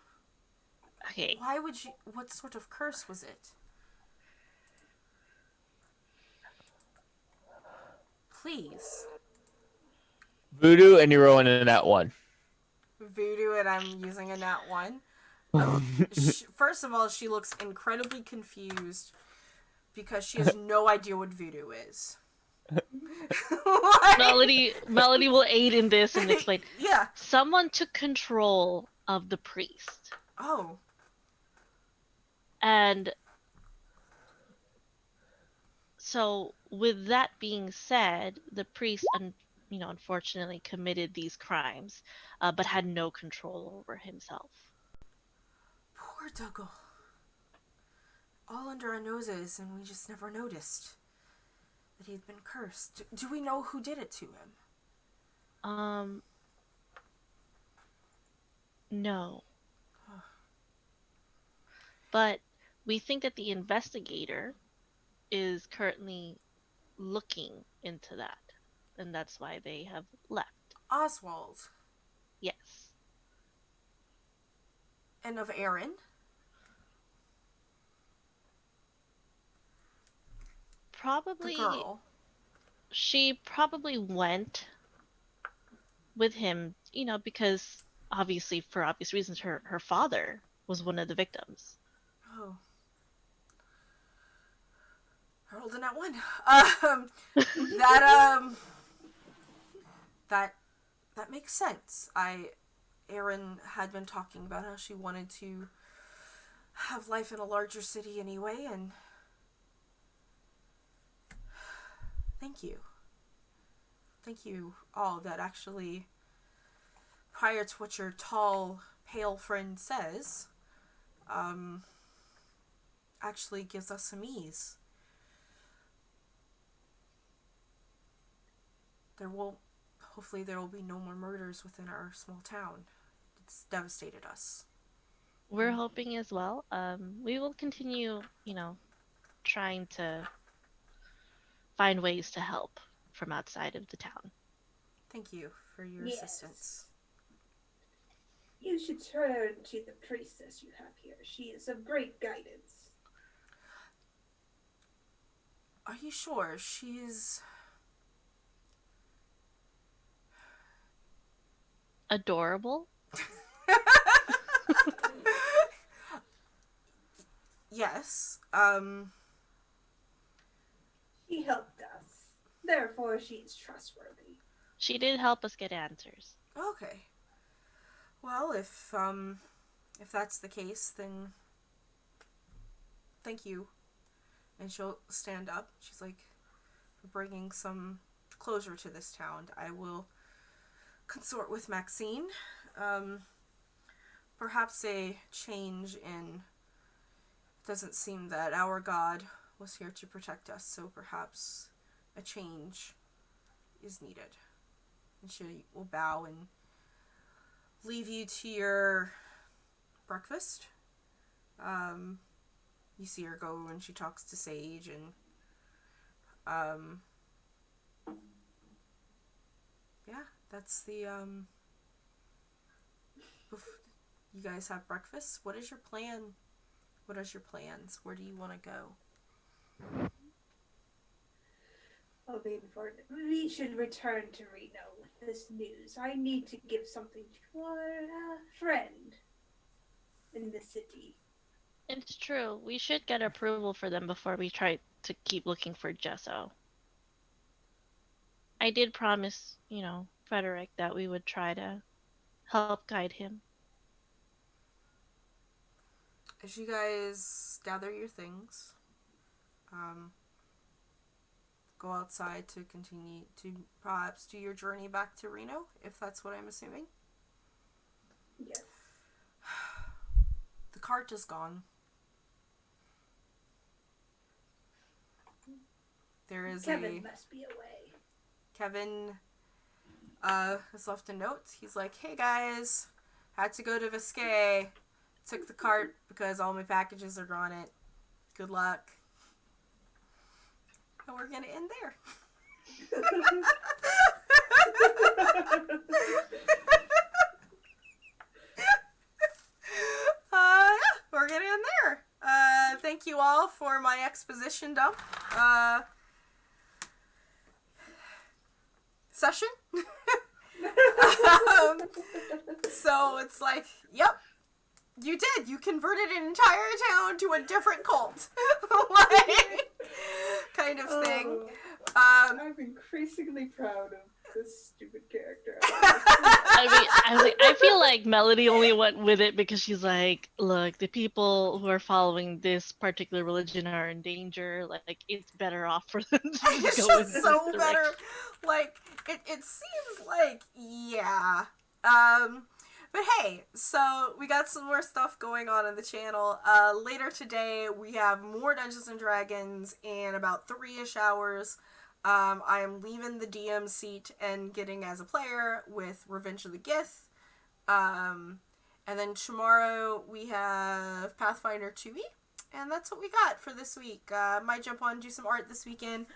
Okay. Why would you? What sort of curse was it? Please. Voodoo, and you're rolling in that one. Voodoo, and I'm using a nat 1. First of all, she looks incredibly confused because she has no idea what voodoo is. Melody will aid in this and explain. Yeah. Someone took control of the priest. Oh. And so with that being said, the priest unfortunately committed these crimes, but had no control over himself. Poor Dougal. All under our noses, and we just never noticed that he'd been cursed. Do we know who did it to him? No. But we think that the investigator is currently looking into that, and that's why they have left. Oswald. Yes. And of Aaron? Probably. The girl. She probably went with him, because obviously, for obvious reasons, her father was one of the victims. Oh. I rolled a nat 1. That makes sense. Erin had been talking about how she wanted to have life in a larger city anyway, and thank you. Thank you all. That actually, prior to what your tall, pale friend says, actually gives us some ease. Hopefully there will be no more murders within our small town. It's devastated us. We're hoping as well. We will continue, trying to find ways to help from outside of the town. Thank you for your assistance. You should turn to the priestess you have here. She is of great guidance. Are you sure? She's adorable. yes. She helped us. Therefore, she's trustworthy. She did help us get answers. Okay. Well, if that's the case, then thank you. And she'll stand up. She's like, for bringing some closure to this town. I will consort with Maxine. Perhaps a change in. It doesn't seem that our god was here to protect us, so perhaps a change is needed. And she will bow and leave you to your breakfast. You see her go and she talks to Sage, and yeah, that's the you guys have breakfast. What is your plan? What is your plans? Where do you want to go? Well, we should return to Reno with this news. I need to give something to our friend in the city. It's true. We should get approval for them before we try to keep looking for Gesso. I did promise, Frederick that we would try to help guide him. As you guys gather your things, go outside to continue to perhaps do your journey back to Reno, if that's what I'm assuming. Yes. The cart is gone. There is Kevin must be away. Kevin has left a note. He's like, hey guys, had to go to Viscay. Took the cart because all my packages are on it. Good luck. And we're gonna end there. Yeah, we're gonna end there. Thank you all for my exposition dump session. So it's like, yep, you did. You converted an entire town to a different cult. Like, kind of thing. I'm increasingly proud of this stupid character. I feel like Melody only went with it because she's like, look, the people who are following this particular religion are in danger. Like, it's better off for them to It's go in just this so direction. better. Like, it seems like, yeah. But hey, so we got some more stuff going on in the channel. Later today, we have more Dungeons & Dragons in about 3-ish hours. I am leaving the DM seat and getting as a player with Revenge of the Gith. And then tomorrow we have Pathfinder 2e. And that's what we got for this week. Might jump on and do some art this weekend.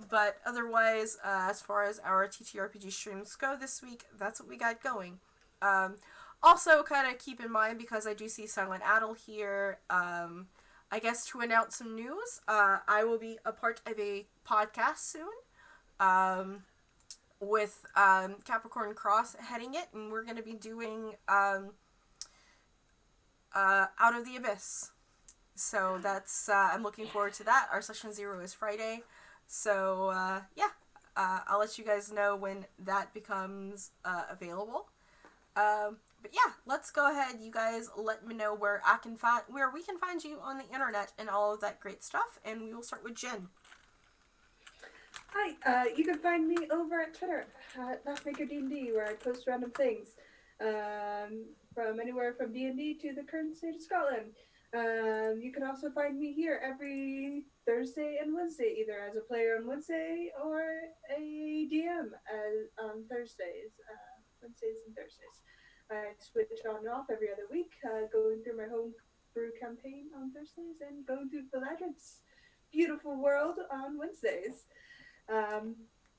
But otherwise, as far as our TTRPG streams go this week, that's what we got going. Also, kind of keep in mind, because I do see Silent Adel here, I guess to announce some news, I will be a part of a podcast soon, with Capricorn Cross heading it, and we're going to be doing Out of the Abyss. So that's, I'm looking forward to that. Our session 0 is Friday. So, yeah, I'll let you guys know when that becomes available. But yeah, let's go ahead. You guys let me know where we can find you on the internet and all of that great stuff. And we will start with Jen. Hi, you can find me over at Twitter at LaughMakerDND, where I post random things, from anywhere from D&D to the current state of Scotland. You can also find me here every Thursday and Wednesday, either as a player on Wednesday or a DM on Thursdays, Wednesdays and Thursdays. I switch on and off every other week, going through my home brew campaign on Thursdays and going through Beladrid's beautiful world on Wednesdays.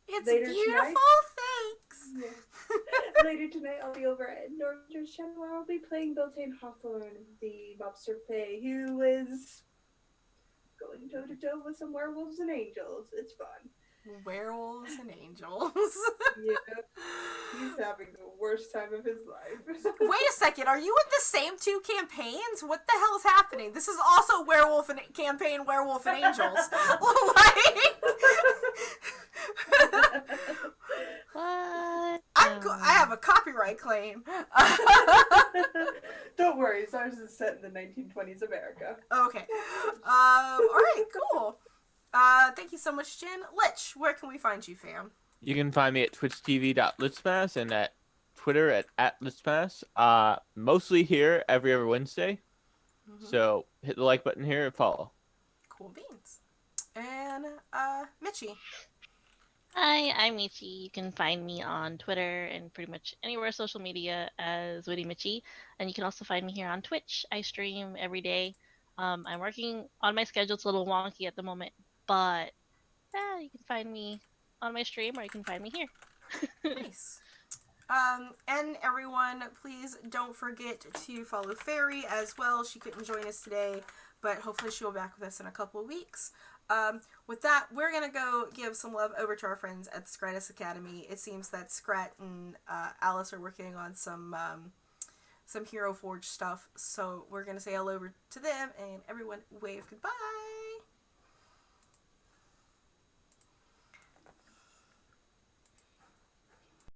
It's later beautiful, tonight, thanks! Yeah. Later tonight, I'll be over at Northern's channel where I'll be playing Beltane Hawthorne, the mobster fae, who is going toe-to-toe with some werewolves and angels. It's fun. Werewolves and angels. Yeah, he's having the worst time of his life. Wait a second, are you in the same two campaigns? What the hell is happening? This is also Werewolf and Campaign Werewolf and Angels. What? I have a copyright claim. Don't worry, ours is set in the 1920s America. Okay. Alright, cool. Thank you so much, Jen. Lich, where can we find you, fam? You can find me at twitchtv.litsmass and at Twitter at @litsmass. Mostly here every other Wednesday. Mm-hmm. So hit the like button here and follow. Cool beans. And, Mitchie. Hi, I'm Michi. You can find me on Twitter and pretty much anywhere social media as Witty Michi. And you can also find me here on Twitch. I stream every day. I'm working on my schedule. It's a little wonky at the moment, but yeah, you can find me on my stream or you can find me here. Nice. And everyone, please don't forget to follow Fairy as well. She couldn't join us today, but hopefully she'll be back with us in a couple of weeks. With that, we're going to go give some love over to our friends at the Scratus Academy. It seems that Scrat and Alice are working on some Hero Forge stuff, so we're going to say hello over to them, and everyone wave goodbye.